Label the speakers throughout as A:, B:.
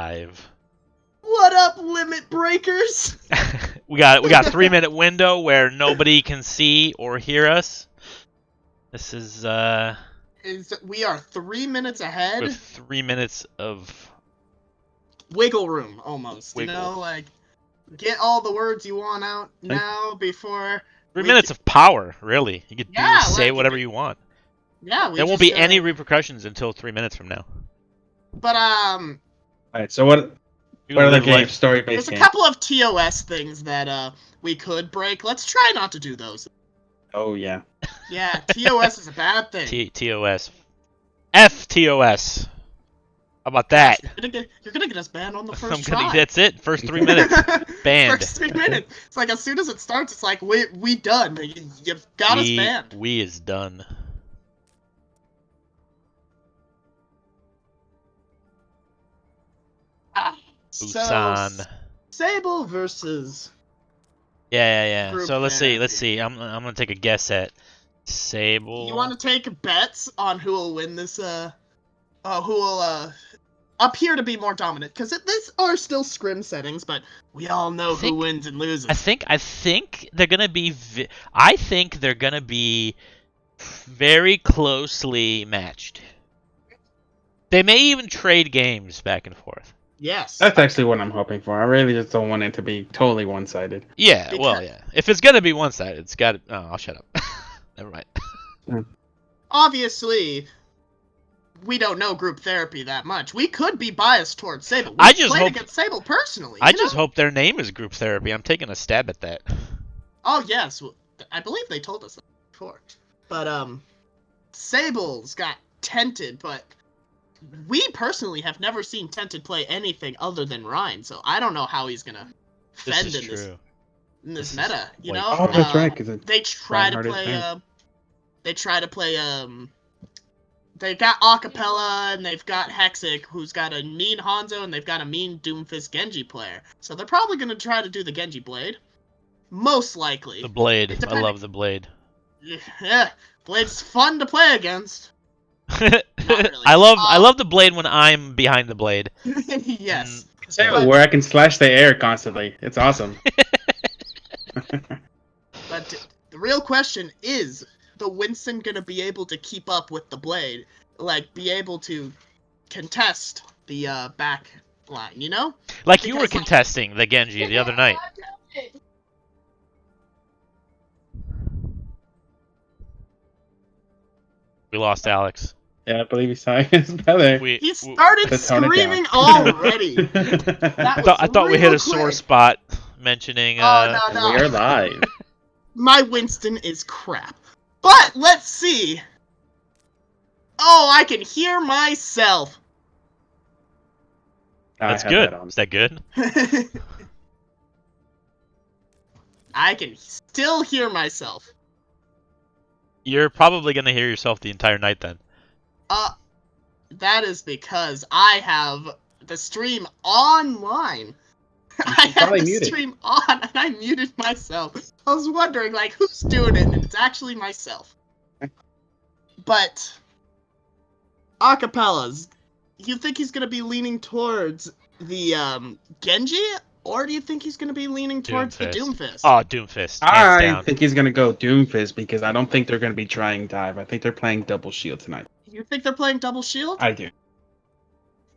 A: live.
B: What up, limit breakers?
A: we got 3-minute window where nobody can see or hear us. This is
B: We are 3 minutes ahead.
A: with 3 minutes of
B: Wiggle room, almost.
A: Wiggle.
B: You know, like, get all the words you want out now before...
A: 3 minutes of power, really. You could say
B: like,
A: whatever you want.
B: Yeah,
A: there won't be any repercussions until 3 minutes from now.
B: But,
C: Alright, so what are the games? Story-based games?
B: There's a couple of TOS things that, we could break. Let's try not to do those.
C: Oh, yeah.
B: Yeah, TOS is a bad thing.
A: TOS. FTOS. How about that?
B: You're gonna get us banned on the first try.
A: That's it. First 3 minutes. Banned.
B: First 3 minutes. It's like, as soon as it starts, it's like, we done. You've got us banned.
A: We is done.
B: So, Sable versus...
A: Yeah.
B: Group
A: So let's
B: fantasy.
A: see. I'm gonna take a guess at Sable.
B: You want to take bets on who will win this, who will, appear to be more dominant? Because these are still scrim settings, but we all know who wins and loses.
A: I think they're gonna be... I think they're gonna be very closely matched. They may even trade games back and forth.
B: Yes.
C: That's actually what I'm hoping for. I really just don't want it to be totally one-sided.
A: Yeah, well, yeah. If it's gonna be one-sided, it's gotta... Oh, I'll shut up. Never mind.
B: Obviously, we don't know group therapy that much. We could be biased towards Sable. We played against Sable personally.
A: I just hope their name is group therapy. I'm taking a stab at that.
B: Oh, yes. I believe they told us that before. But, Sable's got Tented, but... We personally have never seen Tented play anything other than Rhine, so I don't know how he's gonna fend in this meta. You know,
C: oh, that's right.
B: They try to play. They've got Acapella and they've got Hexic, who's got a mean Hanzo, and they've got a mean Doomfist Genji player. So they're probably gonna try to do the Genji Blade, most likely.
A: The Blade. I love the Blade.
B: Yeah, Blade's fun to play against.
A: Really. I love the Blade when I'm behind the Blade.
B: Yes.
C: Where I can slash the air constantly. It's awesome.
B: But the real question is, the Winston gonna be able to keep up with the Blade? Like, be able to contest the back line, you know?
A: Like you were contesting the Genji the other night. We lost Alex.
C: Yeah, I believe he's talking his brother.
B: He started screaming already.
A: I thought we hit a sore spot mentioning...
B: no.
C: We are live.
B: My Winston is crap. But, let's see. Oh, I can hear myself.
A: That's good. Is that good?
B: I can still hear myself.
A: You're probably going to hear yourself the entire night then.
B: That is because I have the stream online. I have the stream on, and I muted myself. I was wondering, like, who's doing it, and it's actually myself. But, Acapellas, you think he's gonna be leaning towards the, Genji? Or do you think he's gonna be leaning towards the Doomfist?
A: Oh, Doomfist.
C: I think he's gonna go Doomfist because I don't think they're gonna be trying dive. I think they're playing double shield tonight.
B: You think they're playing double shield?
C: I do.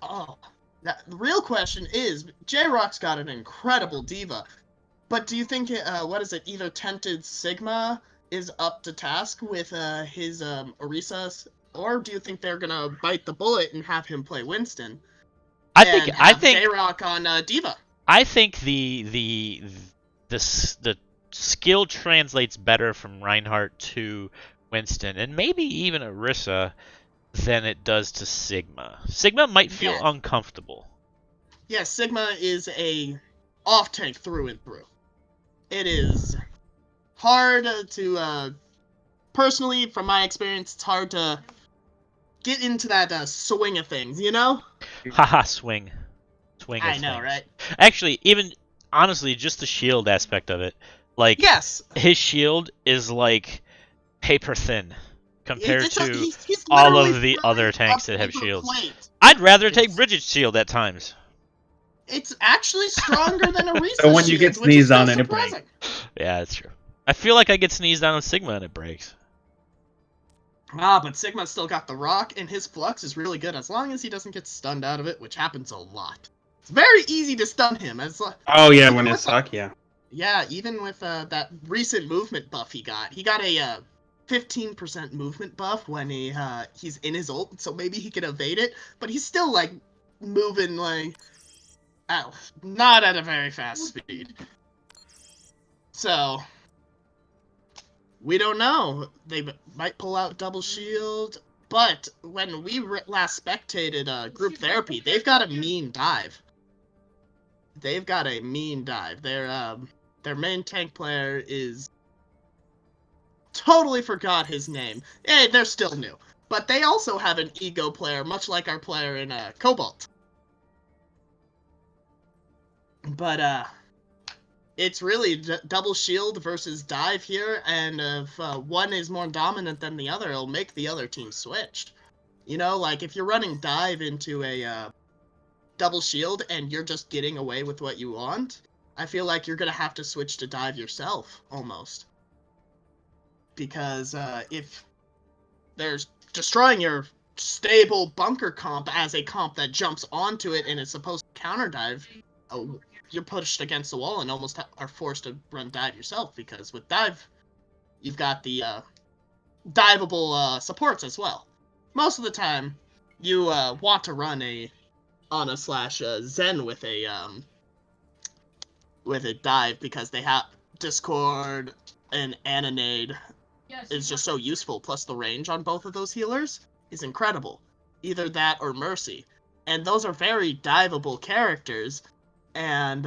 B: Oh. The real question is, J-Rock's got an incredible diva. But do you think, either Tented Sigma is up to task with his Orisa? Or do you think they're gonna bite the bullet and have him play Winston? I think J-Rock on diva.
A: I think the skill translates better from Reinhardt to Winston, and maybe even Orisa, than it does to Sigma. Sigma might feel uncomfortable.
B: Yeah, Sigma is a off-tank through and through. It is hard to, personally, from my experience, it's hard to get into that swing of things, you know?
A: Haha, swing.
B: I know, right?
A: Actually, even, honestly, just the shield aspect of it. Like,
B: yes,
A: his shield is, like, paper thin compared to all of the other tanks that have shields. I'd rather take Bridget's shield at times.
B: It's actually stronger than a Risa
C: So when you
B: shield,
C: get
B: which is
C: sneezed on,
B: still
C: it breaks.
B: surprising.
A: Yeah, that's true. I feel like I get sneezed on with Sigma and it breaks.
B: But Sigma's still got the rock, and his flux is really good as long as he doesn't get stunned out of it, which happens a lot. It's very easy to stun him.
C: Oh yeah,
B: even
C: when it
B: with
C: suck, yeah.
B: Yeah, even with that recent movement buff he got a 15% movement buff when he's in his ult, so maybe he can evade it, but he's still like moving like not at a very fast speed. So we don't know. They might pull out double shield, but when we last spectated group therapy, they've got a mean dive. Their main tank player is totally forgot his name. Hey, they're still new, but they also have an ego player, much like our player in Cobalt. But it's really double shield versus dive here, and if one is more dominant than the other, it'll make the other team switched. You know, like if you're running dive into a double shield and you're just getting away with what you want, I feel like you're gonna have to switch to dive yourself, almost. Because if there's destroying your stable bunker comp as a comp that jumps onto it and is supposed to counter dive, you're pushed against the wall and almost are forced to run dive yourself, because with dive, you've got the diveable supports as well. Most of the time, you want to run a Ana / Zen with a dive, because they have Discord and Ananade is just so useful, plus the range on both of those healers is incredible. Either that or Mercy. And those are very diveable characters, and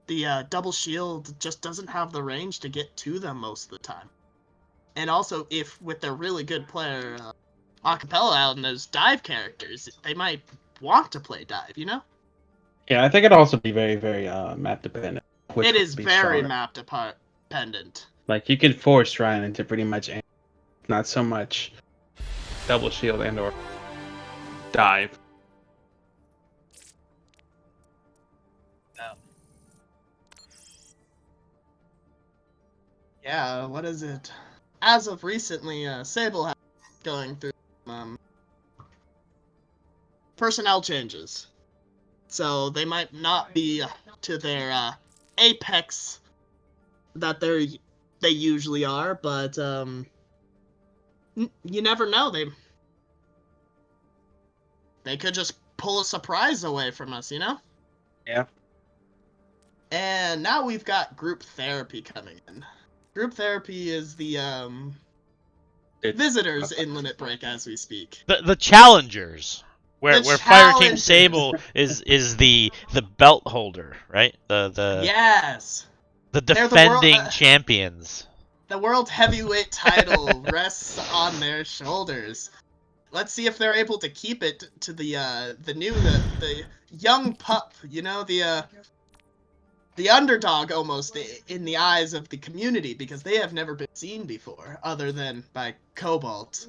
B: the double shield just doesn't have the range to get to them most of the time. And also, if with their really good player Acapella out and those dive characters, they might want to play dive, you know?
C: Yeah, I think it'd also be very, very map dependent.
B: It is very
C: stronger.
B: map dependent.
C: Like you can force Ryan into pretty much anything, not so much double shield and or dive.
B: Yeah, what is it? As of recently, Sable has going through personnel changes. So they might not be to their apex that they usually are, but you never know. They could just pull a surprise away from us, you know?
C: Yeah.
B: And now we've got group therapy coming in. Group therapy is the visitors in Limit Break as we speak.
A: The challengers, where
B: The
A: Fireteam
B: challengers.
A: Sable is the belt holder, right?
B: Yes.
A: The
B: They're
A: defending champions.
B: The world heavyweight title rests on their shoulders. Let's see if they're able to keep it to the young pup, you know, the underdog almost in the eyes of the community, because they have never been seen before other than by Cobalt.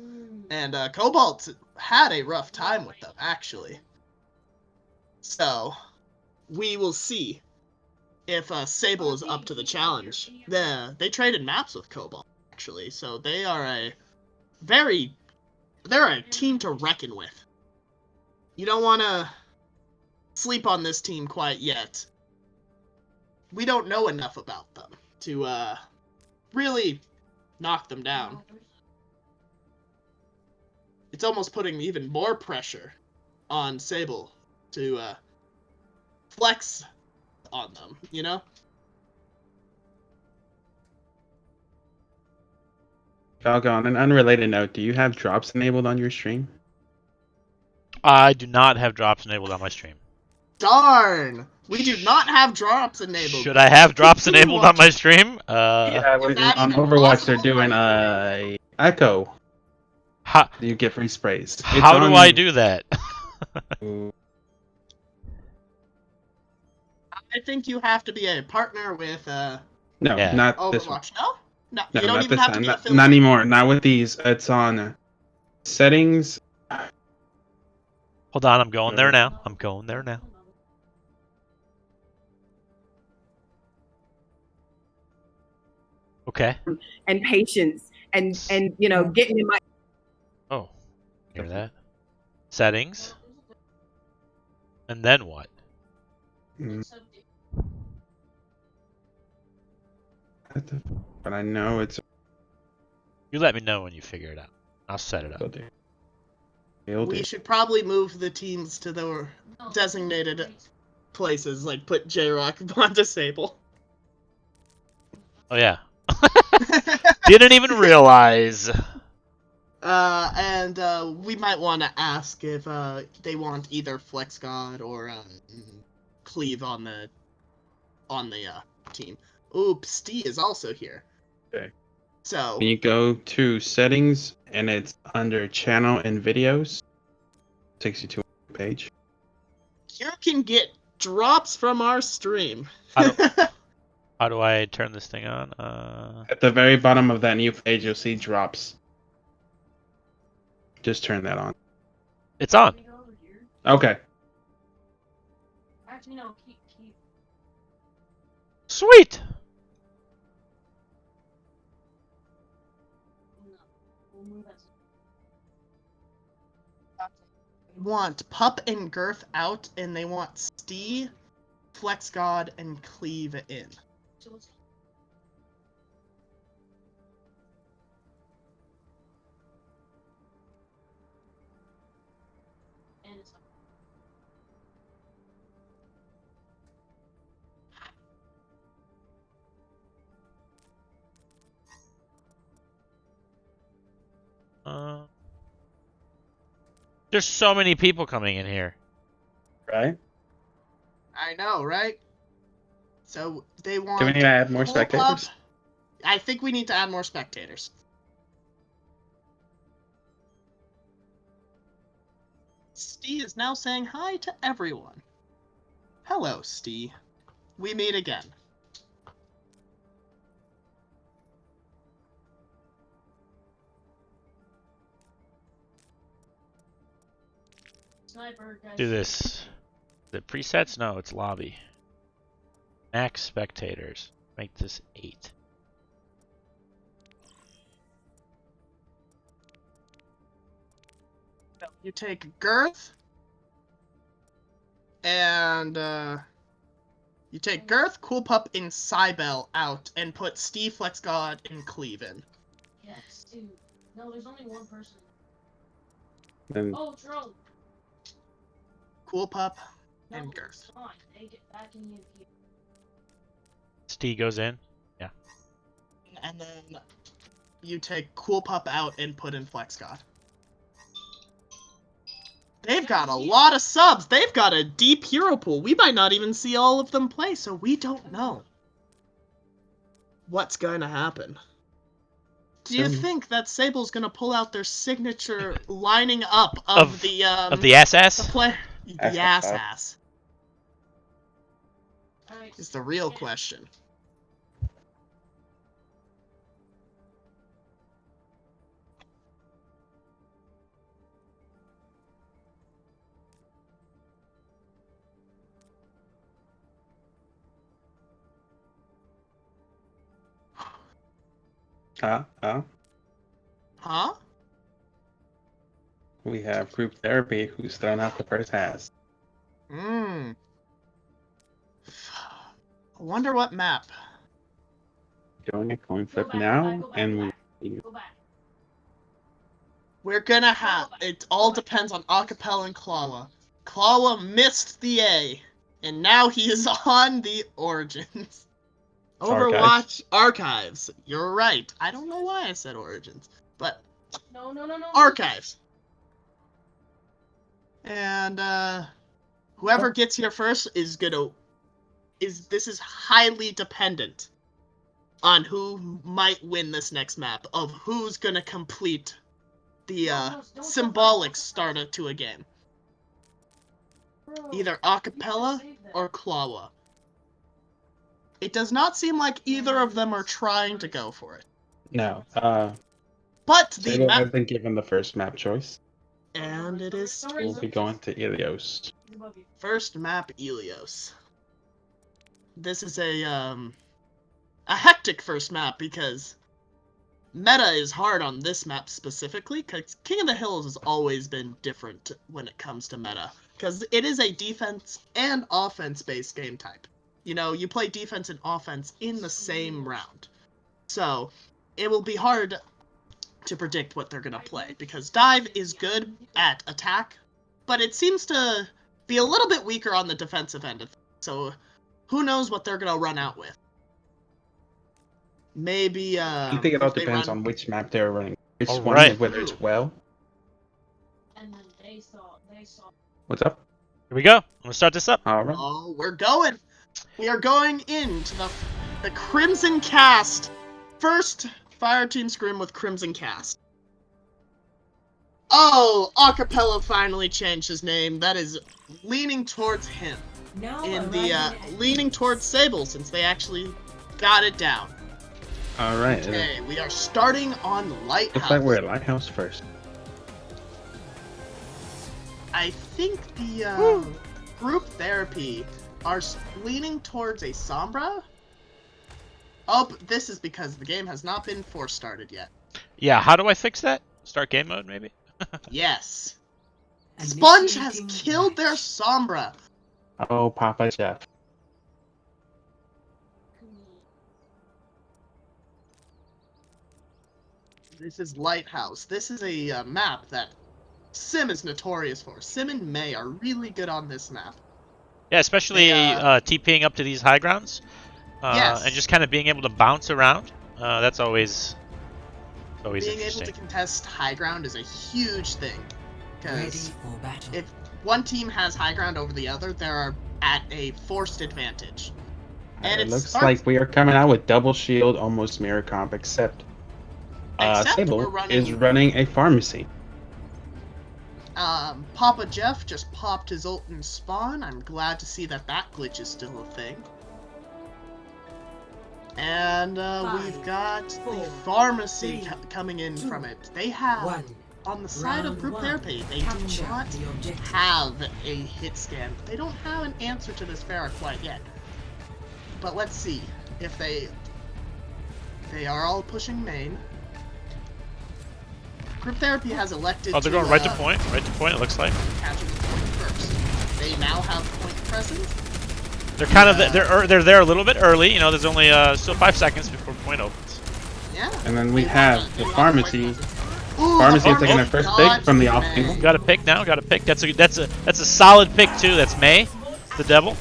B: And Cobalt had a rough time with them, actually. So we will see if Sable is up to the challenge. They traded maps with Cobalt, actually, so they're a team to reckon with. You don't want to sleep on this team quite yet. We don't know enough about them to really knock them down. It's almost putting even more pressure on Sable to flex on them, you know?
C: Falco, on an unrelated note, do you have drops enabled on your stream?
A: I do not have drops enabled on my stream.
B: Darn! We do not have drops enabled.
A: Should I have drops enabled on my stream?
C: Yeah, on
B: even
C: Overwatch they're
B: possible?
C: doing Echo.
A: How
C: You get free sprays.
A: how do I do that?
B: I think you have to be a partner with
C: No,
A: Yeah.
C: not this one.
B: Overwatch. No? No,
C: No,
B: you don't
C: not
B: even
C: this
B: have to
C: time.
B: be
C: Not
B: affiliated.
C: anymore. Not with these. It's on settings.
A: Hold on, I'm going there now. Okay.
D: and patience and getting in my.
A: Oh, hear that? Settings. And then what?
C: But I know it's.
A: You let me know when you figure it out. I'll set it up.
B: We should probably move the teams to the designated places, like put J-Rock onto Sable.
A: Oh yeah. Didn't even realize.
B: And we might want to ask if they want either Flex God or Cleave on the team. Oops, Steve is also here.
C: Okay.
B: So
C: When you go to settings and it's under channel and videos, takes you to a page.
B: you can get drops from our stream.
A: How do I turn this thing on?
C: At the very bottom of that new page, you'll see drops. Just turn that on.
A: It's on.
C: Okay.
D: Actually, no, keep.
A: Sweet.
B: Want Pup and Girth out, and they want Stee, Flex God, and Cleave in.
A: There's so many people coming in here.
C: Right?
B: I know, right? So they want.
C: Do we need to add more
B: Pull
C: spectators?
B: Pup. I think we need to add more spectators. Stee is now saying hi to everyone. Hello, Stee. We meet again.
A: Do this. The presets? No, it's lobby. Max spectators. Make this 8.
B: You take Girth, and you take Girth, Cool Pup, and Cybele out, and put Steve, Flex God, and Cleave in.
D: Yes, dude. No, there's only one person.
C: Then
D: Oh, Jerome.
B: Cool Pup and Girth.
D: Fine. They get back in the.
A: Steve goes in. Yeah.
B: And then you take Cool Pup out and put in Flex God. They've got a lot of subs. They've got a deep hero pool. We might not even see all of them play, so we don't know what's going to happen. Do you think that Sable's going to pull out their signature lining up of the
A: ass?
B: The play, the ass.
D: Alright.
B: Is the real question. Huh?
C: We have group therapy who's thrown out the first pass.
B: I wonder what map.
C: Doing a coin flip now, and
D: Go back.
B: We're gonna have. It all depends on Acapella and Klawa. Klawa missed the A, and now he is on the Origins. Overwatch Archives. You're right. I don't know why I said Origins, but
D: No.
B: Archives. And whoever gets here first is this is highly dependent on who might win this next map, of who's gonna complete the symbolic start to a game. Either Acapella or Klawa. It does not seem like either of them are trying to go for it.
C: No.
B: But the
C: Sable
B: map,
C: has been given the first map choice.
B: and it is
C: We'll be going to Ilios.
B: first map Ilios. This is a a hectic first map because meta is hard on this map specifically, because King of the Hills has always been different when it comes to meta, because it is a defense and offense-based game type. You know, you play defense and offense in the same round. So, it will be hard to predict what they're going to play, because Dive is good at attack, but it seems to be a little bit weaker on the defensive end of things. So, who knows what they're going to run out with. Maybe,
C: I think it all depends on which map they're running. Which
A: All
C: one,
A: right.
C: whether it's well. What's up?
A: Here we go. I'm gonna start this up.
C: All right.
B: Oh, we're going! We are going into the Crimson Cast. First Fireteam Scrim with Crimson Cast. Oh, Acapella finally changed his name. That is leaning towards him. In the, leaning towards Sable, since they actually got it down.
C: All right.
B: Okay, we are starting on Lighthouse.
C: Looks like we're at Lighthouse first.
B: I think the group therapy are leaning towards a Sombra. Oh, this is because the game has not been force started yet.
A: Yeah, how do I fix that? Start game mode, maybe?
B: Yes. Sponge has killed their Sombra.
C: Oh, Papa Jeff.
B: This is Lighthouse. This is a map that Sim is notorious for. Sim and May are really good on this map.
A: Yeah, especially TPing up to these high grounds.
B: Yes.
A: And just kind of being able to bounce around. That's always
B: Being
A: interesting.
B: able to contest high ground is a huge thing. Because if one team has high ground over the other, they are at a forced advantage. And
C: It looks like we are coming out with double shield, almost mirror comp, except Sable is running a pharmacy.
B: Papa Jeff just popped his ult in spawn. I'm glad to see that glitch is still a thing. And we've got the pharmacy coming in from it. They have, on the side of group therapy, they do not have a hit scan. They don't have an answer to this Pharah quite yet. But let's see if they are all pushing main. Group therapy has elected.
A: Oh, they're going right to point. Right to point. It looks like.
B: Capture the point first. They now have point present.
A: They're kind of they're there a little bit early. You know, there's only still 5 seconds before point opens.
B: Yeah.
C: And then we have the pharmacy. Pharmacy is taking their first pick from the off angle.
A: Got a pick now. Got a pick. That's a solid pick too. That's May, the devil.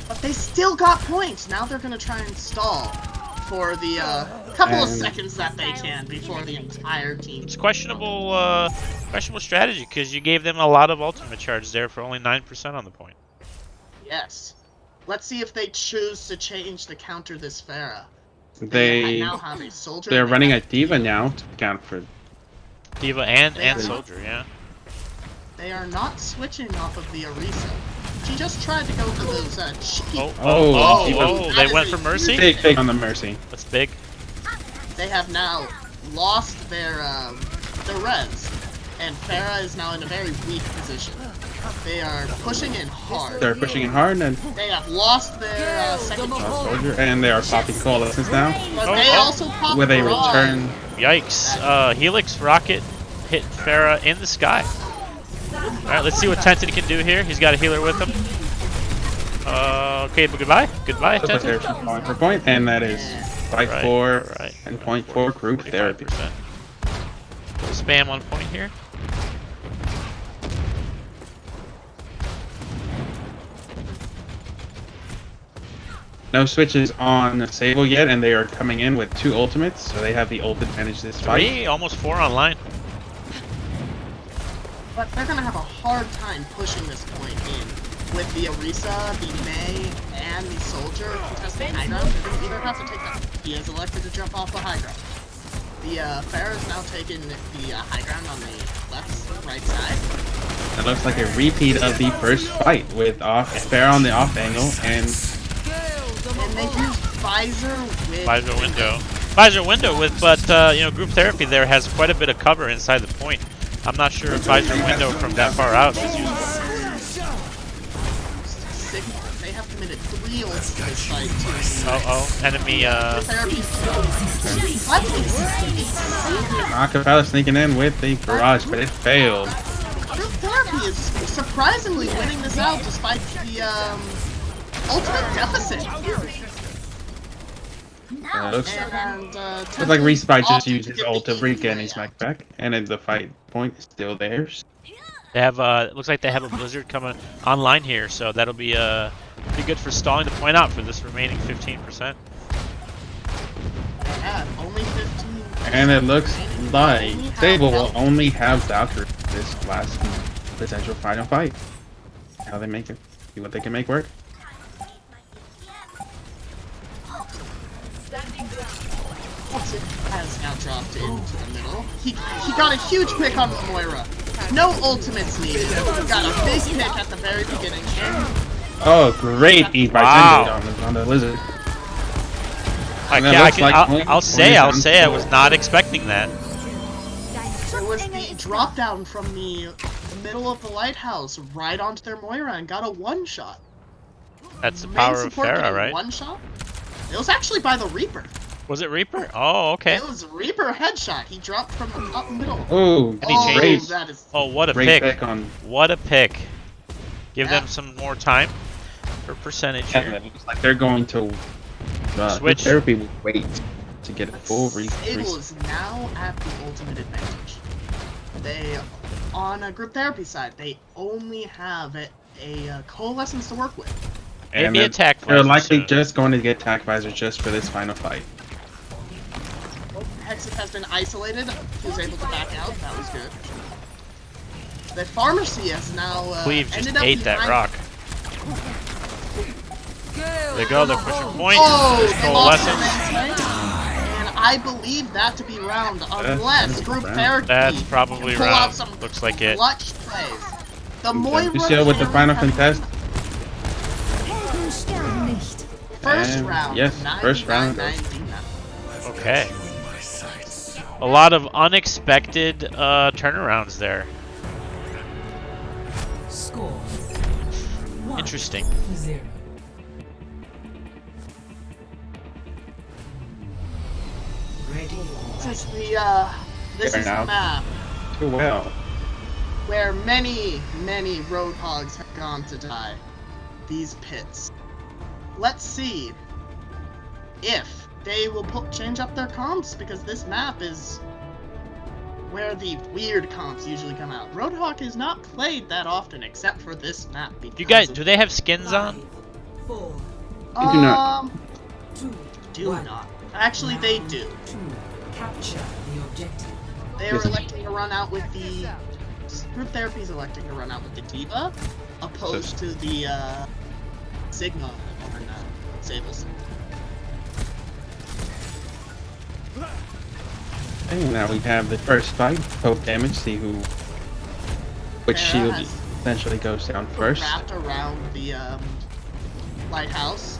B: But they still got points. Now they're gonna try and stall for the couple of seconds that they can before the entire team.
A: It's questionable strategy because you gave them a lot of ultimate charge there for only 9% on the point.
B: Yes. Let's see if they choose to change to counter this Pharah.
C: They
B: now have a soldier.
C: They're running a Diva now to count for
A: Diva and soldier, yeah.
B: They are not switching off of the Orisa. She just tried to go for those cheeky.
A: They went for Mercy?
C: Big on the Mercy.
A: That's big.
B: They have now lost their res, and Pharah is now in a very weak position. They are pushing in hard.
C: They're pushing in hard, and
B: they have lost their second
C: soldier, and they are popping coalescence now.
B: But they also popped
C: with a return.
A: Yikes! Helix rocket hit Pharah in the sky. All right, let's see what Tented can do here. He's got a healer with him. Okay, but goodbye, Tented.
C: Calling for point, and that is 5-4 and point for group therapy.
A: Spam on point here.
C: No switches on Sable yet, and they are coming in with 2 ultimates, so they have the ult advantage this fight.
A: Almost 4 online.
B: But they're gonna have a hard time pushing this point in with the Orisa, the May, and the soldier contesting high ground. They're gonna either have to take that. He has elected to jump off the high ground. The Pharah is now taking the high ground on the right side.
C: It looks like a repeat of the first fight with Pharah on the off angle, and
B: they use
A: Visor window with, but you know, group therapy there has quite a bit of cover inside the point. I'm not sure if Visor window from that far out is useful.
B: Sigma. They have committed 3 ults in this fight too.
A: Oh, enemy,
B: Therapy. What is insane?
C: Acapella sneaking in with the barrage, but it failed.
B: Group Therapy is surprisingly winning this out despite the ultimate deficit.
C: Looks
B: And,
C: like Respite just
B: opted
C: used
B: to
C: his
B: give
C: ult
B: the
C: to recon
B: easy
C: his
B: way out.
C: smack back, and then the fight point is still theirs.
A: they have, looks like they have a Blizzard coming online here, so that'll be good for stalling the point out for this remaining 15%.
B: Yeah, only 15.
C: And it looks like Sable will only have Valkyrie this last potential final fight. How they make it, see what they can make work.
B: Has now dropped into the middle. He got a huge pick on Moira. No ultimates needed. He got a big pick at the very beginning.
C: Oh, great eat by
A: Wow.
C: Ginyu on the Lizard.
A: I'll say I was not expecting that.
B: It was the drop down from the middle of the lighthouse right onto their Moira and got a one-shot.
A: That's the
B: Main
A: power of
B: support
A: Pharah,
B: getting
A: right?
B: One-shot? It was actually by the Reaper.
A: Was it Reaper? Oh, okay.
B: It was Reaper headshot. He dropped from the up middle.
C: Oh,
A: And he changed.
B: That is
A: Oh, what a
C: great
A: pick.
C: pick on.
A: What a pick. Give
B: Yeah.
A: them some more time for percentage
C: And
A: here.
C: it looks like they're going to
A: Switch.
C: Therapy will wait to get a full
B: Sable is now at the ultimate advantage. They, on a group therapy side, they only have a coalescence to work with.
A: Maybe attack
C: They're
A: visor
C: likely
A: soon.
C: just going to get attack visor just for this final fight.
B: Hexit has been isolated. He was able to back out. That was good. The Pharmacy has now
A: Cleave just
B: ended up
A: ate that
B: behind-
A: rock. There they go, they're pushing point.
B: Oh,
A: There's
B: they lost
A: coalescence.
B: the next fight. And I believe that to be round, unless group
C: round.
B: therapy
A: That's probably
B: can pull
A: round.
B: out some
A: Looks like it.
B: clutch plays. The Moira
C: Lucio with the final contest.
B: First
C: And
B: round.
C: yes, first round.
B: 99.
A: Okay. A lot of unexpected turnarounds there.
E: Score
A: Interesting.
E: 1-0. Ready.
B: This is the this
C: Fair
B: is
C: enough.
B: the map
C: Too well.
B: where many roadhogs have gone to die. These pits. Let's see if they will change up their comps, because this map is where the weird comps usually come out. Roadhog is not played that often except for this map.
A: You guys, do they have skins on?
E: 4,
C: They do not.
E: 2,
B: Do
E: 1.
B: not. Actually, they do.
E: 2. Capture the objective.
B: They were
C: Yes.
B: electing to run out with the group therapy is electing to run out with the Diva, opposed to the Sigma on Sable's.
C: And now we have the first fight. Poke damage. See which
B: Pharah
C: shield
B: has
C: essentially goes down first.
B: Wrapped around the lighthouse.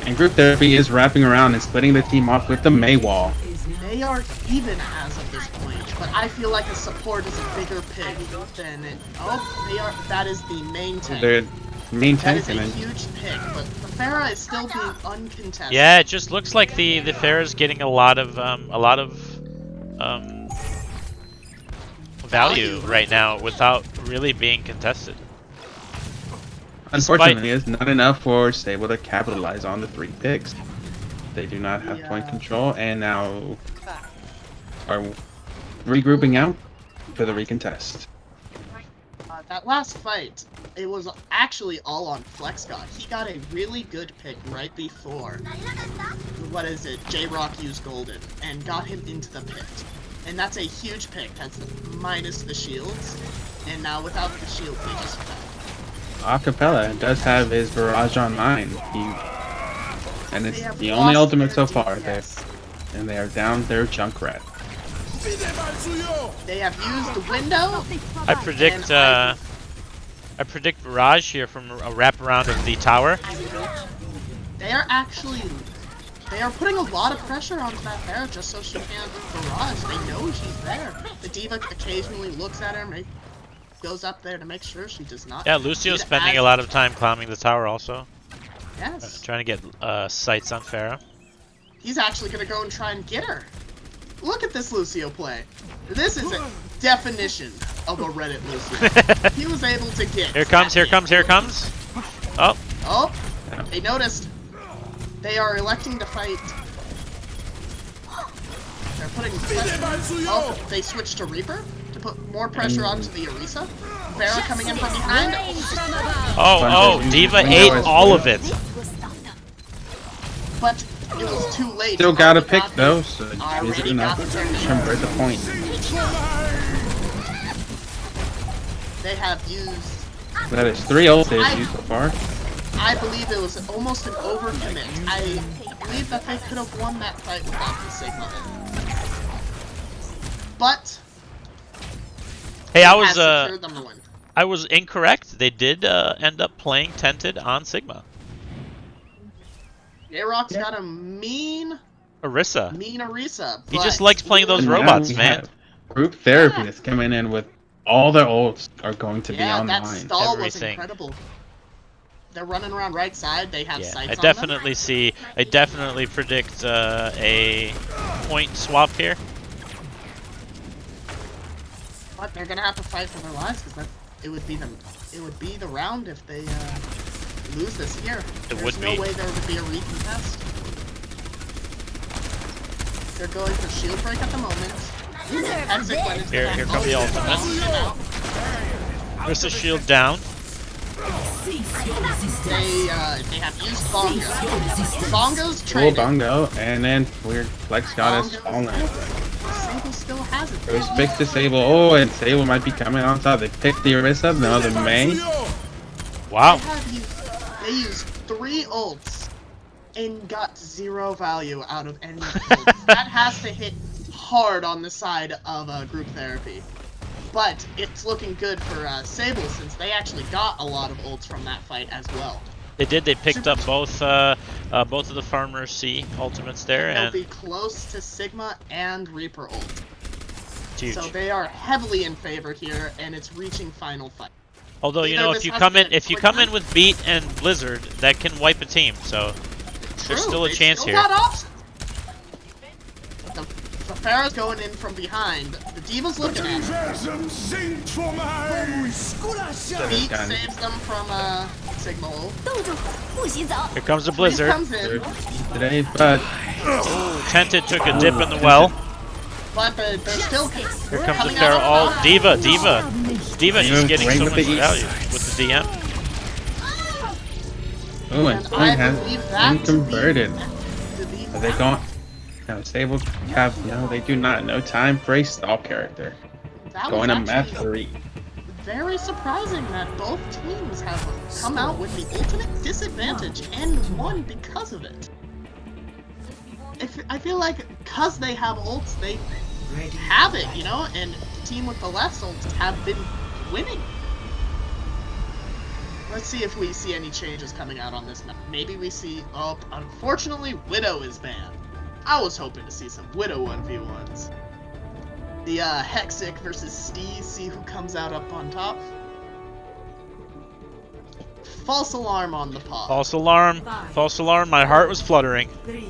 C: And group therapy is wrapping around and splitting the team off with the May wall.
E: Is now
B: They are even as of this point, but I feel like a support is a bigger pick than it. Oh, they are. That is the main tank.
C: Their main
B: That
C: tank
B: is a
C: and then
B: huge pick, but the Pharah is still being uncontested.
A: Yeah, it just looks like the Pharah's getting a lot of value right now without really being contested.
C: unfortunately it's not enough for Sable to capitalize on the 3 picks. They do not have point
B: Yeah.
C: control and now are regrouping out for the recontest.
B: That last fight, it was actually all on Flex God. He got a really good pick right before, what is it, J-Rock used Golden, and got him into the pit. And that's a huge pick, that's minus the shields, and now without the shields, they just fell.
C: Acapella does have his barrage online. And
B: They
C: it's
B: have
C: the only
B: lost
C: ultimate
B: their
C: so far.
B: DPS.
C: And they are down their Junkrat.
B: They have used the window.
A: I predict barrage here from a wraparound of the tower.
B: They are putting a lot of pressure onto that Pharah just so she can't barrage. They know she's there. The Diva occasionally looks at her, goes up there to make sure she does not.
A: Yeah, Lucio's
B: get
A: spending
B: as-
A: a lot of time climbing the tower also.
B: Yes.
A: Trying to get sights on Pharah.
B: He's actually gonna go and try and get her. Look at this Lucio play. This is a definition of a Reddit Lucio. He was able to get.
A: Here comes, here comes, here comes. Oh,
B: Oh, they noticed. They are electing to fight. They're putting pressure. Oh, they switched to Reaper to put more pressure onto the Orisa. Pharah coming in from behind.
A: oh, Diva ate all of it.
B: But it was too late.
C: Still got a
B: Already
C: pick
B: got
C: though,
B: the-
C: so
B: already
C: is it enough
B: got the
C: to
B: turn.
C: convert the point?
B: They have used.
C: That is 3 ults they've used so far.
B: I believe it was almost an overcommit. I believe that they could have won that fight without the Sigma. But
A: Hey,
B: has secured them the win.
A: I was incorrect. They did end up playing Tented on Sigma.
B: J-Rock's got a mean
A: Orisa.
B: Orisa.
A: He
B: but
A: just likes playing those
C: And now
A: robots,
C: we
A: man.
C: have Group therapy that's coming in with all their ults are going to be
B: Yeah,
C: on the
B: that
C: line.
B: stall was
A: Everything.
B: incredible. They're running around right side. They have
A: Yeah,
B: sights
A: I
B: on
A: definitely see. I definitely predict a point swap here.
B: them. But they're gonna have to fight for their lives because it would be the round if they lose this here.
A: It
B: There's
A: would
B: no
A: be.
B: way there would be a recontest. They're going for shield break at the moment. Hexik went into
A: Here-
B: that
A: here come the
B: mode.
A: ultimates. Orisa shield down.
B: They have used Bongo. Bongo's
C: Cool
B: trading.
C: bongo, and then weird Flex Goddess falling.
B: Sable still has it.
C: Goes fix the Sable. Oh, and Sable might be coming on top. They picked the Orisa, no, the May.
A: Wow.
B: They used 3 ults and got 0 value out of any ults. That has to hit hard on the side of group therapy. But it's looking good for Sable since they actually got a lot of ults from that fight as well.
A: They did. They picked up both of the Farmer C ultimates there,
B: They'll
A: and
B: be close to Sigma and Reaper ult.
A: it's huge.
B: So they are heavily in favor here, and it's reaching final fight.
A: Although you
B: either
A: know,
B: this
A: if you
B: has
A: come
B: to
A: in,
B: be a
A: if you
B: quick
A: come in
B: match.
A: with Beat and Blizzard, that can wipe a team. So there's still a
B: They
A: chance
B: still
A: here.
B: got options. The Pharah's going in from behind. The Diva's looking at him. Beat
C: Got it.
B: saves them from Sigma ult.
A: Here comes the
B: Beat
A: Blizzard.
B: comes in,
C: Today, but
A: Tented took a dip in the well.
B: but they're still
A: Here comes the
B: coming
A: Pharah.
B: out.
A: Oh, Diva. She's getting
C: Right
A: so
C: with
A: much
C: the E.
A: value with the DM.
C: oh, and
B: And
C: point
B: I
C: has
B: believe that
C: been
B: to be
C: converted.
B: to be
C: Are they going? No, Sable have no. They do not. No time for a stall character.
B: that
C: Going to
B: was
C: map
B: actually
C: 3.
B: very surprising that both teams have come out with the ultimate disadvantage and won because of it. I feel like because they have ults, they have it, you know, and the team with the less ults have been winning. Let's see if we see any changes coming out on this map. Maybe we see, oh, unfortunately, Widow is banned. I was hoping to see some Widow 1v1s. The Hexik versus Steve, see who comes out up on top. False alarm on the pod.
A: False alarm. False alarm. My heart was fluttering.
E: 3,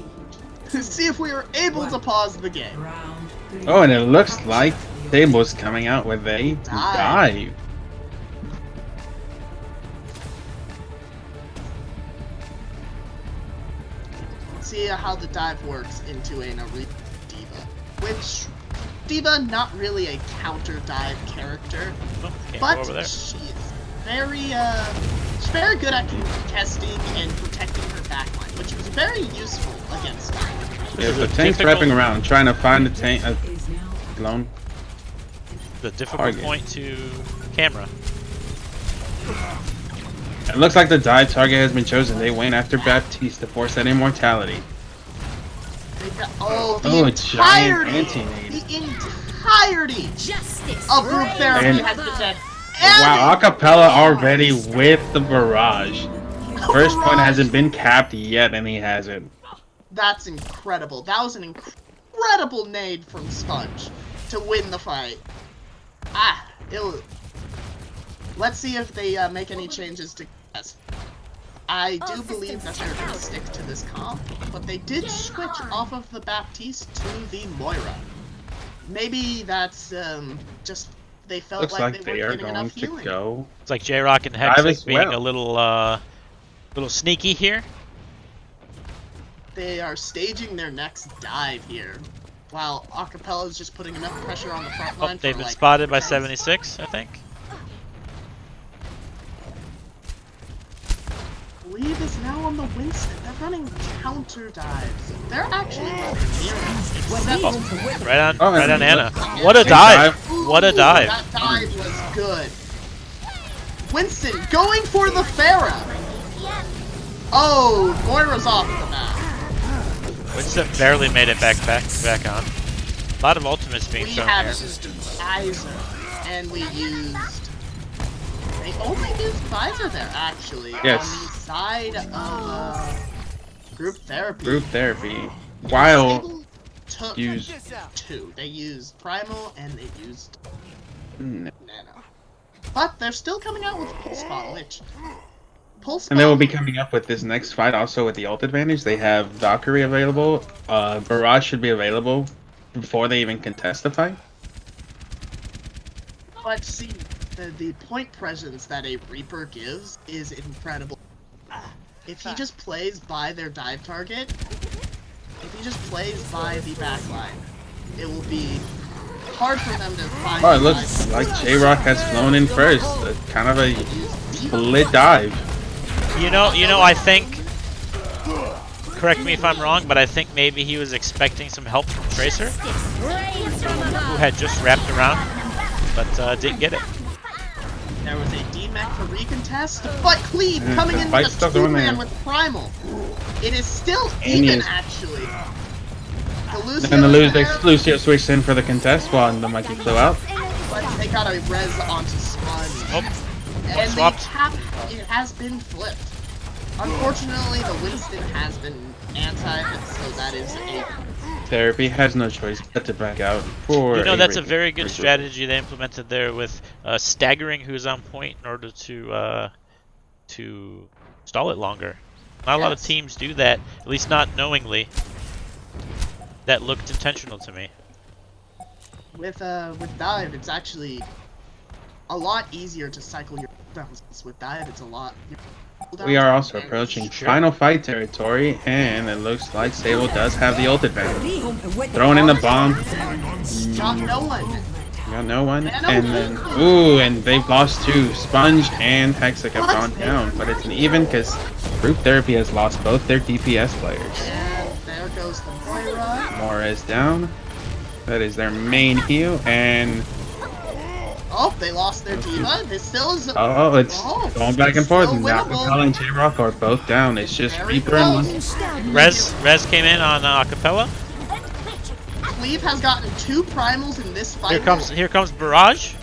B: See if we were able to pause the game.
E: round 3.
C: Oh, and it looks like Sable's coming out with a dive.
B: See how the dive works into a Naruto Diva. Which, Diva, not really a counter dive character,
A: Oh, can't
B: but
A: go over there.
B: she is she's very good at contesting and protecting her backline, which was very useful against Dive.
C: Yeah,
A: This
C: the
A: is a
C: tank's
A: difficult-
C: wrapping around, trying to find the tank
E: Is now
C: alone.
A: The difficult
C: Target.
A: point to camera.
C: It looks like the dive target has been chosen. They went after Baptiste to force that immortality.
B: They got, oh, the
C: Oh, a giant
B: entirety,
C: anti-nade.
B: the entirety of group therapy
C: And-
B: has been dead.
C: Wow, acapella already with the barrage. First point hasn't been capped yet, and he has it.
B: That's incredible. That was an incredible nade from Sponge to win the fight. It was Let's see if they make any changes to Kaz. I do believe that they're going to stick to this comp, but they did switch off of the Baptiste to the Moira. Maybe that's just they felt
C: Looks like
B: they
C: they
B: weren't
C: are
B: getting
C: going
B: enough
C: to
B: healing.
C: go.
A: It's like J-Rock and
C: Dive
A: Hex
C: as
A: being
C: well.
A: a little sneaky here.
B: They are staging their next dive here, while Acapella is just putting enough pressure on the front line.
A: Oh, they've
B: for,
A: been
B: like,
A: spotted by
B: 10
A: 76, I think.
B: Cleve is now on the Winston. They're running counter dives. They're actually running near us.
A: Right on,
C: Oh,
A: right on
C: and
A: Anna.
C: look-
A: What a
C: Big
A: dive!
B: Ooh,
A: What a dive!
B: That dive was good. Winston going for the Pharah. Oh, Moira's off the map.
A: Winston barely made it back on. A lot of ultimates being
B: We
A: shown
B: have
A: here.
B: Visor, and we used. They only used Visor there, actually.
C: Yes.
B: On the side of group therapy.
C: Group therapy. While
B: Sable took
C: use
B: 2. They used Primal and they used
C: and
B: Nano. But they're still coming out with Pulse Bottle, which. Pulse
C: they will
B: Bottle-
C: be coming up with this next fight also with the ult advantage. They have Valkyrie available. Barrage should be available before they even contest the fight.
B: But see, the point presence that a Reaper gives is incredible. If he just plays by their dive target, if he just plays by the backline, it will be hard for them to find.
C: Oh, it looks like J-Rock has flown in first. Kind of a split dive.
A: You know, I think. Correct me if I'm wrong, but I think maybe he was expecting some help from Tracer, who had just wrapped around, but didn't get it.
B: There was a DMAC for recontest, but Cleve
C: And
B: coming
C: the
B: in
C: fight's
B: with
C: still
B: a
C: going
B: 2-man
C: there.
B: with Primal. It is still
C: And
B: even,
C: yes.
B: actually. The Lucio
C: And the
B: there,
C: Lucio switched in for the contest while the monkey flew out.
B: but they got a res onto Sponge.
A: Oh,
B: And the
A: swapped.
B: tap, it has been flipped. Unfortunately, the Winston has been anti, so that is a...
C: Therapy has no choice but to back out for.
A: you know that's a
C: rating
A: very good
C: group.
A: strategy they implemented there with staggering who's on point in order to stall it longer. Not a lot of
B: Yes.
A: teams do that, at least not knowingly. That looked intentional to me.
B: With dive, it's actually a lot easier to cycle your cooldowns. With dive, it's a lot.
C: We are also approaching
A: Sure.
C: final fight territory, and it looks like Sable does have the ult advantage. Throwing in the bomb,
B: Got no one.
C: got no one, and then ooh, and they've lost two. Sponge and Hexa have gone down, but it's an even because Group Therapy has lost both their DPS players.
B: And there goes the Moira.
C: Mora is down. That is their main heal, and
B: Oh, they lost their diva. This still is.
C: oh, it's going back and forth.
B: Still
C: Now
B: winnable.
C: Capella and J-Rock are both down. It's just
B: Very
C: Reaper and
B: close.
C: one.
A: Rez came in on Acapella.
B: Cleve has gotten 2 primals in this fight.
A: Here comes Barrage.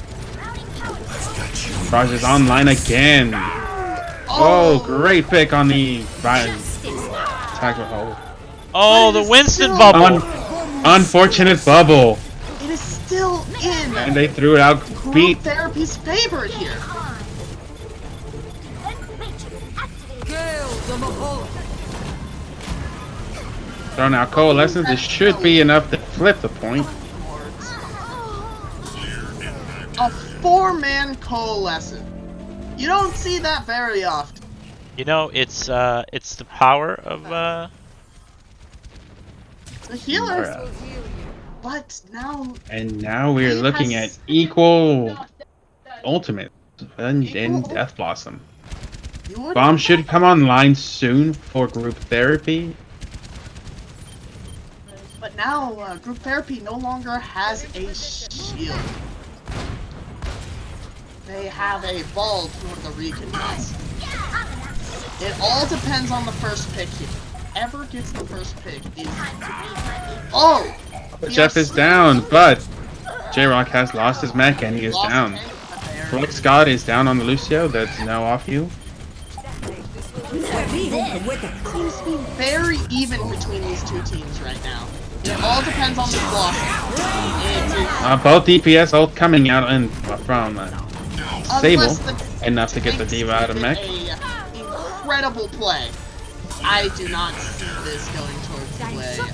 C: Raj is online again. Oh, great pick on the tackle hole.
A: Oh,
B: But it
A: the
B: is
A: Winston
B: still-
A: bubble.
C: Unfortunate bubble.
B: It is still in.
C: And they threw it out.
B: Group
C: Beat.
B: Therapy's favor here.
C: Thrown out Coalescence. This should be enough to flip the point.
B: A 4-man coalescent. You don't see that very often.
A: You know, it's the power of
B: The healer.
C: Mora.
B: But now
C: And now we're
B: He
C: looking
B: has-
C: at equal ultimate and Death Blossom.
B: you're
C: Bomb should come online soon for Group Therapy.
B: But now Group Therapy no longer has a shield. They have a ball for the recontest. It all depends on the first pick here. Whoever gets the first pick is. Oh!
C: Jeff is down, but J-Rock has lost his mech and he is
B: Lost
C: down.
B: pick, but they're-
C: Flux God is down on the Lucio. That's now off you.
B: Seems to be very even between these two teams right now. It all depends on the block. It is
C: Both DPS ult coming out and from Sable
B: Unless the
C: enough to get the
B: tanks
C: Diva out of
B: did
C: mech.
B: a incredible play. I do not see this going towards the way of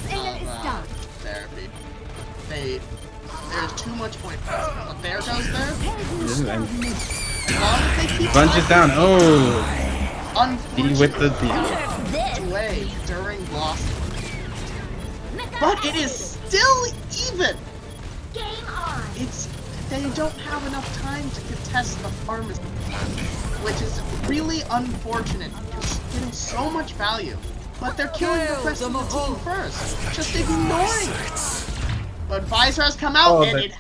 B: therapy. There's too much point pressing. But there goes there.
C: And
B: As long as they keep
C: bunches down. Oh, D with the D.
B: away during loss. But it is still even. They don't have enough time to contest the pharmacy, which is really unfortunate. You're getting so much value, but they're killing the rest of the team first, just ignoring it. But Visor has come out and it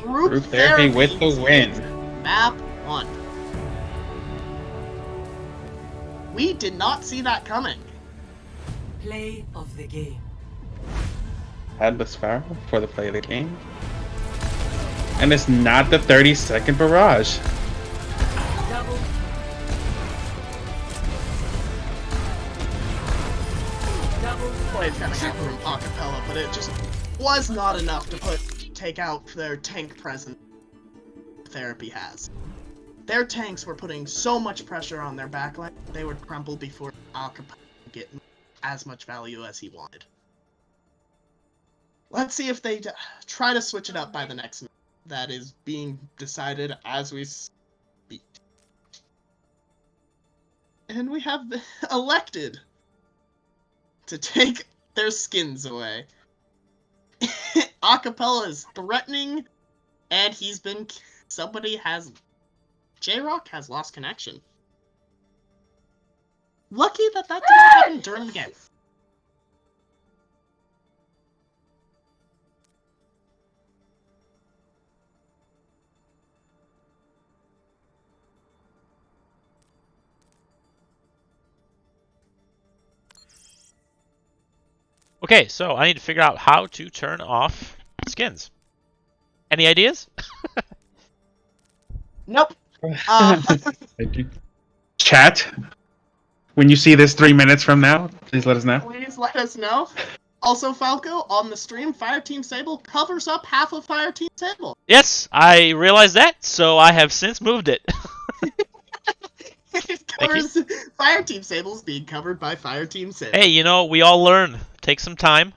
B: group
C: therapy with the win.
B: Map 1. We did not see that coming.
E: Play of the game.
C: Had the Sparrow for the play of the game. And it's not the 30-second barrage.
B: Play's coming out from acapella, but it just was not enough to take out their tank presence therapy has. Their tanks were putting so much pressure on their backline, they would crumble before acapella could get as much value as he wanted. Let's see if they try to switch it up by the next match. That is being decided as we speak. And we have elected to take their skins away. Acapella is threatening, and J-Rock has lost connection. Lucky that did not happen during the game.
A: Okay, so I need to figure out how to turn off skins. Any ideas?
B: Nope.
C: Thank you. Chat, when you see this 3 minutes from now, please let us know.
B: Please let us know. Also, Falco, on the stream, Fireteam Sable covers up half of Fireteam Sable.
A: Yes, I realized that, so I have since moved it.
B: It covers Fireteam Sable's being covered by Fireteam Sable.
A: Hey, you know, we all learn. Take some time.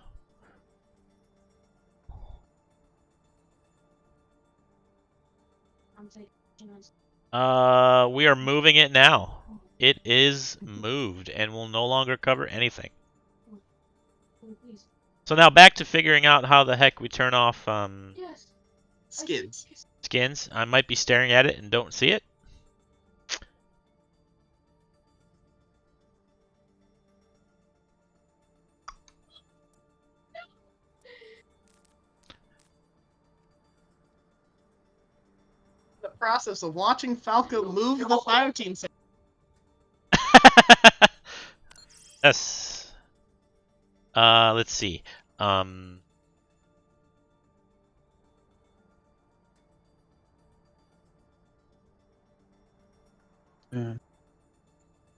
A: We are moving it now. It is moved and will no longer cover anything. So now back to figuring out how the heck we turn off
B: Skins.
A: skins. I might be staring at it and don't see it.
B: The process of watching Falco move the Fireteam Sable.
A: Yes. Let's see.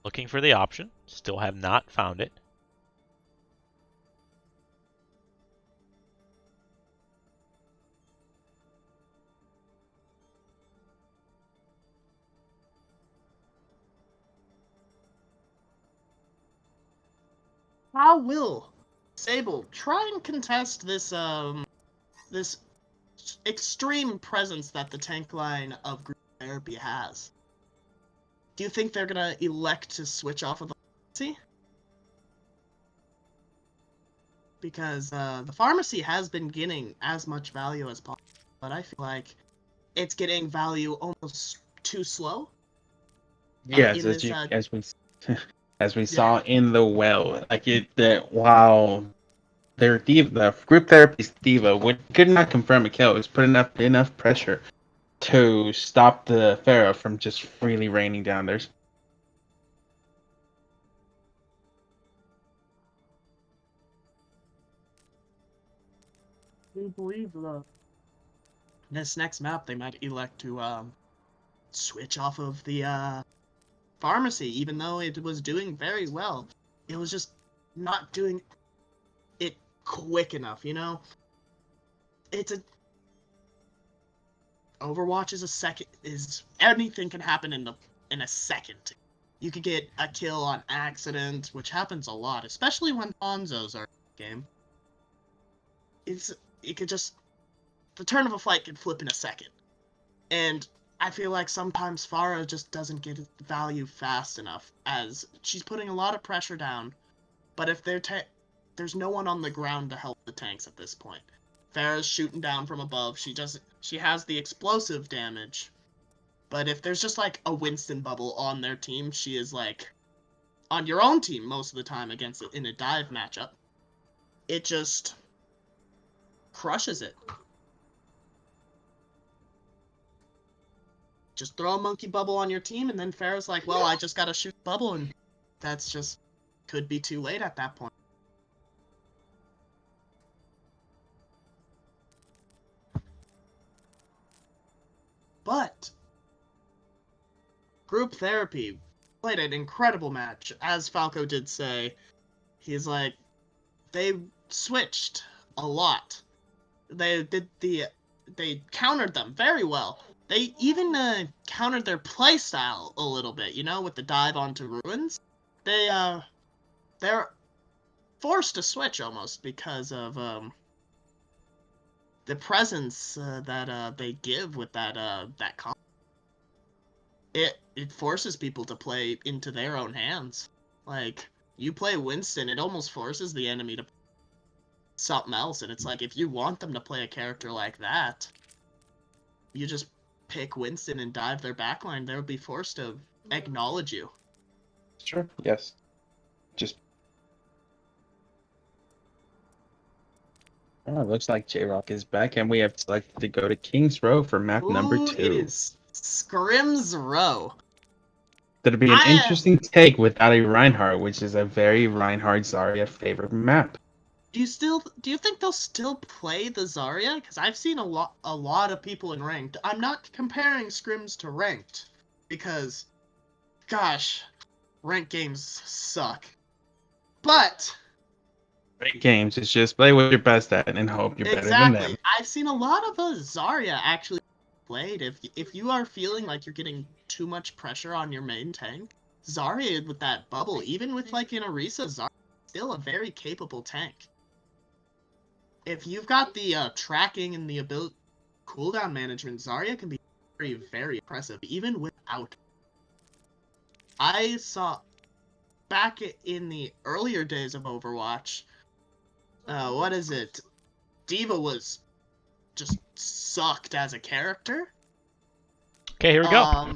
A: Looking for the option. Still have not found it.
B: How will Sable try and contest this this extreme presence that the tank line of group therapy has? Do you think they're gonna elect to switch off of the pharmacy? Because the pharmacy has been getting as much value as possible, but I feel like it's getting value almost too slow.
C: Yes, as we saw in the well, like while the group therapy's diva could not confirm a kill, it was putting up enough pressure to stop the Pharaoh from just freely raining down there.
B: I believe this next map they might elect to switch off of the pharmacy, even though it was doing very well. It was just not doing it quick enough, you know? It's a... Overwatch is anything can happen in a second. You could get a kill on accident, which happens a lot, especially when Hanzos are in the game. It could just the turn of a fight could flip in a second, and I feel like sometimes Pharah just doesn't get value fast enough, as she's putting a lot of pressure down, but if there's no one on the ground to help the tanks at this point. Pharah's shooting down from above. She has the explosive damage, but if there's just like a Winston bubble on their team, she is like on your own team most of the time against it in a dive matchup. It just crushes it. Just throw a monkey bubble on your team, and then Pharah's like, well, I just gotta shoot the bubble, and that's just could be too late at that point. But group therapy played an incredible match, as Falco did say. He's like, they switched a lot. They countered them very well. They even countered their playstyle a little bit, you know, with the dive onto ruins. They're forced to switch almost because of the presence that they give with that comp. It forces people to play into their own hands. Like, you play Winston, it almost forces the enemy to play something else, and it's like, if you want them to play a character like that, you just pick Winston and dive their backline. They'll be forced to acknowledge you.
C: Sure, yes. Just oh, it looks like J-Rock is back, and we have selected to go to King's Row for map number 2.
B: It is Scrim's Row.
C: That'll be an interesting take without a Reinhardt, which is a very Reinhardt Zarya favorite map.
B: Do you think they'll still play the Zarya? Because I've seen a lot of people in ranked. I'm not comparing scrims to ranked, because, gosh, ranked games suck. But
C: Ranked games is just play what you're best at and hope you're better than them.
B: I've seen a lot of Zarya actually played. If you are feeling like you're getting too much pressure on your main tank, Zarya with that bubble, even with like in Orisa, Zarya is still a very capable tank. If you've got the tracking and the ability cooldown management, Zarya can be very, very impressive, even without. I saw back in the earlier days of Overwatch, D.Va was just sucked as a character.
A: Okay, here we go.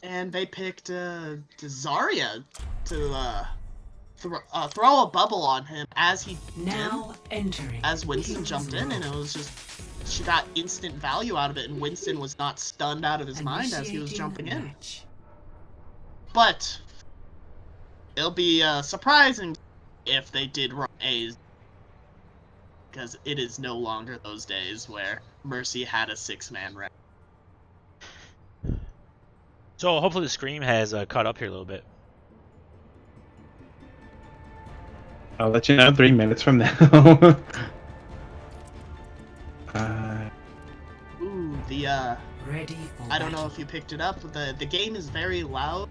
B: And they picked Zarya to throw a bubble on him as he as Winston jumped in, and it was just, she got instant value out of it, and Winston was not stunned out of his mind as he was jumping in. But it'll be surprising if they did run A's, because it is no longer those days where Mercy had a 6-man rank.
A: So hopefully the Scream has caught up here a little bit.
C: I'll let you know 3 minutes from now.
E: Ready for
B: I don't know if you picked it up, but the game is very loud.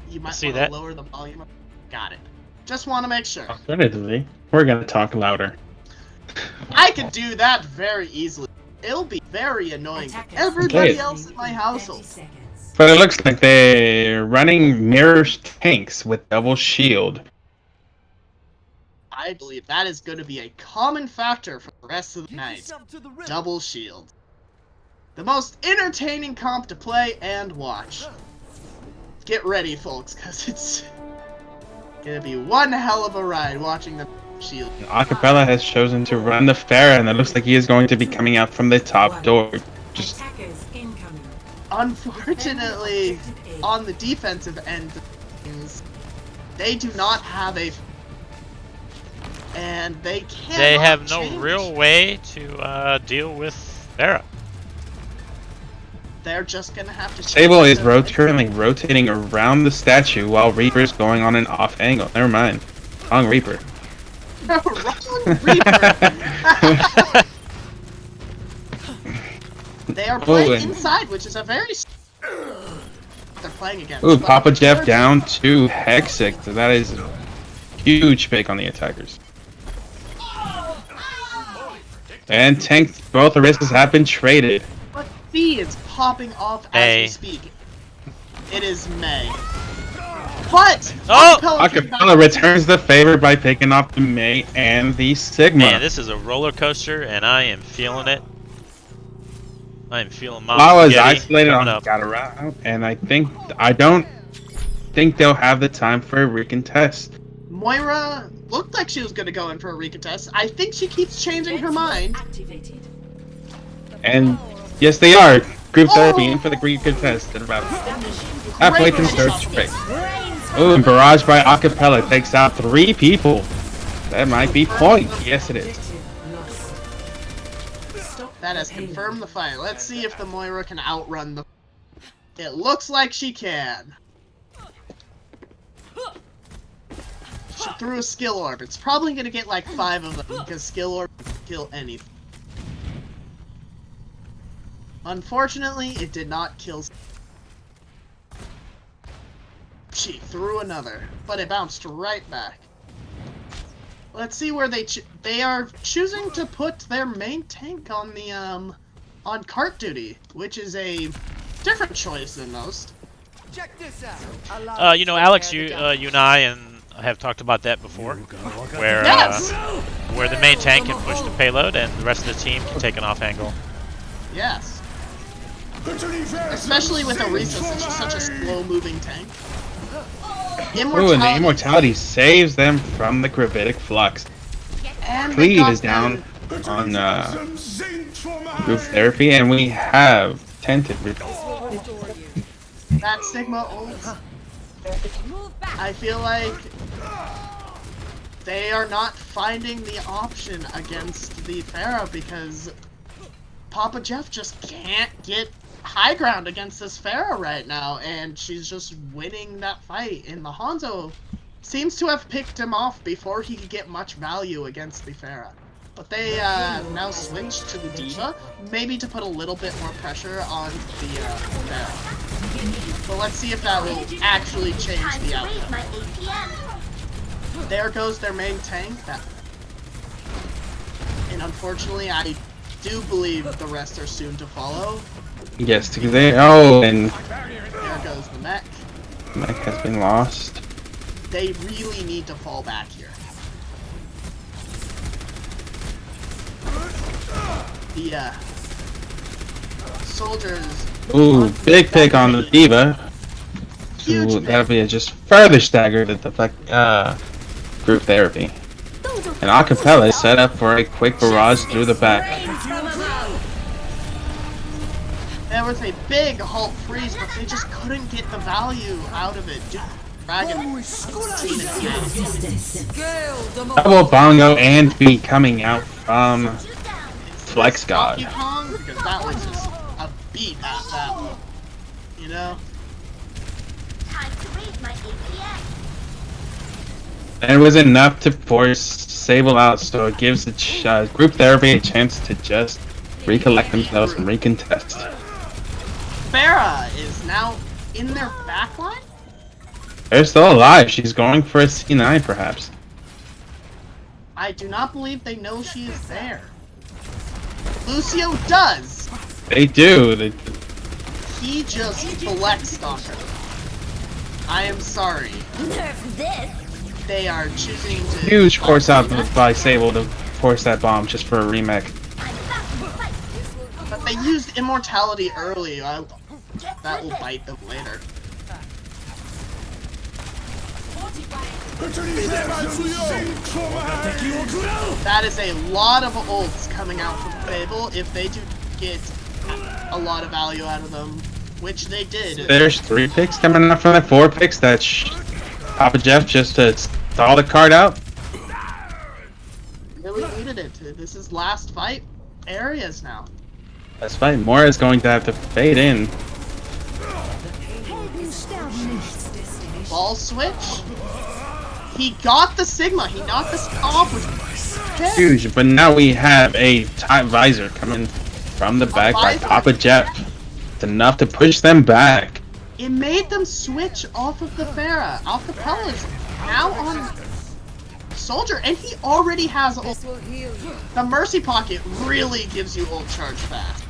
B: You might
A: See
B: want to
A: that?
B: lower the volume. Got it. Just want to make sure.
C: Alternatively, we're gonna talk louder.
B: I could do that very easily. It'll be very annoying to everybody else in my household.
C: But it looks like they're running mirror tanks with double shield.
B: I believe that is going to be a common factor for the rest of the night. Double shield. The most entertaining comp to play and watch. Get ready, folks, because it's going to be one hell of a ride watching the shield.
C: Acapella has chosen to run the Pharah, and it looks like he is going to be coming out from the top door. Just
B: unfortunately, on the defensive end of things, they do not have a, and they can't.
A: They have no real way to deal with Pharah.
B: They're just gonna have to.
C: Sable is currently rotating around the statue while Reaper is going on an off angle. Never mind. Wrong Reaper.
B: Wrong Reaper. They are playing inside, which is a very... They're playing against.
C: Ooh, Papa Jeff down to Hexic. So that is a huge pick on the attackers. And Tank, both Aristas have been traded.
B: But B is popping off as we speak. It is May. But
C: Acapella returns the favor by picking off the May and the Sigma.
A: Man, this is a roller coaster, and I am feeling it. I am feeling my
C: I was isolated on Gatara, and I don't think they'll have the time for a recontest.
B: Moira looked like she was going to go in for a recontest. I think she keeps changing her mind.
C: And yes, they are. Group therapy in for the recontest in about halfway through third straight. Ooh, and barrage by Acapella takes out 3 people. That might be point. Yes, it is.
B: That has confirmed the fight. Let's see if the Moira can outrun the... It looks like she can. She threw a skill orb. It's probably going to get like 5 of them, because skill orb can kill anything. Unfortunately, it did not kill... She threw another, but it bounced right back. Let's see where they are choosing to put their main tank on the on cart duty, which is a different choice than most.
E: Check this out.
A: You know, Alex, you and I have talked about that before, where where the main tank can push the payload and the rest of the team can take an off angle.
B: Yes. Especially with Orisa, since she's such a slow-moving tank.
C: Ooh, and the Immortality saves them from the Gravitic Flux. Cleave is down on Group Therapy, and we have Tented.
B: That Sigma ult, I feel like they are not finding the option against the Pharah because Papa Jeff just can't get high ground against this Pharah right now, and she's just winning that fight. And the Hanzo seems to have picked him off before he could get much value against the Pharah. But they now switched to the D.Va, maybe to put a little bit more pressure on the Pharah. But let's see if that will actually change the outcome. There goes their main tank. And unfortunately, I do believe the rest are soon to follow.
C: Yes, because they... Oh, and...
B: There goes the mech.
C: The mech has been lost.
B: They really need to fall back here. The, soldiers...
C: Ooh, big pick on the D.Va. Ooh, that'll be just further staggered at the Group Therapy. And Acapella is set up for a quick barrage through the back.
B: There was a big halt freeze, but they just couldn't get the value out of it. Dragon.
C: Double Bongo and beat coming out from Flex God.
B: Because that was just a beat at that one. You know?
C: And it was enough to force Sable out, so it gives the Group Therapy a chance to just recollect themselves and recontest.
B: Pharah is now in their backline?
C: They're still alive. She's going for a C9, perhaps.
B: I do not believe they know she is there. Lucio does!
C: They do.
B: He just flexed on her. I am sorry. They are choosing to...
C: Huge force out by Sable to force that bomb just for a remake.
B: But they used Immortality early. That will bite them later. That is a lot of ults coming out from Fable. If they do get a lot of value out of them, which they did.
C: There's 3 picks coming out from the 4 picks that Papa Jeff just to stall the card out.
B: Really needed it. This is last fight areas now.
C: That's fine. Moira is going to have to fade in.
B: Ball switch. He got the Sigma. He knocked this off with
C: huge. But now we have a top visor coming from the back by Papa Jeff. It's enough to push them back.
B: It made them switch off of the Pharah. Acapella is now on Soldier, and he already has ult. The Mercy Pocket really gives you ult charge fast.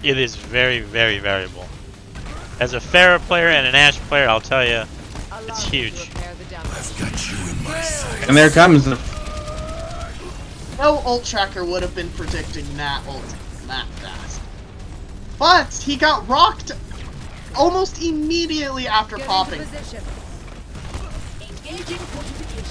A: It is very, very variable. As a Pharah player and an Ashe player, I'll tell you, it's huge.
C: And there comes the...
B: No ult tracker would have been predicting that ult that fast. But he got rocked almost immediately after popping.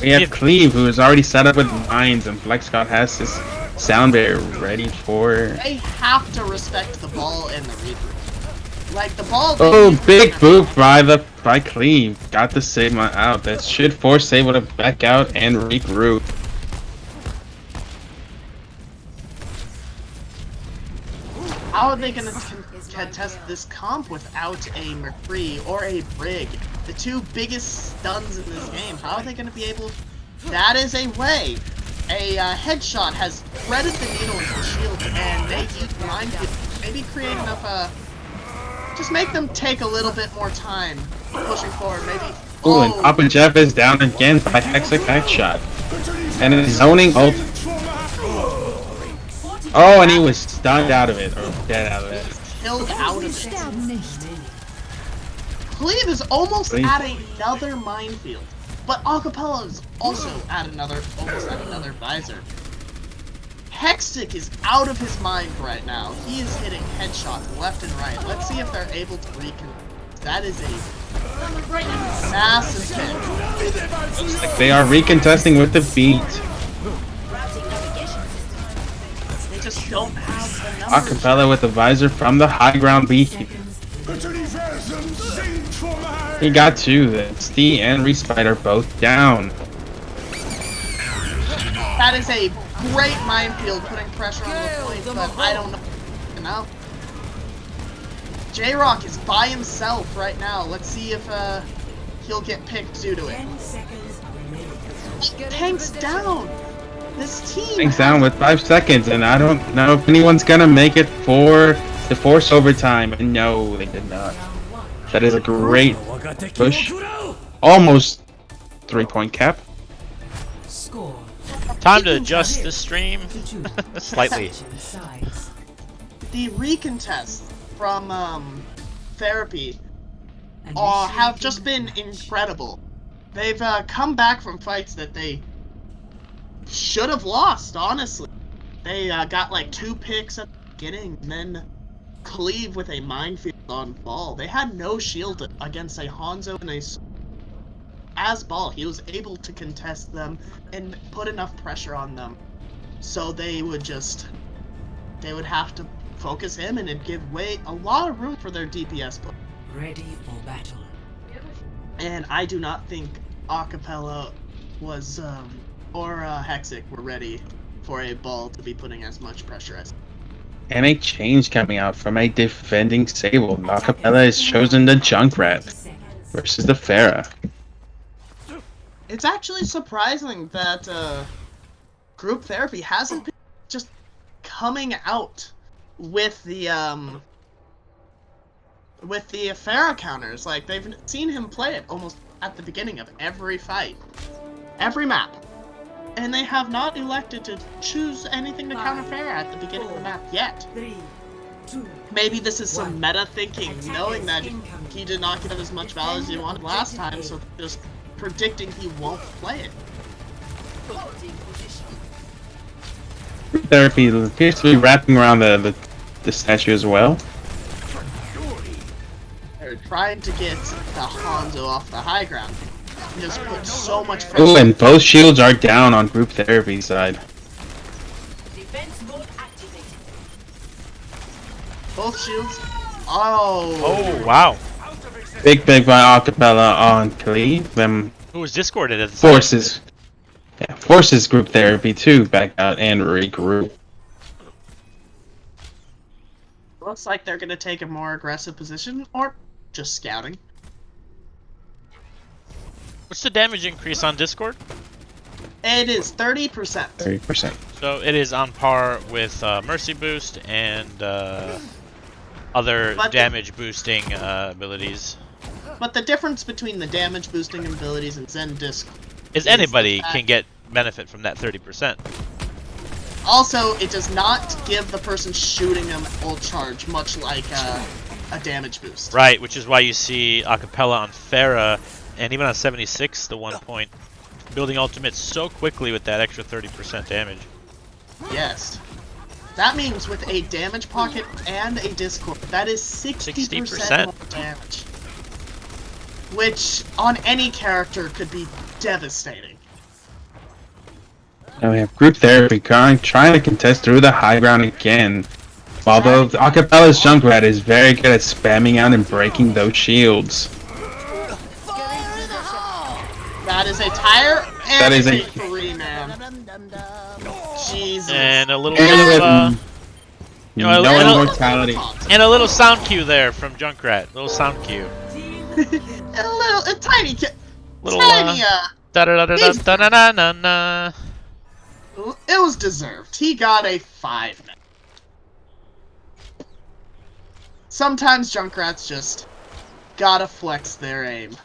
C: We have Cleave, who is already set up with mines, and FlexCon has his sound barrier ready for...
B: They have to respect the ball and the regroup. Like, the ball...
C: Oh, big boop by Cleave. Got the Sigma out. That should force Sable to back out and regroup.
B: How are they going to contest this comp without a McCree or a Brig? The two biggest stuns in this game. How are they going to be able... That is a way. A headshot has threaded the needle into the shield, and they use minefield. Maybe create enough, just make them take a little bit more time pushing forward, maybe...
C: Ooh, and Papa Jeff is down again by Hexic headshot. And it's zoning ult. Oh, and he was stunned out of it, or dead out of it.
B: Killed out of it. Cleave is almost at another minefield, but Acapella is also at almost at another visor. Hextic is out of his mind right now. He is hitting headshots left and right. Let's see if they're able to recon. That is a massive hit.
C: Looks like they are recontesting with the beat.
B: They just don't have the numbers.
C: Acapella with the visor from the high ground beacon. He got two. The Stee and Respite are both down.
B: That is a great minefield, putting pressure on the point, but I don't know. No. J-Rock is by himself right now. Let's see if he'll get picked due to it. Tank's down. This team.
C: Tank's down with 5 seconds, and I don't know if anyone's gonna make it for the force overtime. And no, they did not. That is a great push. Almost 3-point cap.
A: Time to adjust the stream slightly.
B: The recontests from Therapy have just been incredible. They've come back from fights that they should have lost, honestly. They got like 2 picks at the beginning, and then Cleave with a minefield on ball. They had no shield against a Hanzo and a... As ball, he was able to contest them and put enough pressure on them, so they would have to focus him, and it'd give way a lot of room for their DPS play.
F: Ready for battle.
B: And I do not think Acapella was or Hexic were ready for a ball to be putting as much pressure as.
C: And a change coming out from a defending Sable. Acapella has chosen the Junkrat versus the Pharah.
B: It's actually surprising that Group Therapy hasn't been just coming out with the Pharah counters. Like, they've seen him play it almost at the beginning of every fight, every map, and they have not elected to choose anything to counter Pharah at the beginning of the map yet. Maybe this is some meta thinking, knowing that he did not get as much value as he wanted last time, so just predicting he won't play it.
C: Therapy appears to be wrapping around the statue as well.
B: They're trying to get the Hanzo off the high ground. He just put so much pressure.
C: Oh, and both shields are down on Group Therapy side.
B: Both shields. Oh.
A: Oh, wow.
C: Big by Acapella on Cleave. Them
A: Who was discorded at the time?
C: forces. Yeah, forces Group Therapy to back out and regroup.
B: Looks like they're gonna take a more aggressive position, or just scouting.
A: What's the damage increase on Discord?
B: It is 30%.
C: 30%.
A: So it is on par with Mercy Boost and other damage boosting abilities.
B: But the difference between the damage boosting abilities and Zen Disc
A: is anybody can get benefit from that 30%.
B: Also, it does not give the person shooting them ult charge, much like a damage boost.
A: Right, which is why you see Acapella on Pharah, and even on 76, the 1 point, building ultimates so quickly with that extra 30% damage.
B: Yes. That means with a damage pocket and a Discord, that is 60% more damage. Which, on any character, could be devastating.
C: And we have group therapy trying to contest through the high ground again. Although Acapella's Junkrat is very good at spamming out and breaking those shields.
B: That is a tire and
C: that is a
B: 3-man. Jesus.
A: And a little
C: immortality.
A: And a little sound cue there from Junkrat. Little sound cue.
B: a tiny
A: little
B: da
A: da da da da da da da da.
B: It was deserved. He got a 5. Sometimes Junkrats just gotta flex their aim.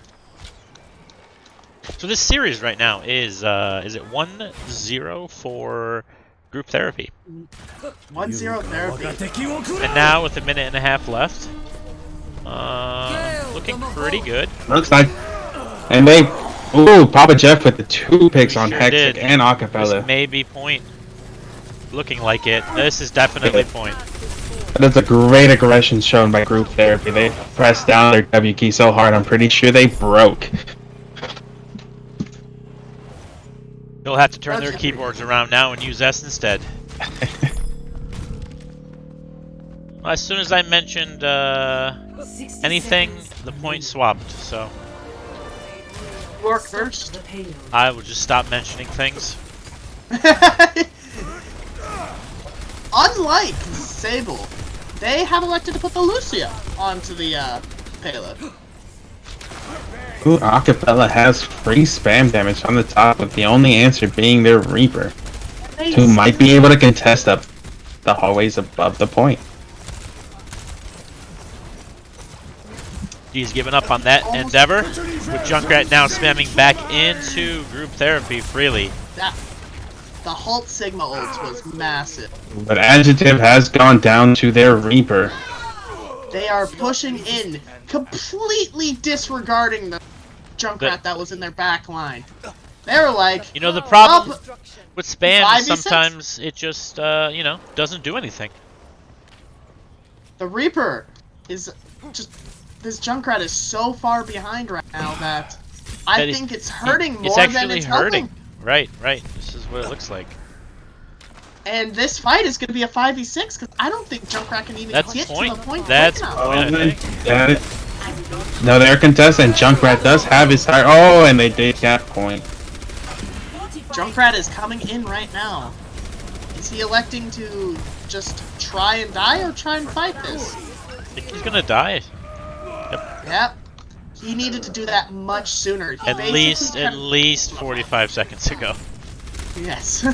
A: So this series right now is it 1-0 for group therapy?
B: 1-0 therapy.
A: And now with a minute and a half left, looking pretty good.
C: Looks like, and they, ooh, Papa Jeff with the 2 picks on Hexic and Acapella.
A: This may be point. Looking like it. This is definitely point.
C: That's a great aggression shown by group therapy. They pressed down their W key so hard, I'm pretty sure they broke.
A: They'll have to turn their keyboards around now and use S instead. Well, as soon as I mentioned anything, the point swapped, so...
B: Work first.
A: I will just stop mentioning things.
B: Unlike Sable, they have elected to put the Lucia onto the payload.
C: Ooh, Acapella has free spam damage on the top, with the only answer being their Reaper, who might be able to contest up the hallways above the point.
A: He's given up on that endeavor, with Junkrat now spamming back into group therapy freely.
B: The Halt Sigma ult was massive.
C: But Adjective has gone down to their Reaper.
B: They are pushing in, completely disregarding the Junkrat that was in their back line. They were like,
A: you know, the problem with spam is sometimes it just, you know, doesn't do anything.
B: The Reaper is just... This Junkrat is so far behind right now that I think it's hurting more than it's hurting.
A: Right. This is what it looks like.
B: And this fight is going to be a 5v6 because I don't think Junkrat can even get to the point.
A: That's
C: point. No, they're contesting. Junkrat does have his tire. Oh, and they did get point.
B: Junkrat is coming in right now. Is he electing to just try and die or try and fight this?
A: I think he's going to die.
B: Yep. He needed to do that much sooner.
A: At least 45 seconds ago.
B: Yes.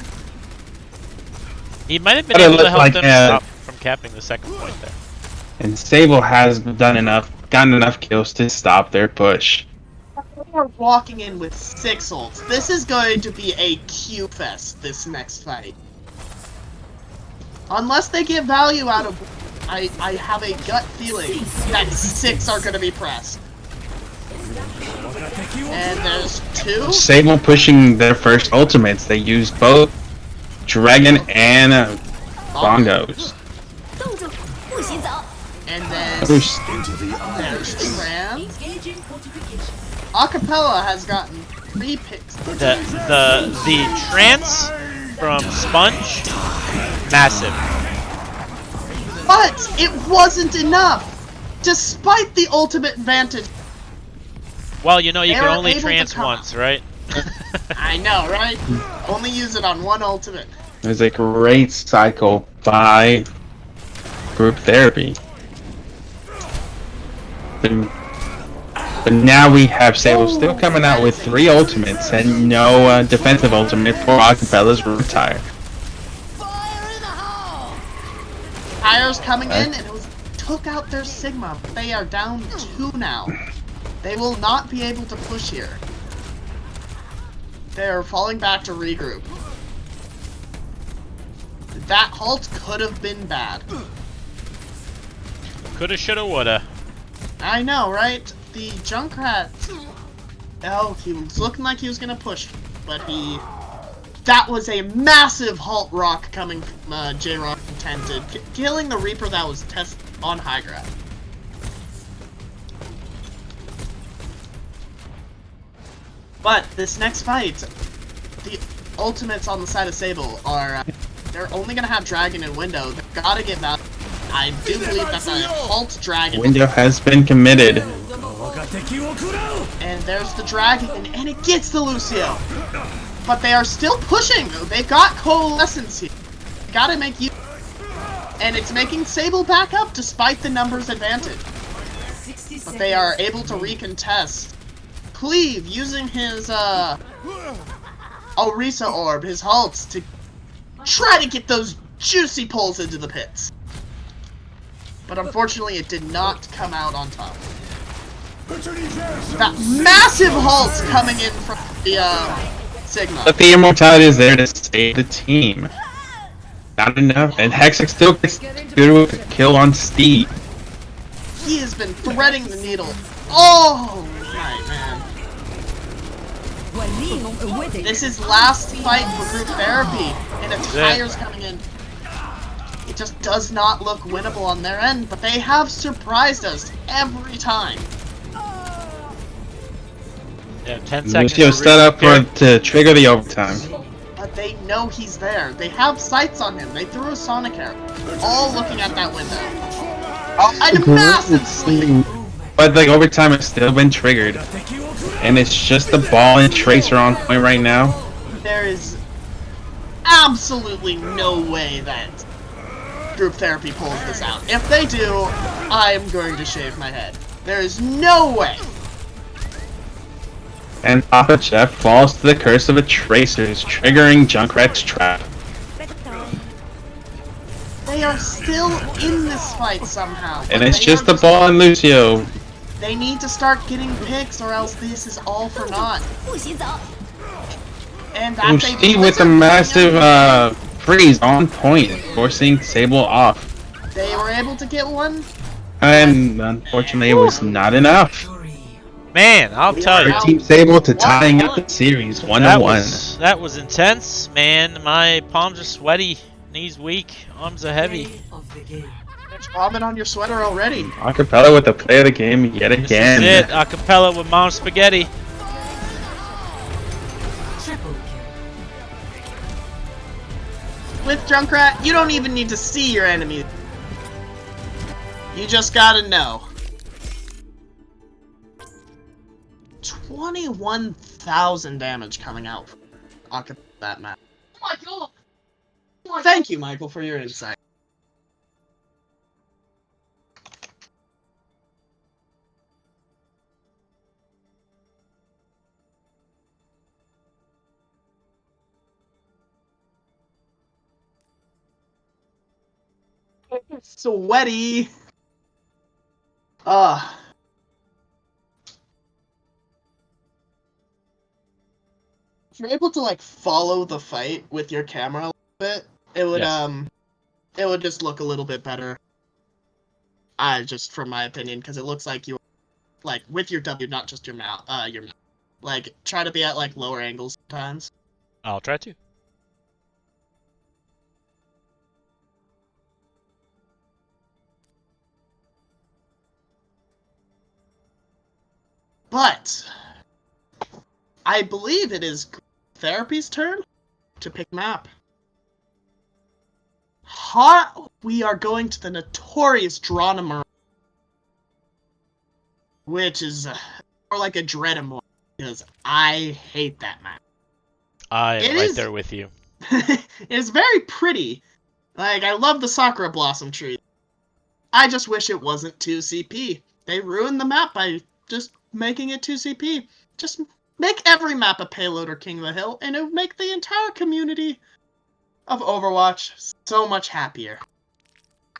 A: He might have been able to help them stop from capping the second point there.
C: And Sable has gotten enough kills to stop their push.
B: We're walking in with 6 ults. This is going to be a Q fest, this next fight. Unless they get value out of... I have a gut feeling that 6 are going to be pressed. And there's 2.
C: Sable pushing their first ultimates. They used both Dragon and Bongos.
B: And then there's Tram. Acapella has gotten 3 picks.
A: The trance from Sponge, massive.
B: But it wasn't enough, despite the ultimate advantage.
A: Well, you know, you can only trance once, right?
B: I know, right? Only use it on one ultimate.
C: It was a great cycle by group therapy. But now we have Sable still coming out with 3 ultimates and no defensive ultimate for Acapella's retire.
B: Fire's coming in, and it took out their Sigma. They are down 2 now. They will not be able to push here. They're falling back to regroup. That halt could have been bad.
A: Coulda, shoulda, woulda.
B: I know, right? The Junkrat. Oh, he was looking like he was gonna push, but he. That was a massive halt rock coming from J-Rock intended, killing the Reaper that was tested on high ground. But this next fight, the ultimates on the side of Sable are. They're only gonna have Dragon and Window. They've gotta get that. I do believe that the halt Dragon.
C: Window has been committed.
B: And there's the Dragon, and it gets the Lucio. But they are still pushing. They've got Coalescence here. Gotta make you. And it's making Sable back up despite the numbers advantage. But they are able to recontest. Cleave using his Orisa Orb, his halts, to try to get those juicy pulls into the pits. But unfortunately, it did not come out on top. That massive halt coming in from the Sigma.
C: But the Immortality is there to save the team. Not enough, and Hexx still gets through with a kill on Steve.
B: He has been threading the needle. Oh my man. This is last fight for group therapy, and a tire's coming in. It just does not look winnable on their end, but they have surprised us every time.
A: Yeah, 10 seconds.
C: Lucio set up to trigger the overtime.
B: But they know he's there. They have sights on him. They threw a Sonic arrow. All looking at that window. And a massive sleep.
C: But the overtime has still been triggered. And it's just the ball and Tracer on point right now.
B: There is absolutely no way that group therapy pulls this out. If they do, I am going to shave my head. There is no way.
C: And Papa Jeff falls to the curse of a Tracer's, triggering Junkrat's trap.
B: They are still in this fight somehow.
C: And it's just the ball and Lucio.
B: They need to start getting picks, or else this is all for naught. And that
C: Steve with a massive freeze on point, forcing Sable off.
B: They were able to get one.
C: And unfortunately, it was not enough.
A: Man, I'll tell you.
C: Fireteam Sable to tying up the series 1-1.
A: That was intense, man. My palms are sweaty, knees weak, arms are heavy.
B: There's vomit on your sweater already.
C: Acapella with the play of the game yet again.
A: This is it, acapella with Mom Spaghetti.
B: With Junkrat, you don't even need to see your enemy. You just gotta know. 21,000 damage coming out from that map. Oh my god! Thank you, Michael, for your insight. Sweaty. If you're able to like follow the fight with your camera a little bit, it would it would just look a little bit better. Just from my opinion, because it looks like you like with your W, not just your mouth. Like try to be at like lower angles sometimes.
A: I'll try to.
B: But I believe it is Therapy's turn to pick map. We are going to the notorious Dronimur, which is more like a Dreadimore, because I hate that map.
A: I am right there with you.
B: It's very pretty. Like, I love the Sakura Blossom tree. I just wish it wasn't 2 CP. They ruined the map by just making it 2CP. Just make every map a payload or King of the Hill, and it would make the entire community of Overwatch so much happier.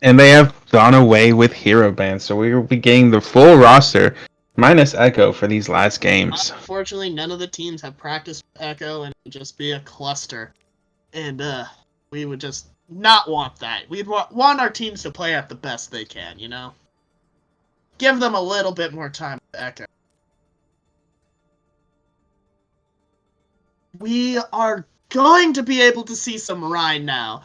C: And they have gone away with hero bans, so we will be getting the full roster minus Echo for these last games.
B: Unfortunately, none of the teams have practiced with Echo, and it would just be a cluster. And we would just not want that. We'd want our teams to play at the best they can, you know? Give them a little bit more time with Echo. We are going to be able to see some Rhine now,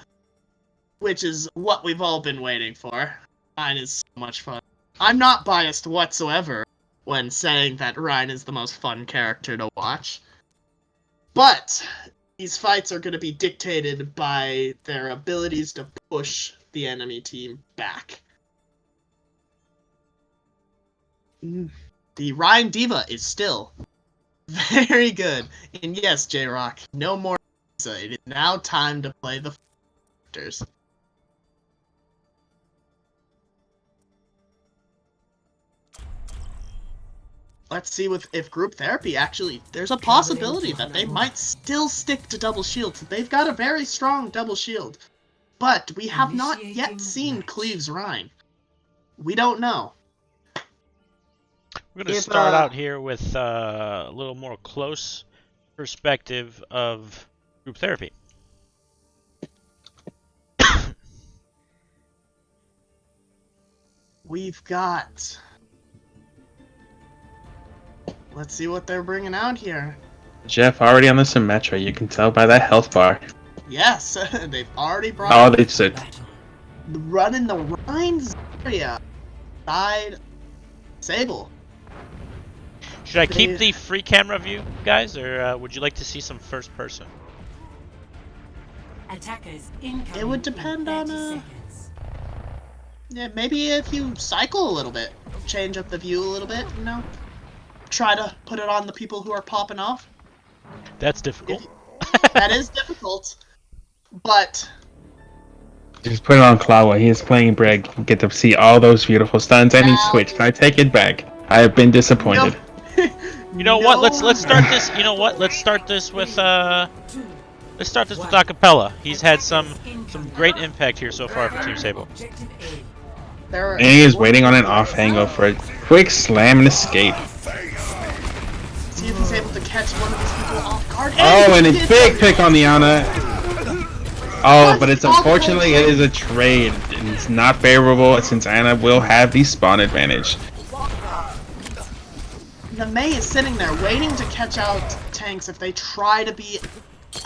B: which is what we've all been waiting for. Rhine is so much fun. I'm not biased whatsoever when saying that Rhine is the most fun character to watch. But these fights are going to be dictated by their abilities to push the enemy team back. The Rhine Diva is still very good. And yes, J-Rock, no more. It is now time to play the characters. Let's see if group therapy actually, there's a possibility that they might still stick to double shields. They've got a very strong double shield. But we have not yet seen Cleave's Rhine. We don't know.
A: We're going to start out here with a little more close perspective of group therapy.
B: We've got... Let's see what they're bringing out here.
C: Jeff already on the Symmetra, you can tell by that health bar.
B: Yes, they've already brought...
C: Oh, they said...
B: Running the Rhine Zarya side Sable.
A: Should I keep the free camera view, guys, or would you like to see some first person?
B: It would depend on... Yeah, maybe if you cycle a little bit, change up the view a little bit, you know? Try to put it on the people who are popping off.
A: That's difficult.
B: That is difficult, but...
C: Just put it on Klawa. He is playing Breg. You get to see all those beautiful stuns, and he switched. I take it back. I have been disappointed.
A: You know what? Let's start this. You know what? Let's start this with Acapella. He's had some great impact here so far for Team Sable.
C: And he is waiting on an off angle for a quick slam and escape.
B: See if he's able to catch one of these people off guard.
C: Oh, and a big pick on the Ana. Oh, but it's unfortunately it is a trade. And it's not favorable since Ana will have the spawn advantage.
B: The Mei is sitting there waiting to catch out tanks if they try to be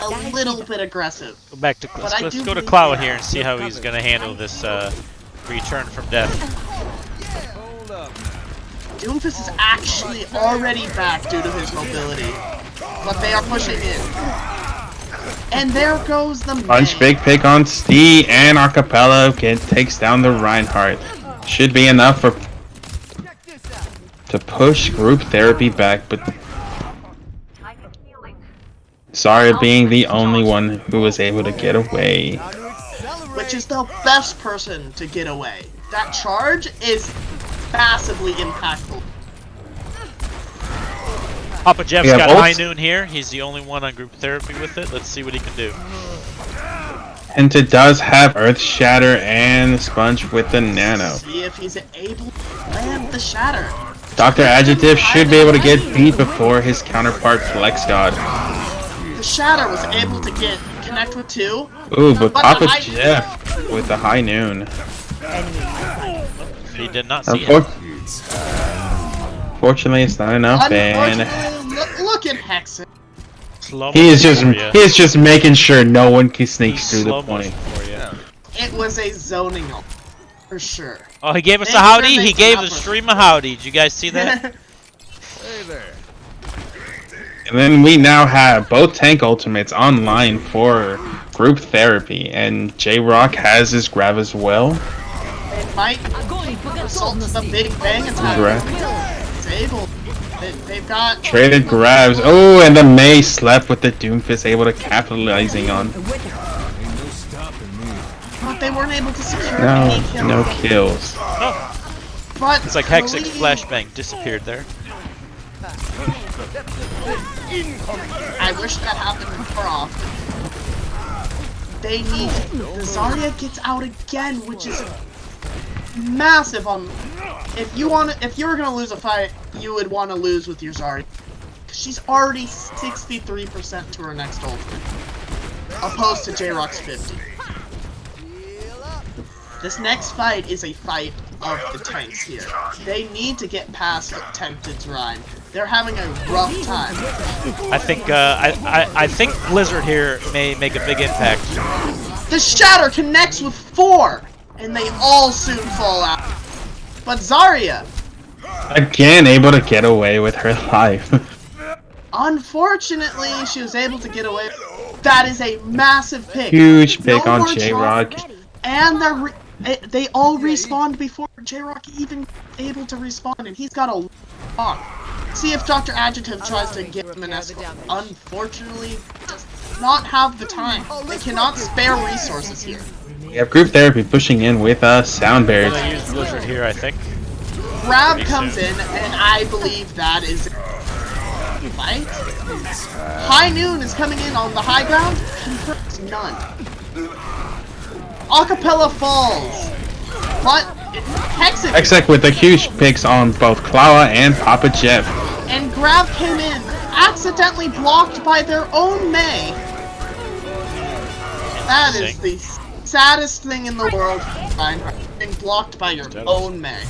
B: a little bit aggressive.
A: Go back to let's go to Klawa here and see how he's gonna handle this return from death.
B: Doomfist is actually already back due to his mobility, but they are pushing in. And there goes the
C: Punch, big pick on Stee, and Acapella takes down the Reinhardt. Should be enough to push group therapy back, but Zarya being the only one who was able to get away.
B: Which is the best person to get away. That charge is massively impactful.
A: Papa Jeff's got high noon here. He's the only one on group therapy with it. Let's see what he can do.
C: And it does have Earth Shatter and Sponge with the Nano.
B: See if he's able to land the Shatter.
C: Dr. Adjective should be able to get beat before his counterpart Flex God.
B: The Shatter was able to connect with 2.
C: Ooh, but Papa Jeff with the high noon.
A: He did not see it.
C: Fortunately, it's not enough, and
B: look at Hexen.
C: He is just making sure no one can sneak through the point.
B: It was a zoning for sure.
A: Oh, he gave us a howdy. He gave the stream a howdy. Did you guys see that?
E: Hey there.
C: And then we now have both tank ultimates online for group therapy, and J-Rock has his grab as well.
B: It might result in the big bang attack. Sable. They've got
C: traded grabs. Oh, and the Mei slept with the Doomfist, able to capitalizing on.
B: But they weren't able to secure any kills.
C: No kills.
A: Oh.
B: But
A: it's like Hexen's flashbang disappeared there.
B: I wish that happened more often. They need... The Zarya gets out again, which is massive on... If you were gonna lose a fight, you would want to lose with your Zarya. Because she's already 63% to her next ultimate. Opposed to J-Rock's 50. This next fight is a fight of the tanks here. They need to get past Tempted's Rhyme. They're having a rough time.
A: I think Blizzard here may make a big impact.
B: The Shatter connects with 4, and they all soon fall out. But Zarya,
C: again, able to get away with her life.
B: unfortunately, she was able to get away. That is a massive pick.
C: Huge pick
B: No
C: on
B: more
C: J-Rock.
B: And they all respawned before J-Rock even able to respawn, and he's got a lock. See if Dr. Adjective tries to get him an escort. Unfortunately, does not have the time. They cannot spare resources here.
C: We have group therapy pushing in with sound
A: They're
C: barriers.
A: gonna use Blizzard here, I think.
B: Grab comes in, and I believe that is fight. High Noon is coming in on the high ground. Confirms none. Acapella falls, but
C: Hexec with the huge picks on both Klawa and Papa Jeff.
B: And Grab came in, accidentally blocked by their own Mei. That is the saddest thing in the world, being blocked by your own Mei.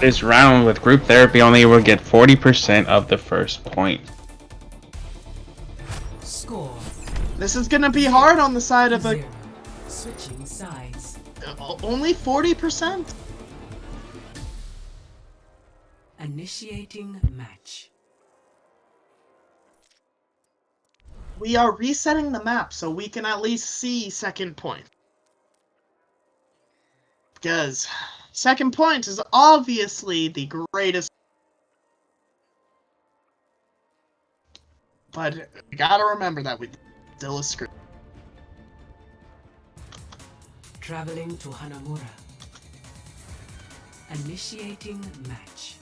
C: This round with group therapy only will get 40% of the first point.
F: Score.
B: This is gonna be hard on the side of a...
F: 0. Switching sides.
B: Only 40%?
F: Initiating match.
B: We are resetting the map so we can at least see second point. Because second point is obviously the greatest. But you gotta remember that we still a Scrim.
F: Traveling to Hanamura. Initiating match.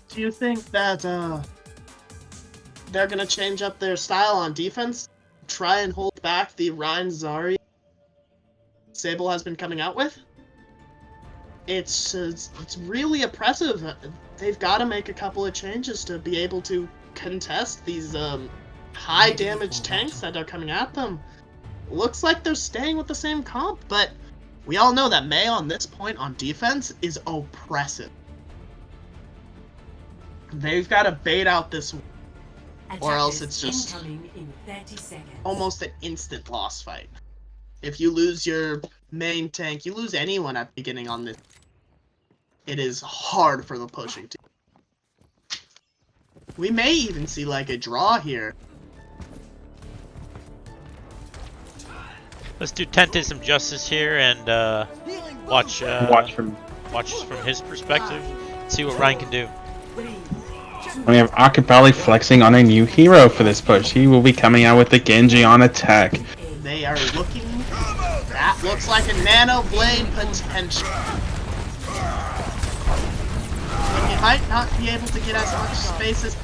B: Do you think that they're gonna change up their style on defense? Try and hold back the Ryan Zarya Sable has been coming out with? It's really oppressive. They've got to make a couple of changes to be able to contest these high damage tanks that are coming at them. Looks like they're staying with the same comp, but we all know that Mei on this point on defense is oppressive. They've got to bait out this, or else it's just almost an instant loss fight. If you lose your main tank, you lose anyone at the beginning on this. It is hard for the pushing team. We may even see like a draw here.
A: Let's do Tente some justice here and watch from his perspective. See what Ryan can do.
C: We have Acapella flexing on a new hero for this push. He will be coming out with the Genji on attack.
B: They are looking. That looks like a Nano Blade potential. But he might not be able to get as much space as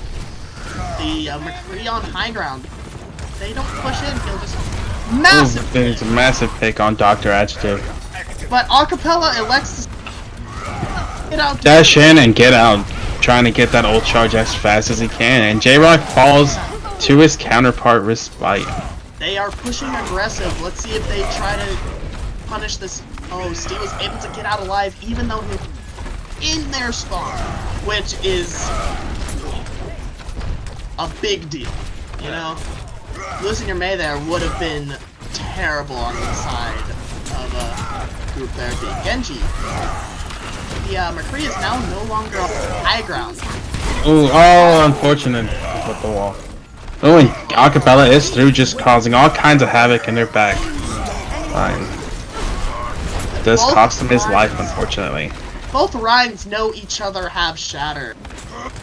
B: the McCree on high ground. If they don't push in, he'll just massive.
C: Ooh, it's a massive pick on Dr. Adjective.
B: But Acapella elects to get out.
C: Dash in and get out, trying to get that ult charge as fast as he can, and J-Rock falls to his counterpart Respite.
B: They are pushing aggressive. Let's see if they try to punish this. Oh, Steve was able to get out alive even though he was in their spawn, which is a big deal, you know? Losing your Mei there would have been terrible on the side of group therapy. Genji. The McCree is now no longer on high ground.
C: Ooh, oh, unfortunate. With the wall. Oh, and Acapella is through, just causing all kinds of havoc in their back. Fine. It does cost him his life, unfortunately.
B: Both Ryans know each other have Shatter,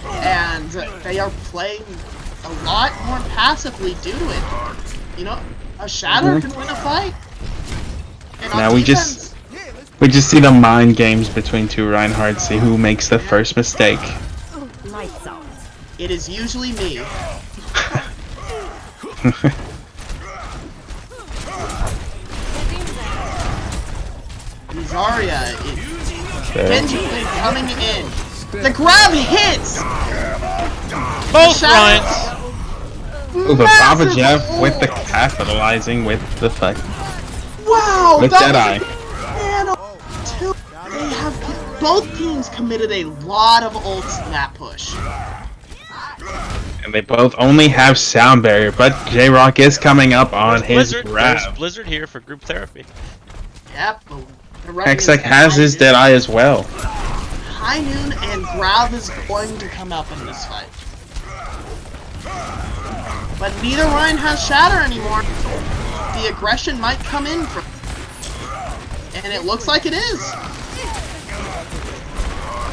B: and they are playing a lot more passively due to it. You know, a Shatter can win a fight, And on
C: Now we
B: defense,
C: just see the mind games between two Reinhardt. See who makes the first mistake.
G: Lights out.
B: it is usually me. Zarya is Genji coming in. The grab hits!
A: Both
B: Shadow-
A: Rhines.
C: Ooh, but
B: Massive
C: Baba Jeff
B: ult.
C: with the capitalizing with the fight.
B: Wow!
C: With
B: that
C: Deadeye.
B: was they have both teams committed a lot of ults in that push.
C: And they both only have sound barrier, but J-Rock is coming up on his
A: Blizzard,
C: grab.
A: there's Blizzard here for group therapy.
B: Yep. they're running
C: Hextech
B: into
C: has
B: High
C: his
B: Noon.
C: Deadeye as well.
B: High Noon and Grav is going to come up in this fight. But neither Ryan has Shatter anymore. The aggression might come in from... And it looks like it is.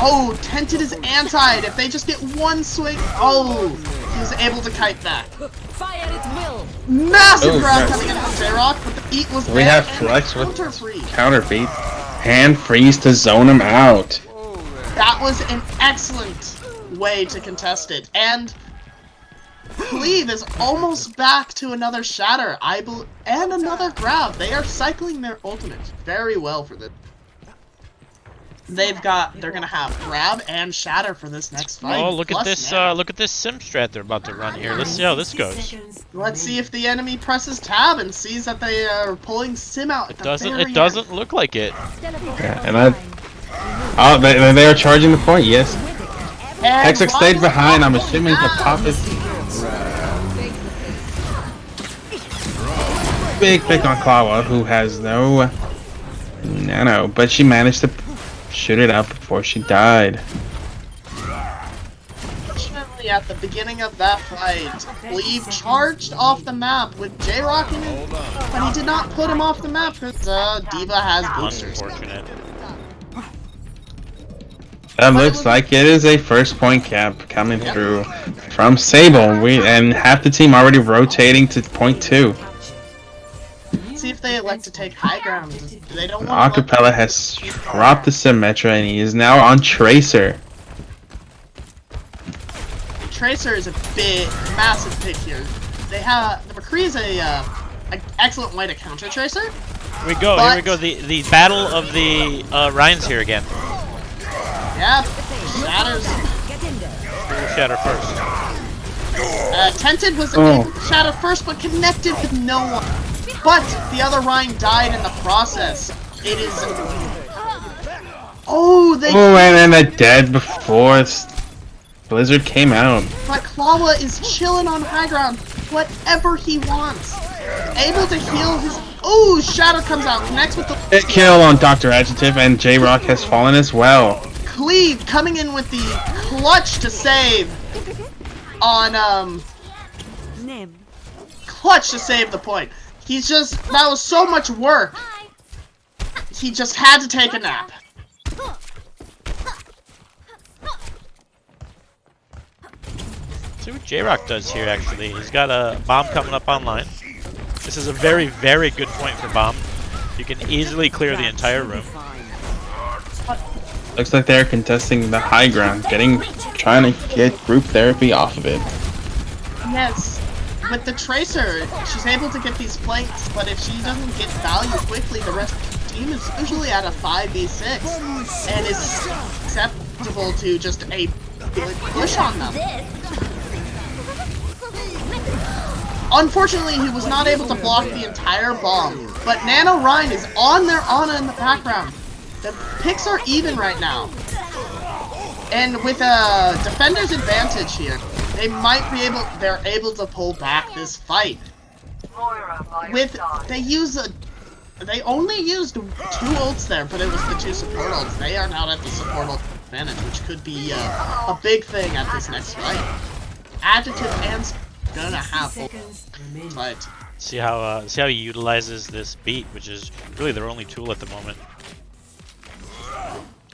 B: Oh, Tented is antied. If they just get one swing... Oh, he was able to kite back.
G: Fire at will.
B: Massive
C: Oh,
B: grab
C: nice.
B: coming in from J-Rock, but the beat was
C: We
B: there
C: have
B: and
C: Flex with
B: counter free.
C: counterbeat. Hand freeze to zone him out.
B: That was an excellent way to contest it. And Cleave is almost back to another Shatter, and another grab. They are cycling their ultimates very well for this. They're gonna have grab and Shatter for this next fight.
A: Oh, look at
B: plus
A: this!
B: mana.
A: Look at this sim strat they're about to run here. Let's see how this
F: 60
A: goes.
F: seconds
B: Let's see
F: remaining.
B: if the enemy presses tab and sees that they are pulling Sim out. At the
A: Doesn't
B: very
A: it? Doesn't look like it.
C: Yeah, and oh, they are charging the point. Yes.
B: end. And
C: Hextech stayed
B: Ryan is
C: behind. I'm
B: off the
C: assuming the
B: map.
C: pop is big pick on Klawa, who has no nano, but she managed to shoot it out before she died.
B: Unfortunately, at the beginning of that fight, Cleave charged off the map with J-Rock in it, but he did not put him off the map because Diva has boosters.
A: Unfortunate.
C: That looks like it is a first point cap coming through from Sable. And half the team already rotating to point 2.
B: See if they elect to take high ground. They don't want to
C: Acapella has dropped the Symmetra and he is now on Tracer.
B: Tracer is a big, massive pick here. They have the McCree is a excellent way to counter Tracer.
A: Here we go. Here we go. The battle of the Rhines here again.
B: Yeah, Shatters.
A: Shatter first.
B: Tented was
C: Oh.
B: able to shatter first, but connected with no one. But the other Rhine died in the process. It is. Oh, they.
C: Oh, and they're dead before Blizzard came out.
B: But Klawa is chilling on high ground, whatever he wants. Able to heal his. Oh, Shadow comes out, connects with the.
C: Hit kill on Dr. Adjective, and J-Rock has fallen as well.
B: Cleave coming in with the clutch to save on clutch to save the point. He's just that was so much work. He just had to take a nap.
A: See what J-Rock does here, actually. He's got a bomb coming up online. This is a very, very good point for bomb. You can easily clear the entire room.
C: Looks like they're contesting the high ground, trying to get group therapy off of it.
B: Yes. With the Tracer, she's able to get these flanks, but if she doesn't get value quickly, the rest of the team is usually at a 5v6 and is susceptible to just a big push on them. Unfortunately, he was not able to block the entire bomb, but Nano Ryan is on their Ana in the background. The picks are even right now. And with a defender's advantage here, they're able to pull back this fight. They only used 2 ults there, but it was the 2 support ults. They are now at the support ult advantage, which could be a big thing at this next fight. Adjective and gonna have full fight.
A: See how he utilizes this beat, which is really their only tool at the moment.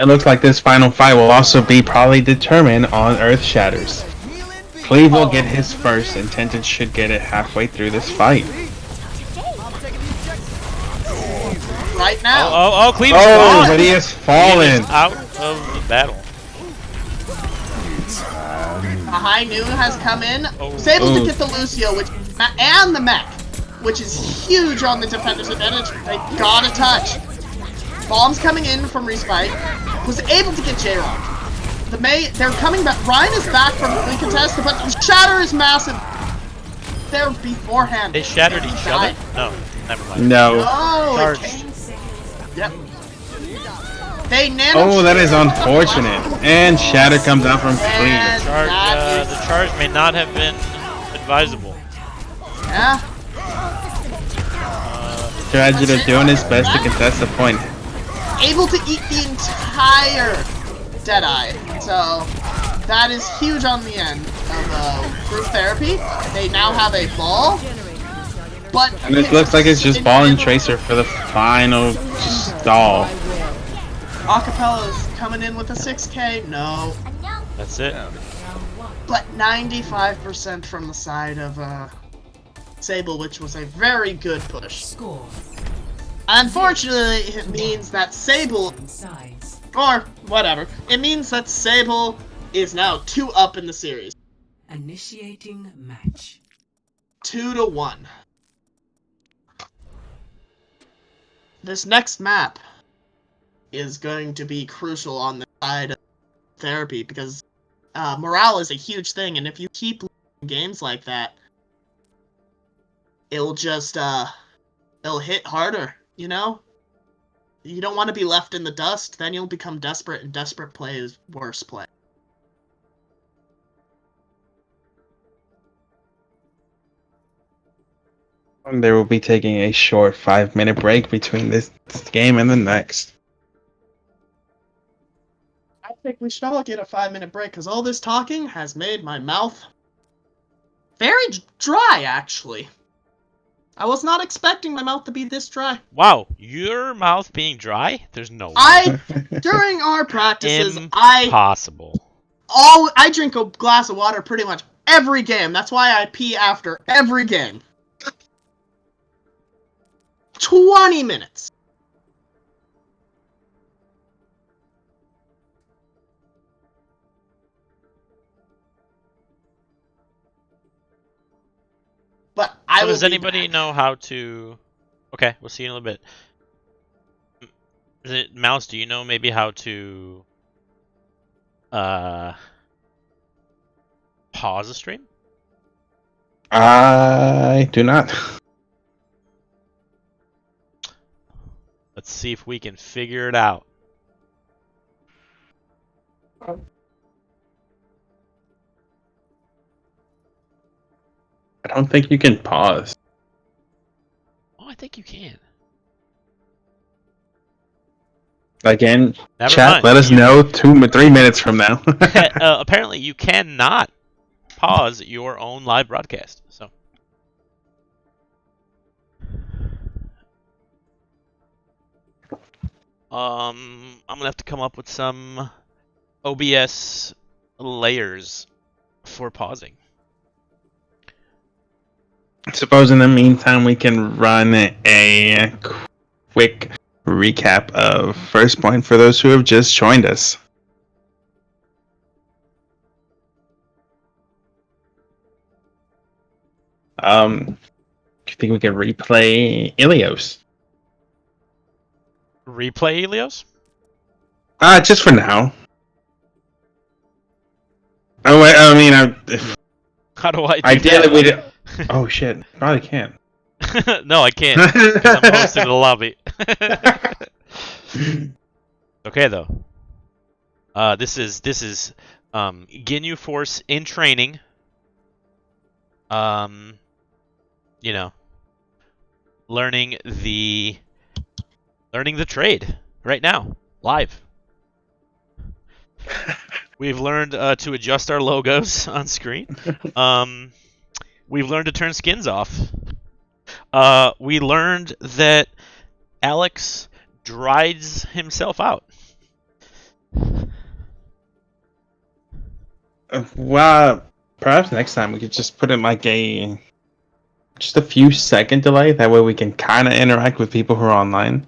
C: It looks like this final fight will also be probably determined on Earth Shatters. Cleve will get his first, and Tented should get it halfway through this fight.
B: Right now.
A: Oh, Cleve's
C: Oh,
A: gone.
C: but he has
A: Cleve
C: fallen.
A: is out of the battle.
B: A high noon has come in.
A: Oh.
B: Was able to
C: Oh.
B: get the Lucio, and the mech, which is huge on the defender's advantage. They gotta touch. Bombs coming in from Respite. Was able to get J-Rock. They're coming back. Ryan is back from recontest, but the shatter is massive. There beforehand.
A: They shattered each other?
B: died.
A: No, never mind.
C: No.
B: Oh,
A: Charged.
B: Yep. They nano.
C: Oh, that is unfortunate. And Shatter comes out from clean.
B: And that is-
A: The charge may not have been advisable.
B: Yeah.
C: Tragedy doing his best to contest the point.
B: Able to eat the entire Deadeye. So that is huge on the end of group therapy. They now have a ball. But
C: And it looks like it's just Ball and Tracer for the final stall.
B: Acapella's coming in with a 6K. No.
A: That's it.
B: But 95% from the side of Sable, which was a very good push.
F: Score.
B: Unfortunately, it means that Sable,
F: Sides.
B: or whatever, it means that Sable is now 2 up in the series.
F: Initiating match.
B: 2-1. This next map is going to be crucial on the side of therapy because morale is a huge thing, and if you keep losing games like that, it'll just it'll hit harder, you know? You don't want to be left in the dust, then you'll become desperate, and desperate play is worse play.
C: They will be taking a short 5-minute break between this game and the next.
B: I think we should all get a 5-minute break, because all this talking has made my mouth very dry, actually. I was not expecting my mouth to be this dry.
A: Wow, your mouth being dry? There's no way.
B: During our practices,
A: Impossible.
B: I drink a glass of water pretty much every game. That's why I pee after every game. 20 minutes. But I
A: So
B: will
A: does
B: be
A: anybody
B: back.
A: know how to... Okay, we'll see you in a little bit. Is it Mouse, do you know maybe how to... pause a stream?
C: I do not.
A: Let's see if we can figure it out.
C: I don't think you can pause.
A: Oh, I think you can.
C: Again,
A: Never
C: chat,
A: mind.
C: let us know 3 minutes from now.
A: Apparently, you cannot pause your own live broadcast. So, I'm gonna have to come up with some OBS layers for pausing.
C: Suppose in the meantime we can run a quick recap of First Point for those who have just joined us. Do you think we can replay Ilios?
A: Replay Helios?
C: Just for now. Oh, wait, I mean,
A: How do I do
C: ideally
A: that?
C: we do. Oh shit, probably can't.
A: No, I can't because I'm hosting the lobby. Okay, though. This is Ginyu Force in training. You know, learning the trade right now, live. We've learned to adjust our logos on screen. We've learned to turn skins off. We learned that Alex dries himself out.
C: Well, perhaps next time we could just put in like just a few second delay. That way we can kind of interact with people who are online.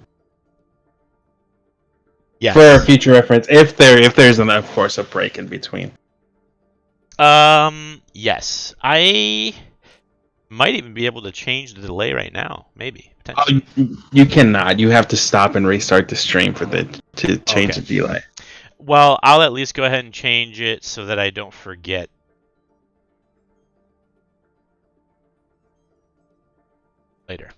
A: Yes.
C: For future reference, if there's of course a break in between.
A: Yes. I might even be able to change the delay right now. Maybe.
C: Oh,
A: Potentially.
C: you cannot. You have to stop and restart the stream to change
A: Okay.
C: the delay.
A: Well, I'll at least go ahead and change it so that I don't forget. Later.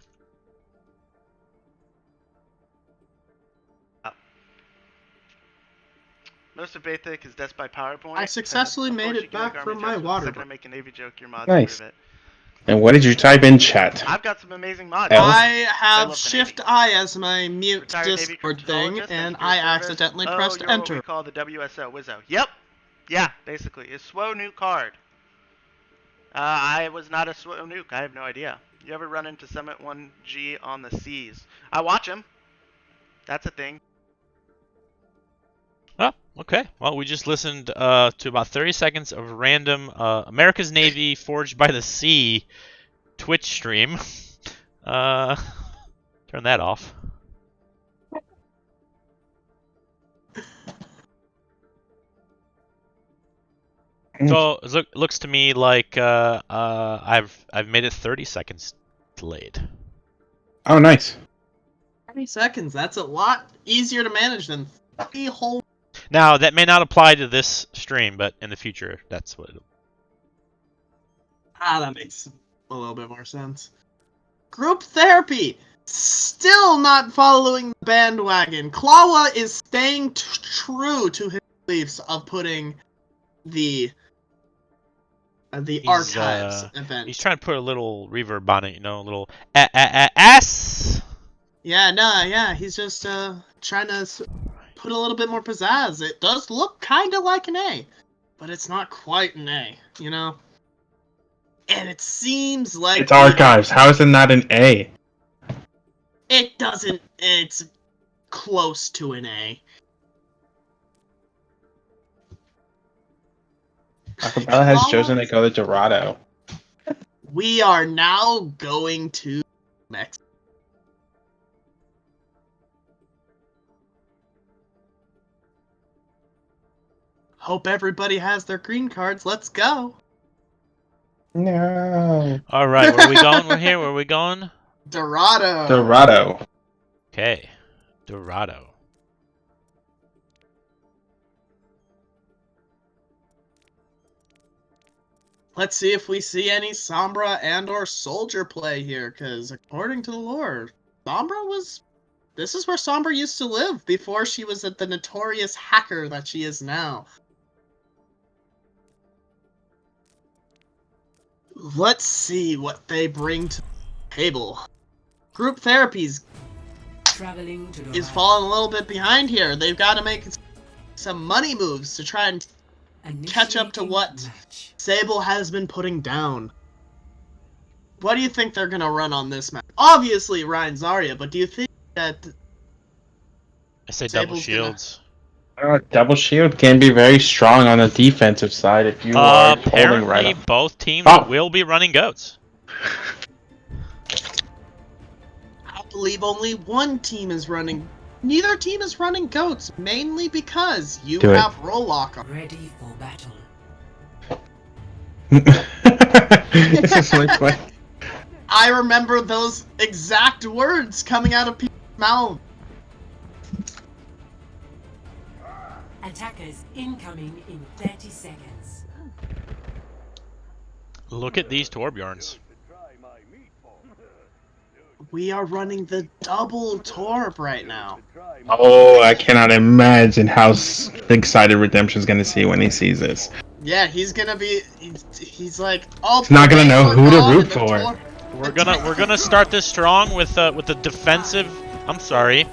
H: Most of Basic is death by PowerPoint.
B: I successfully
H: Of
B: made
H: course,
B: it
H: you can make
B: back
H: army
B: from my
H: jokes, but
B: water
H: the second I make a Navy joke, your mods
C: Nice.
H: approve it.
C: And what did you type in chat?
H: I've got some amazing mods.
C: Hell.
B: I
H: I
B: have
H: love the
B: Shift
H: Navy.
B: I as my mute
H: Retired Navy
B: Discord thing,
H: cryptologist, thank
B: and
H: you for your
B: I
H: service.
B: accidentally
H: Oh,
B: pressed
H: you're what we
B: enter.
H: call the WSO, Wizzo. Yep. Yeah, basically. Is SWO nuke card? I was not a SWO nuke. I have no idea. You ever run into Summit 1G on the seas? I watch him. That's a thing.
A: Oh, okay. Well, we just listened to about 30 seconds of random America's Navy Forged by the Sea Twitch stream. Turn that off. So it looks to me like I've made it 30 seconds delayed.
C: Oh, nice.
B: 30 seconds, that's a lot easier to manage than 3 whole...
A: Now that may not apply to this stream, but in the future, that's what.
B: That makes a little bit more sense. Group therapy! Still not following the bandwagon. Klawa is staying true to his beliefs of putting the archives event.
A: He's trying to put a little reverb on it, you know, a little ass.
B: Yeah, he's just trying to put a little bit more pizzazz. It does look kind of like an A, but it's not quite an A, you know? And it seems like...
C: It's archives. How is it not an A?
B: It doesn't... It's close to an A.
C: Acapella has chosen to go to Dorado.
B: We are now going to Mexico. Hope everybody has their green cards. Let's go.
C: No.
A: All right, where are we going? We're here. Where are we going?
B: Dorado.
C: Dorado.
A: Okay, Dorado.
B: Let's see if we see any Sombra and or Soldier play here, because according to the lore, Sombra was... This is where Sombra used to live before she was the notorious hacker that she is now. Let's see what they bring to the table. Group therapies
F: Traveling to
B: is falling a little bit behind here. They've got to make some money moves to try and catch up to what Sable has been putting down. What do you think they're going to run on this map? Obviously Ryan Zarya, but do you think that...
A: I say double
B: Sable's
A: shields.
C: Double shield can be very strong on the defensive side if you are holding
A: Apparently,
C: right up.
A: both teams
C: Oh.
A: will be running goats.
B: I believe only one team is running... Neither team is running goats, mainly because you
C: Do it.
B: have Rollock on.
F: ready for battle.
C: This is my play.
B: I remember those exact words coming out of people's mouths.
F: Attackers incoming in 30 seconds.
A: Look at these Torbjorns.
B: We are running the double Torb right now.
C: Oh, I cannot imagine how excited Redemption's gonna see when he sees this.
B: Yeah, he's gonna be... He's like... Oh,
C: He's not gonna know who to
B: on,
C: root
B: and the
C: for.
B: Torb-
A: We're gonna start this strong with the defensive. I'm sorry.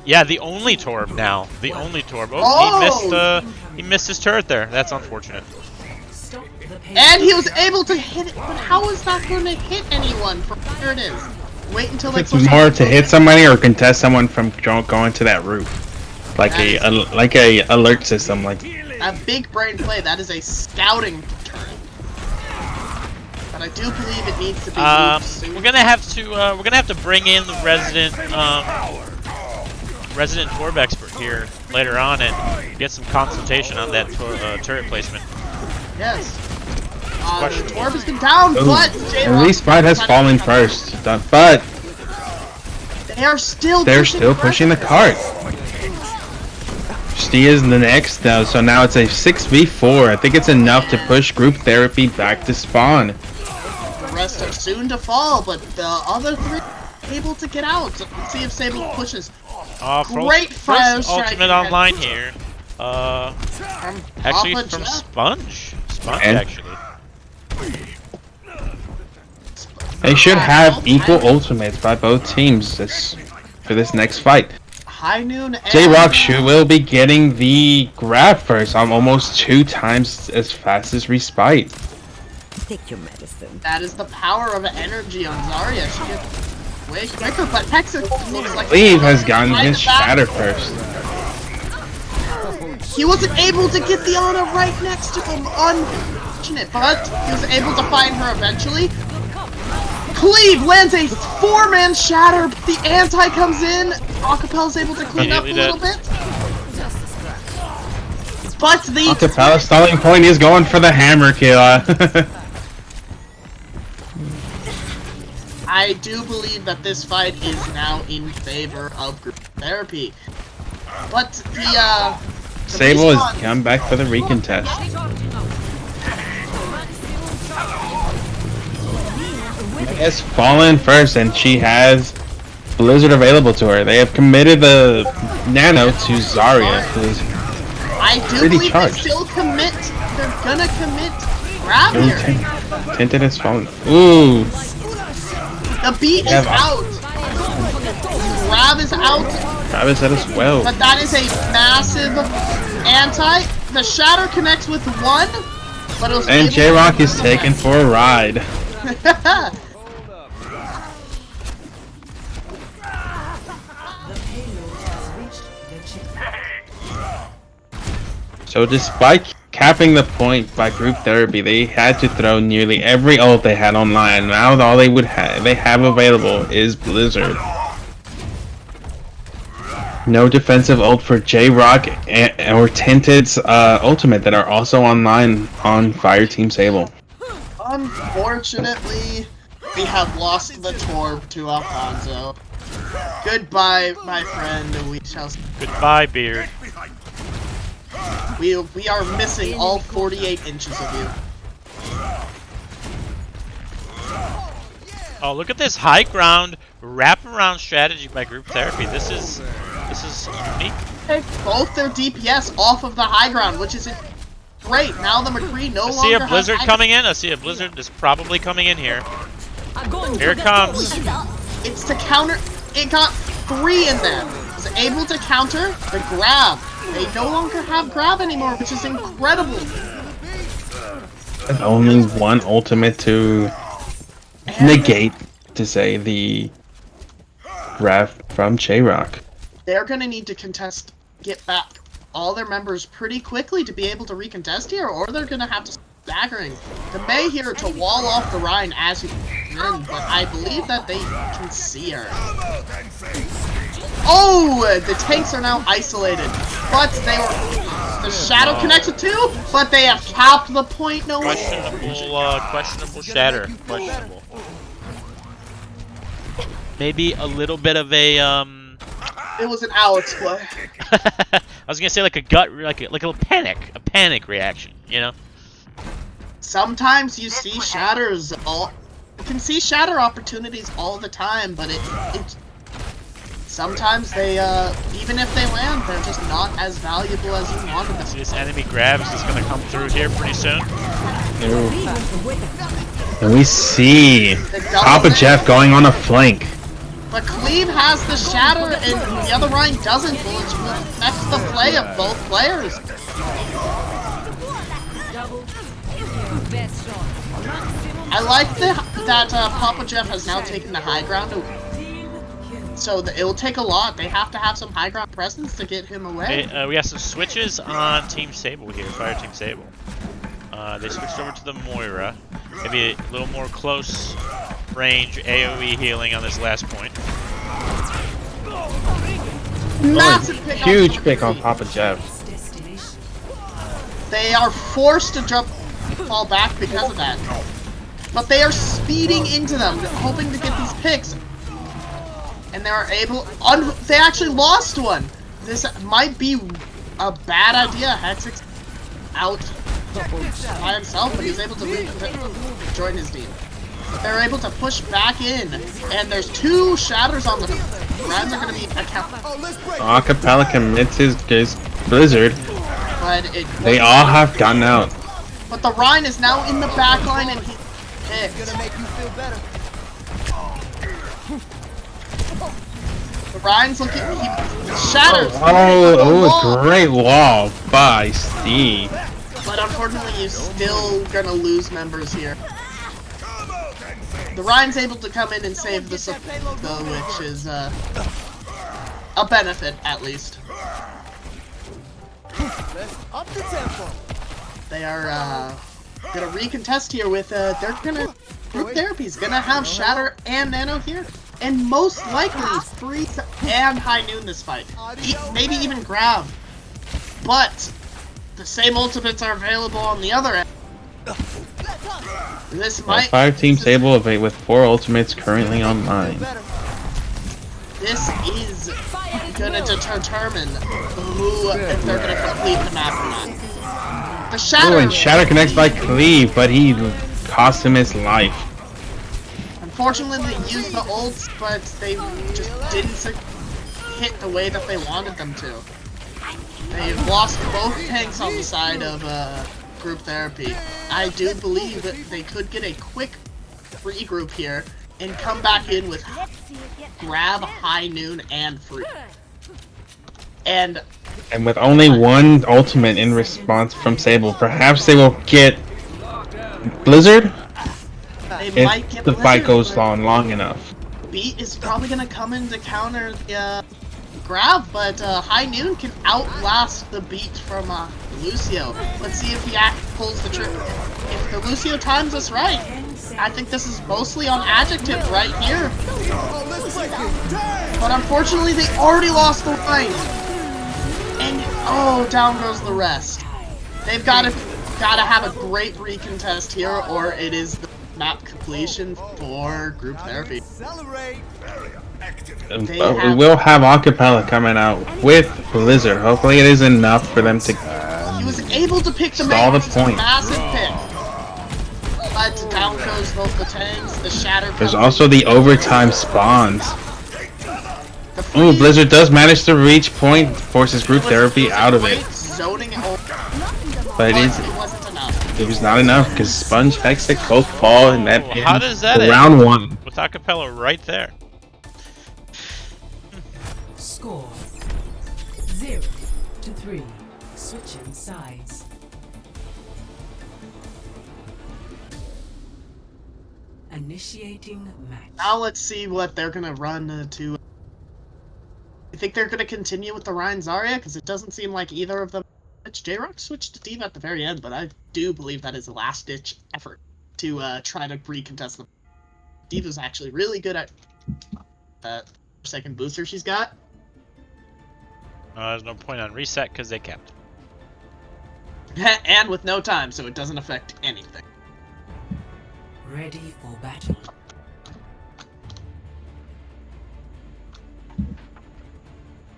A: Yeah, the only Torb now. The only Torb. Oh, he missed his turret there. That's unfortunate.
F: Stop the pace.
B: And he was able to hit it, but how is that going to hit anyone from where it is? Wait until they
C: It's
B: push
C: more
B: up
C: to hit somebody or contest someone from going to that roof, like a alert system. Like
B: a big brain play. That is a scouting turret. But I do believe it needs to be moved soon.
A: we're gonna have to bring in the resident Torb expert. here later on and get some consultation on that turret placement.
B: Yes. The Torb has been down, but
C: at least Fight has fallen first. But
B: they're still
C: pushing the cart. She is the next though, so now it's a 6v4. I think it's enough to push Group Therapy back to spawn.
B: The rest are soon to fall, but the other three are able to get out. So let's see if Sable pushes. Great fire strike.
A: Ultimate online here. Actually from Sponge. Actually.
C: They should have equal ultimates by both teams for this next fight.
B: High Noon and
C: J-Rock will be getting the grab first. I'm almost 2 times as fast as Respite.
G: Take your medicine.
B: That is the power of energy on Zarya. She gets way quicker, but Hexer looks like
C: Cleve has gotten his shatter first.
B: He wasn't able to get the Ana right next to him. Unfortunate, but he was able to find her eventually. Cleve lands a 4-man shatter. The anti comes in. Acapella is able to clean up a little bit. But the
C: Acapella's stalling point is going for the hammer kill.
B: I do believe that this fight is now in favor of Group Therapy. But the
C: Sable has come back for the recontest. Has fallen first, and she has Blizzard available to her. They have committed the Nano to Zarya, who is
B: I do
C: pretty
B: believe
C: charged.
B: they still commit. They're gonna commit grab here.
C: Tinted has fallen. Ooh.
B: The beat is out. Grab is out.
C: Grab is out as well.
B: But that is a massive anti. The shatter connects with 1, but it was
C: And J-Rock is taken for a ride. So despite capping the point by Group Therapy, they had to throw nearly every ult they had online. Now all they have available is Blizzard. No defensive ult for J-Rock or Tinted's ultimate that are also online on Fireteam Sable.
B: Unfortunately, we have lost the Torb to Alfonso. Goodbye, my friend. We shall.
A: Goodbye, Beard.
B: We are missing all 48 inches of you.
A: Oh, look at this high ground wraparound strategy by Group Therapy. This is unique.
B: Take both their DPS off of the high ground, which is great. Now the McCree no longer.
A: I see a Blizzard coming in. I see a Blizzard is probably coming in here. Here it comes.
B: It's to counter. It got 3 in there. It was able to counter the grab. They no longer have grab anymore, which is incredible.
C: There's only one ultimate to negate, to say, the grab from J-Rock.
B: They're gonna need to get back all their members pretty quickly to be able to recontest here, or they're gonna have to start staggering. The May here to wall off the Rhine as he in, but I believe that they can see her. Oh, the tanks are now isolated, but the Shadow connects with 2, but they have capped the point. No way.
A: Questionable shatter. Questionable. Maybe a little bit of a
B: It was an Alex play.
A: I was gonna say like a gut, like a little panic reaction, you know.
B: Sometimes you see shatters you can see shatter opportunities all the time, but sometimes they even if they land, they're just not as valuable as you wanted them.
A: This enemy grabs is gonna come through here pretty soon.
C: And we see Papa Jeff going on a flank.
B: But Cleve has the shatter and the other Rhine doesn't, which affects the play of both players. I like that Papa Jeff has now taken the high ground, so it will take a lot. They have to have some high ground presence to get him away.
A: We got some switches on Team Sable here, Fireteam Sable. They switched over to the Moira. Maybe a little more close range AoE healing on this last point.
B: Massive pick
C: Huge
B: on
C: pick on
B: Fireteam.
C: Papa Jeff.
F: Destination.
B: They are forced to fall back because of that. But they are speeding into them, hoping to get these picks. And they are able... they actually lost one! This might be a bad idea. Hexix out by himself, but he's able to join his team. But they're able to push back in, and there's 2 shatters on the rounds are going to be accounted.
C: Acapella commits his Blizzard.
B: But
C: They all have gotten out.
B: But the Rhine is now in the back line, and he's picked. The Rhine's looking. He shatters.
C: Oh, great wall by Steve.
B: But unfortunately, you're still gonna lose members here. The Rhine's able to come in and save the support, though, which is a benefit at least. They are gonna recontest here with they're gonna group therapy's gonna have Shatter and Nano here, and most likely Freeze and High Noon this fight. Maybe even Grab. But the same ultimates are available on the other end. This might
C: Fireteam Sable with 4 ultimates currently online.
B: This is gonna determine who if they're gonna complete the map or not. The Shatter.
C: Oh, and Shatter connects by Cleave, but he cost him his life.
B: Unfortunately, they used the ults, but they just didn't hit the way that they wanted them to. They lost both tanks on the side of group therapy. I do believe that they could get a quick regroup here and come back in with Grab, High Noon, and Free. And
C: with only 1 ultimate in response from Sable, perhaps they will get Blizzard
B: they might
C: if
B: get
C: the fight
B: Blizzard,
C: goes
B: but
C: on long enough.
B: Beat is probably gonna come in to counter Grab, but High Noon can outlast the Beat from Lucio. Let's see if he pulls the trick. If the Lucio times us right, I think this is mostly on Adjective right here. But unfortunately, they already lost the line. And oh, down goes the rest. They've gotta have a great recontest here, or it is the map completion for group therapy.
C: But we will have Acapella coming out with Blizzard. Hopefully it is enough for them to
B: He was able to pick the
C: stall the
B: massive
C: point.
B: pick. But down goes both the tanks, the Shatter.
C: There's also the overtime spawns. Ooh, Blizzard does manage to reach point, forces group therapy out of it.
B: Zoning
C: But
B: it wasn't enough.
C: it was not enough because Sponge, Hexic both fall and that
A: Oh, how does that
C: ends
A: end?
C: round 1.
A: With Acapella right there.
F: Score 0-3. Switching sides. Initiating match.
B: Now let's see what they're gonna run to. I think they're gonna continue with the Ryan Zarya because it doesn't seem like either of them. J-Rock switched to D.Va at the very end, but I do believe that is a last-ditch effort to try to recontest them. D.Va's actually really good at that second booster she's got.
A: There's no point on reset because they kept.
B: And with no time, so it doesn't affect anything.
F: Ready for battle.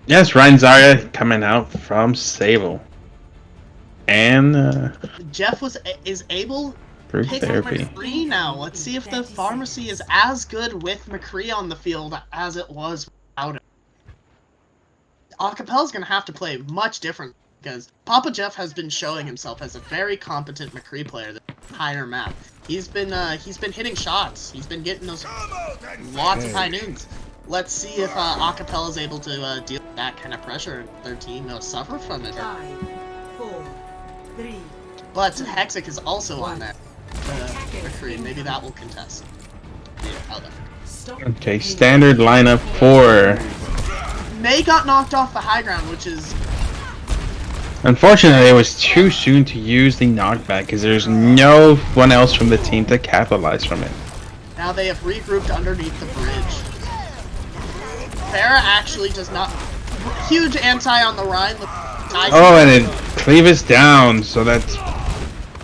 C: Yes, Ryan Zarya coming out from Sable. And
B: Jeff is able
C: group
B: to pick up
C: therapy.
B: McCree now. Let's see if the pharmacy is as good with McCree on the field as it was without him. Acapella's gonna have to play much different because Papa Jeff has been showing himself as a very competent McCree player the entire map. He's been hitting shots. He's been getting those lots of high noons. Let's see if Acapella's able to deal with that kind of pressure and their team suffer from it.
F: 5, 4, 3.
B: But Hexic is also on that McCree. Maybe that will contest.
C: Okay, standard lineup for...
B: May got knocked off the high ground, which is...
C: Unfortunately, it was too soon to use the knockback because there's no one else from the team to capitalize from it.
B: Now they have regrouped underneath the bridge. Farah actually does not... huge anti on the Rhine.
C: Oh, and it cleaves down, so that's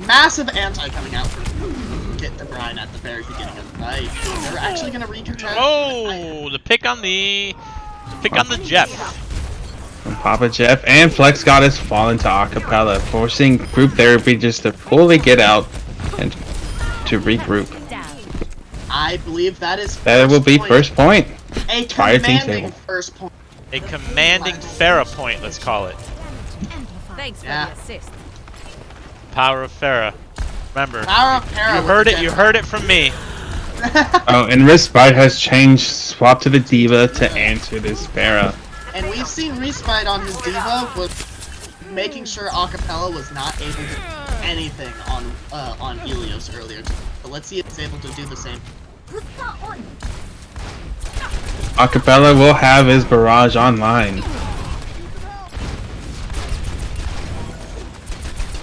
B: Massive anti coming out for get the Rhine at the very beginning of the fight. They're actually gonna recontest.
A: Oh, the pick on the Jeff.
C: from Papa Jeff, and Flex Goddess fall into acapella, forcing group therapy just to fully get out and to regroup.
B: I believe that is.
C: That will be first point.
B: A
C: Fireteam
B: commanding
C: Sable.
B: first point.
A: A commanding Farah point, let's call it.
G: Thanks for
B: Yeah.
G: the assist.
A: Power of Farah. Remember,
B: Power of Para.
A: you heard it from me.
C: Oh, and Respite has changed, swapped to the Diva to answer this Farah.
B: And we've seen Respite on his Diva with making sure Acapella was not able to do anything on Helios earlier. But let's see if he's able to do the same.
C: Acapella will have his barrage online.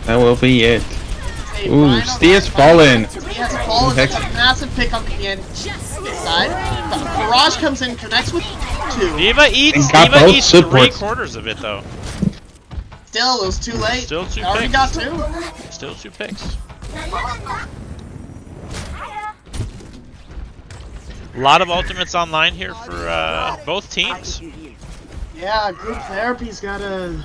C: That will be it.
B: Hey,
C: Ooh,
B: Rhino
C: Stea's
B: Rhino-
C: fallen.
B: He has fallen. That's a massive pick on the inside. But Barrage comes in, connects with 2.
A: Diva eats
C: And got both supports.
A: 3/4 of it though.
B: Still, it was too late.
A: Still 2
B: Already
A: picks.
B: got 2.
A: Still 2 picks. A lot of ultimates online here for both teams.
B: Yeah, group therapy's gotta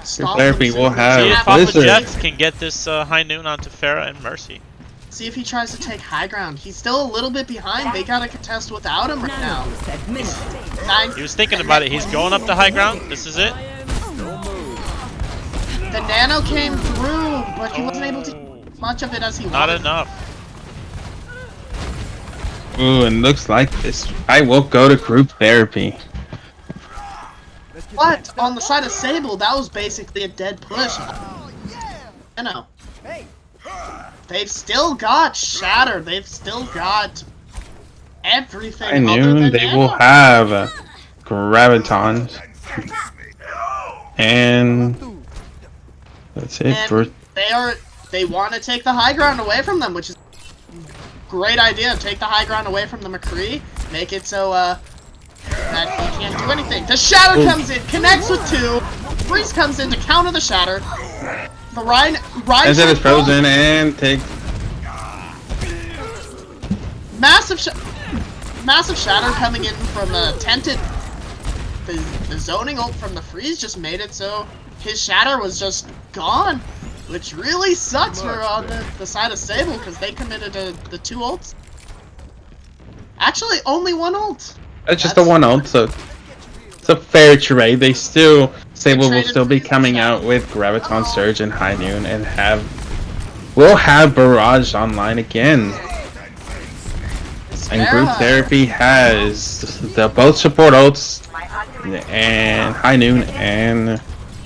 B: stop.
C: Therapy
B: him
C: will
B: soon.
C: have
A: See if Papa
C: Blizzard.
A: Jeff can get this high noon onto Farah and Mercy.
B: See if he tries to take high ground. He's still a little bit behind. They gotta contest without him right now.
A: He was thinking about it. He's going up to high ground. This is it.
B: The nano came through, but he wasn't able to do much of it as he
A: Not
B: wanted.
A: enough.
C: Ooh, and looks like this. I will go to group therapy.
B: But on the side of Sable, that was basically a dead push. You know. They've still got Shatter. They've still got everything.
C: I
B: other
C: knew
B: than
C: they
B: nano.
C: will have Gravitons. And that's it
B: And
C: for.
B: they want to take the high ground away from them, which is a great idea. Take the high ground away from the McCree, make it so that he can't do anything. The Shatter comes in, connects with 2. Freeze comes in to counter the Shatter. The Rhine
C: As it is frozen and take.
B: massive Shatter coming in from Tented. The zoning ult from the Freeze just made it so his Shatter was just gone, which really sucks for on the side of Sable because they committed the 2 ults. Actually, only 1 ult.
C: It's just a 1 ult, so it's a fair trade. They still Sable will still be coming out with Graviton Surge and High Noon and will have Barrage online again. And group therapy has both support ults and High Noon and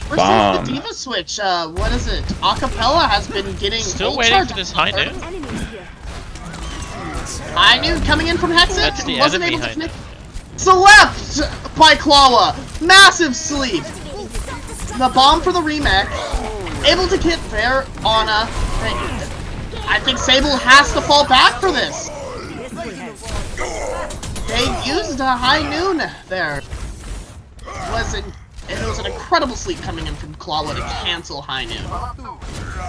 B: We're
C: Bomb.
B: seeing the Diva switch. What is it? Acapella has been getting
A: Still
B: ult
A: waiting
B: charge
A: for this high noon.
B: High Noon coming in from Hexit.
A: That's the
B: Wasn't
A: enemy
B: able to
A: high
B: connect. Slept by Klawa. Massive sleep. The bomb for the remake. Able to get there on a. I think Sable has to fall back for this. They used a High Noon there. It was an incredible sleep coming in from Klawa to cancel High Noon.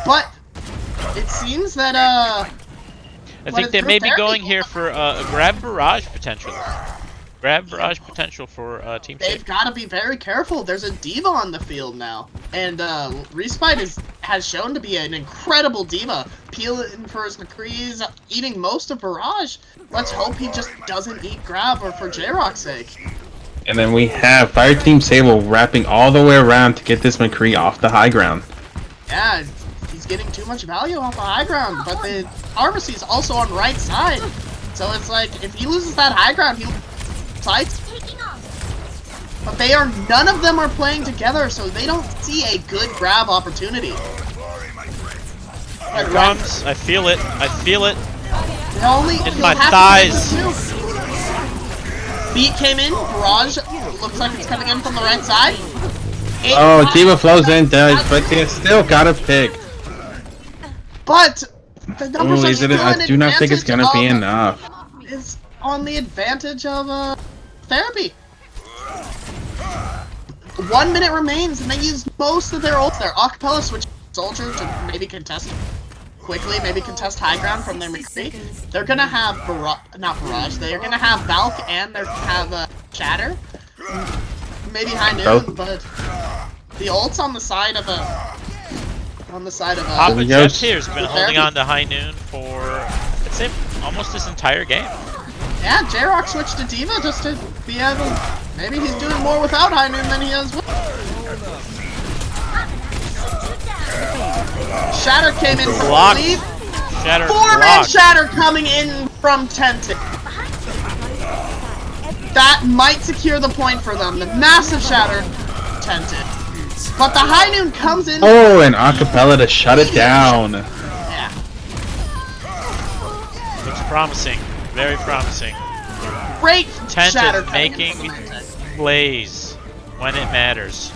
B: But it seems that
A: I
B: what
A: think
B: is
A: they
B: group
A: may be
B: therapy?
A: going here for a grab barrage potential. Grab barrage potential for Team
B: they've
A: Sable.
B: got to be very careful. There's a Diva on the field now, and Respite has shown to be an incredible Diva, peeling for his McCree's, eating most of Barrage. Let's hope he just doesn't eat Grab, or for J-Rock's sake.
C: And then we have Fireteam Sable wrapping all the way around to get this McCree off the high ground.
B: Yeah, he's getting too much value off the high ground, but the Armacy is also on right side. So it's like, if he loses that high ground, he sides. But none of them are playing together, so they don't see a good grab opportunity.
A: Here it comes. I feel it. I feel it.
B: In
A: my thighs.
B: Beat came in. Barrage looks like it's coming in from the right side.
C: Oh, Diva flows in, does, but they still got a pick.
B: But the numbers
C: Ooh,
B: are
C: is it?
B: still
C: I do not think it's gonna be
B: advantage
C: enough.
B: is on the advantage of therapy. 1 minute remains, and they used most of their ults there. Acapella switch Soldier to maybe contest quickly, maybe contest high ground from their McCree. They're gonna have not Barrage. They're gonna have Valk and they're gonna have Shatter. Maybe High Noon, but the ults on the side of
A: Papa Jeff here's been holding on to High Noon for, I'd say, almost this entire game.
B: Yeah, J-Rock switched to D.Va just to be able. Maybe he's doing more without High Noon than he is with. Shatter came in from the lead.
A: Shatter
B: 4-man Shatter coming in from Tented. That might secure the point for them. The massive Shatter Tented. But the High Noon comes in.
C: Oh, and Acapella to shut it down.
B: Yeah.
A: Looks promising. Very promising.
B: Great Shatter
A: Tented making plays when it matters.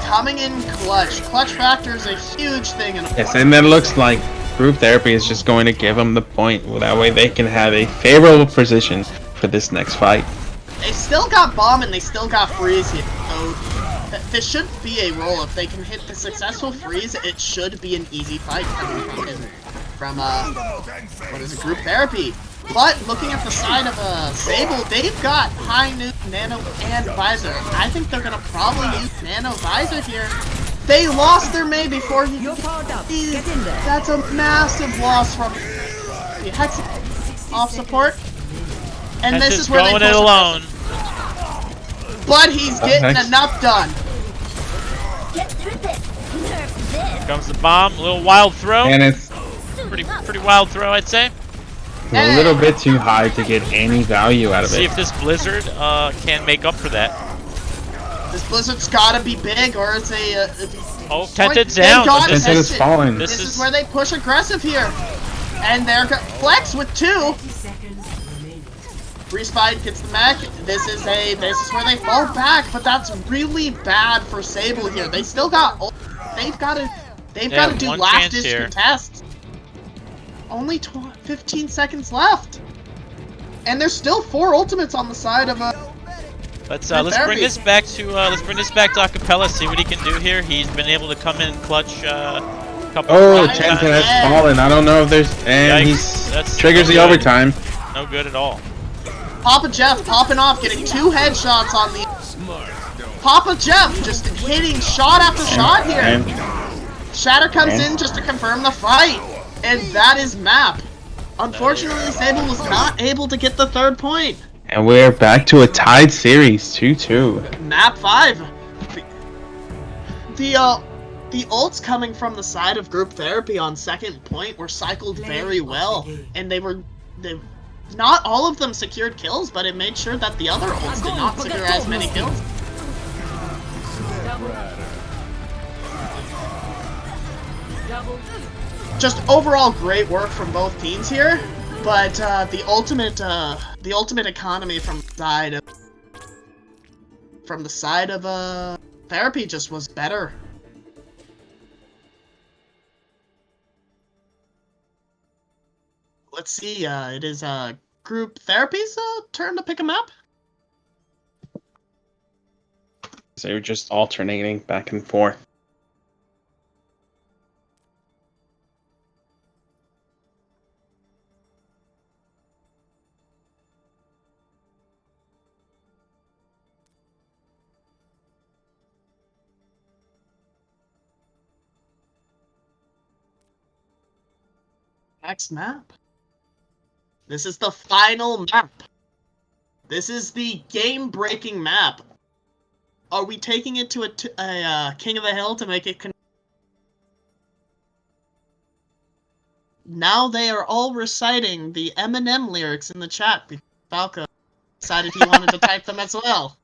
B: Coming in clutch. Clutch factor is a huge thing.
C: Yes, and it looks like group therapy is just going to give them the point. That way they can have a favorable position for this next fight.
B: They still got Bomb and they still got Freeze here. So this should be a roll. If they can hit the successful Freeze, it should be an easy fight coming from what is it, group therapy. But looking at the side of Sable, they've got High Noon, Nano, and Visor. I think they're gonna probably use Nano Visor here. They lost their Mei before he. That's a massive loss from the Hex off support. And this is where they
A: going it alone.
B: But he's getting enough done.
A: Here comes the bomb, a little wild throw.
C: And it's
A: pretty wild throw, I'd say.
C: a little bit too high to get any value out of it.
A: See if this Blizzard can make up for that.
B: This Blizzard's gotta be big, or it's a.
A: Oh, Tented's down.
C: Tented is falling.
B: This is where they push aggressive here, and they're Flex with 2. Respide gets the mech. This is where they fall back, but that's really bad for Sable here. They still got. They've got to do last ditch contests. Only 15 seconds left, and there's still 4 ultimates on the side of
A: Let's bring this back to Acapella. See what he can do here. He's been able to come in clutch a couple of times.
C: Tented has fallen. I don't know if there's
A: Yikes.
C: he triggers the overtime.
A: No good at all.
B: Papa Jeff popping off, getting 2 headshots on the. Papa Jeff just hitting shot after shot here. Shatter comes in just to confirm the fight, and that is map. Unfortunately, Sable was not able to get the 3rd point.
C: And we're back to a tied series, 2-2.
B: Map 5. The ults coming from the side of group therapy on 2nd point were cycled very well, and they not all of them secured kills, but it made sure that the other ults did not secure as many kills. Just overall great work from both teams here, but the ultimate economy from the side of therapy just was better. Let's see, it is group therapy's turn to pick a map.
C: So you're just alternating back and forth.
B: Next map. This is the final map. This is the game-breaking map. Are we taking it to a King of the Hill to make it? Now they are all reciting the Eminem lyrics in the chat because Falco decided he wanted to type them as well.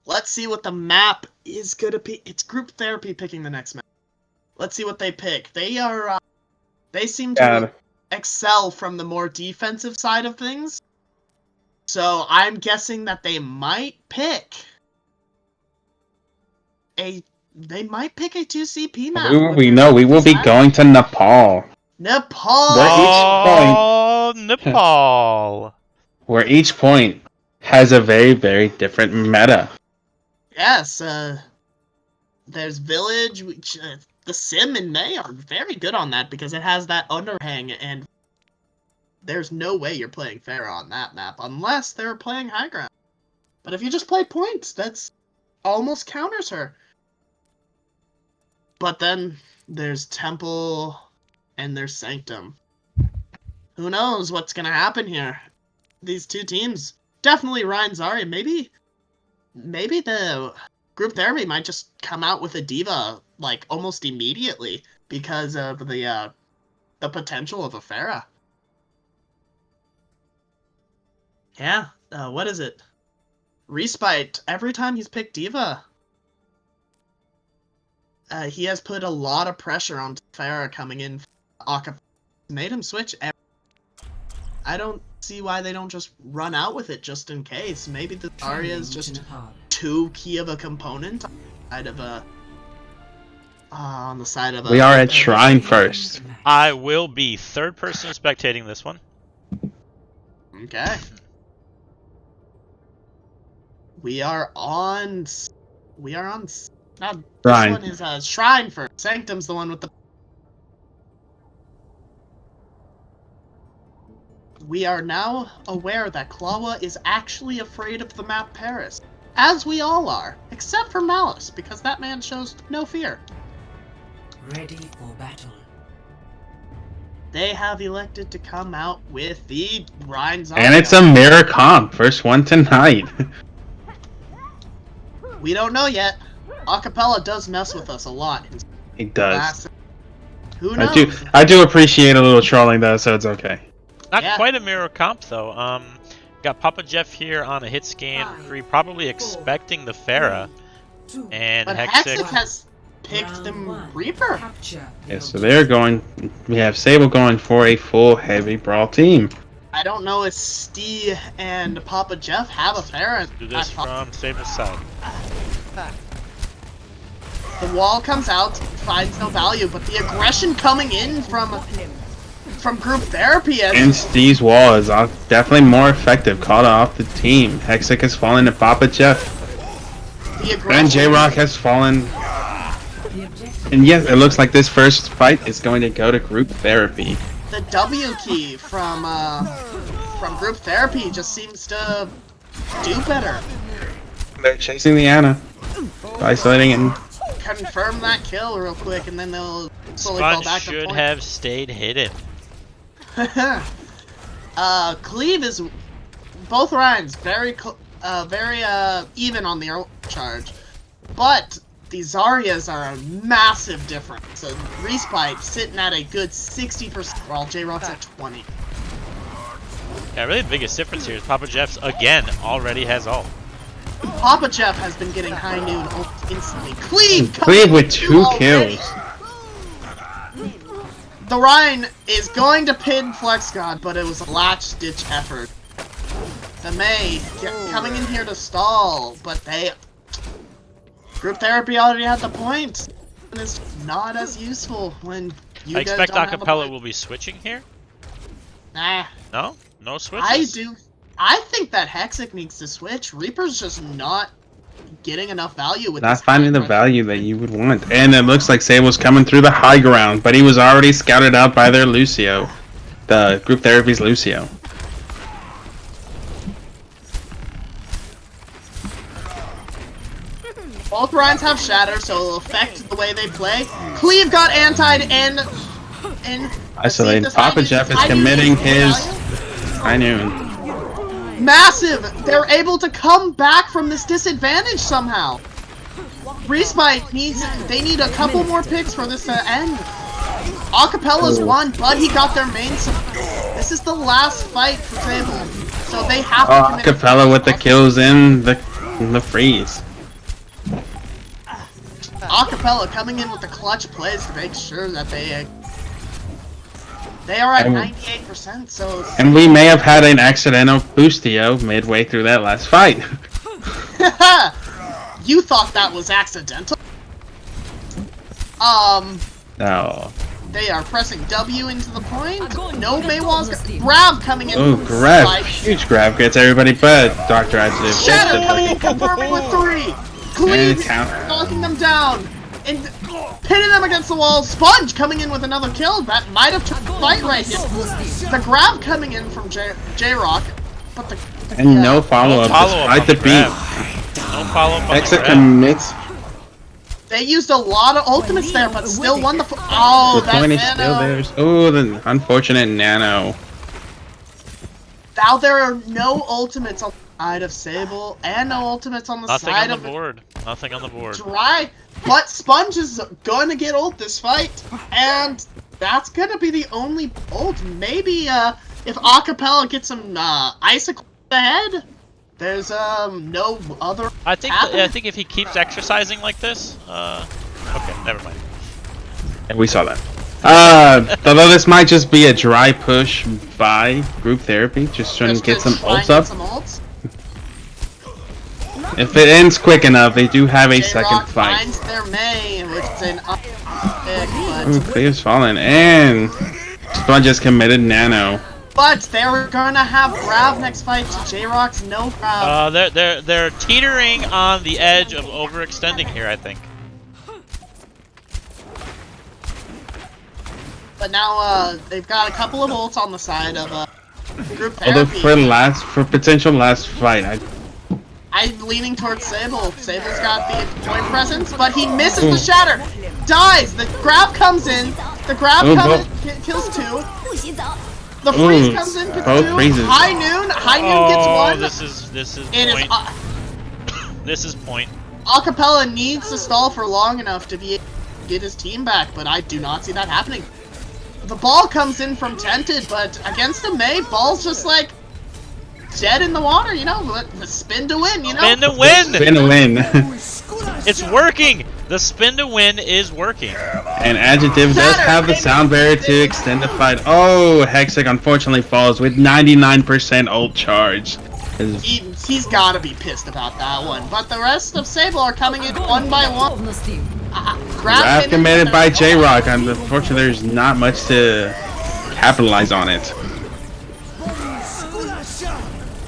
B: Let's see what the map is gonna be. It's group therapy picking the next map. Let's see what they pick. They seem to excel from the more defensive side of things. So I'm guessing that they might pick a 2CP map.
C: We will be going to Nepal.
B: Nepal.
A: Oh, Nepal.
C: Where each point has a very, very different meta.
B: Yes, there's Village, which the Sim and May are very good on that because it has that underhang, and there's no way you're playing Pharah on that map unless they're playing high ground. But if you just play points, that's almost counters her. But then there's Temple and there's Sanctum. Who knows what's gonna happen here? These two teams, definitely Ryan Zarya. Maybe the group therapy might just come out with a diva like almost immediately because of the potential of a Pharah. Yeah, what is it? Respite, every time he's picked diva, he has put a lot of pressure on Pharah coming in. Made him switch. I don't see why they don't just run out with it just in case. Maybe the Zarya is just too key of a component on the side of a...
C: We are at Shrine first.
A: I will be third person spectating this one.
B: Okay. We are on... Now, this
C: Shrine.
B: one is Shrine first. Sanctum's the one with the... We are now aware that Klawa is actually afraid of the map Paris. As we all are. Except for Malice, because that man shows no fear.
F: Ready for battle.
B: They have elected to come out with the Ryan Zarya.
C: And it's a mirror comp. First one tonight.
B: We don't know yet. Acapella does mess with us a lot.
C: He does.
B: Who knows?
C: I do appreciate a little trolling though, so it's okay.
A: Not quite a mirror comp though. Got Papa Jeff here on a hit scan 3, probably expecting the Pharah, and
B: But
A: Hexic
B: has picked the Reaper.
C: Yeah, so they're going. We have Sable going for a full heavy brawl team.
B: I don't know if Steve and Papa Jeff have a Pharah.
A: Do this from Sable's side.
B: The wall comes out, finds no value, but the aggression coming in from group therapy
C: And Steve's wall is definitely more effective. Caught off the team. Hexic has fallen to Papa Jeff. And J-Rock has fallen. And yes, it looks like this first fight is going to go to group therapy.
B: The W key from group therapy just seems to do better.
C: They're chasing the Ana. Isolating and
B: Confirm that kill real quick, and then they'll slowly fall
A: Sponge
B: back to
A: should
B: point.
A: have stayed hidden.
B: Cleave is both Ryans very even on the charge, but the Zaryas are a massive difference. So Respite sitting at a good 60%, while J-Rock's at 20.
A: Yeah, really the biggest difference here is Papa Jeff's again already has ult.
B: Papa Jeff has been getting high noon almost instantly.
C: Cleave with 2 kills.
B: The Ryan is going to pin Flex God, but it was a latch-ditch effort. The May coming in here to stall, but group therapy already had the point. And it's not as useful when you
A: I
B: guys
A: expect
B: don't have a
A: Acapella
B: point.
A: will be switching here.
B: Nah.
A: No? No switches?
B: I do. I think that Hexic needs to switch. Reaper's just not getting enough value with
C: Not
B: this
C: finding the
B: high
C: value that you would want. And it looks like Sable's coming through the high ground, but he was already scouted out by their Lucio. The group therapy's Lucio.
B: Both Ryans have Shatter, so it'll affect the way they play. Cleave got antied and
C: Isolated. Papa Jeff is committing his high noon.
B: Massive! They're able to come back from this disadvantage somehow. Respite they need a couple more picks for this to end. Acapella's won, but he got their main support. This is the last fight for Sable, so they have to commit.
C: Acapella with the kills in the freeze.
B: Acapella coming in with the clutch plays to make sure that they are at 98%, so...
C: And we may have had an accidental boostio midway through that last fight.
B: You thought that was accidental?
C: No.
B: They are pressing W into the point. No Maywall's grab coming in.
C: Oh, grab. Huge grab gets everybody but Dr. Adjective.
B: Shatter coming in, confirming with 3. Cleave
C: count.
B: knocking them down. And pinning them against the wall. Sponge coming in with another kill. That might have turned the fight right here. The grab coming in from J-Rock. But the...
C: And no follow-up despite the beat.
A: No follow-up on the
C: Hexa
A: grab.
C: commits.
B: They used a lot of ultimates there, but still won the... Oh,
C: The
B: that
C: point is still
B: Nano.
C: there. Oh, the unfortunate Nano.
B: Now there are no ultimates on the side of Sable, and no ultimates on the
A: Nothing
B: side
A: on the
B: of
A: board. Nothing on the board.
B: Dry. But Sponge is going to get ult this fight, and that's going to be the only ult. Maybe if Acapella gets some icicles ahead, there's no other.
A: I think if he keeps exercising like this, okay, never mind.
C: And we saw that. Although this might just be a dry push by Group Therapy, just trying to get some ults up. If it ends quick enough, they do have a second fight.
B: Finds their May, which is an up pick,
C: Ooh, Clear's fallen, and Sponge has committed Nano.
B: but they're gonna have grab next fight to J-Rock's no grab.
A: They're teetering on the edge of overextending here, I think.
B: But now they've got a couple of ults on the side of Group
C: Although
B: Therapy.
C: for potential last fight,
B: I'm leaning towards Sable. Sable's got the point presence, but he misses the shatter. Dies. The grab comes in. The grab kills 2. The freeze comes in, gets 2.
C: Freezes.
B: High noon gets 1.
A: This is point. This is point.
B: Acapella needs to stall for long enough to be able to get his team back, but I do not see that happening. The ball comes in from Tented, but against a May, ball's just like dead in the water, you know? The spin to win, you know?
A: Spin to win!
C: Spin to win.
A: It's working! The spin to win is working.
C: And Adjective does have the sound barrier to extend the fight. Oh, Hexic unfortunately falls with 99% ult charge.
B: He's gotta be pissed about that one. But the rest of Sable are coming in one by one.
C: Grab committed by J-Rock. Unfortunately, there's not much to capitalize on it.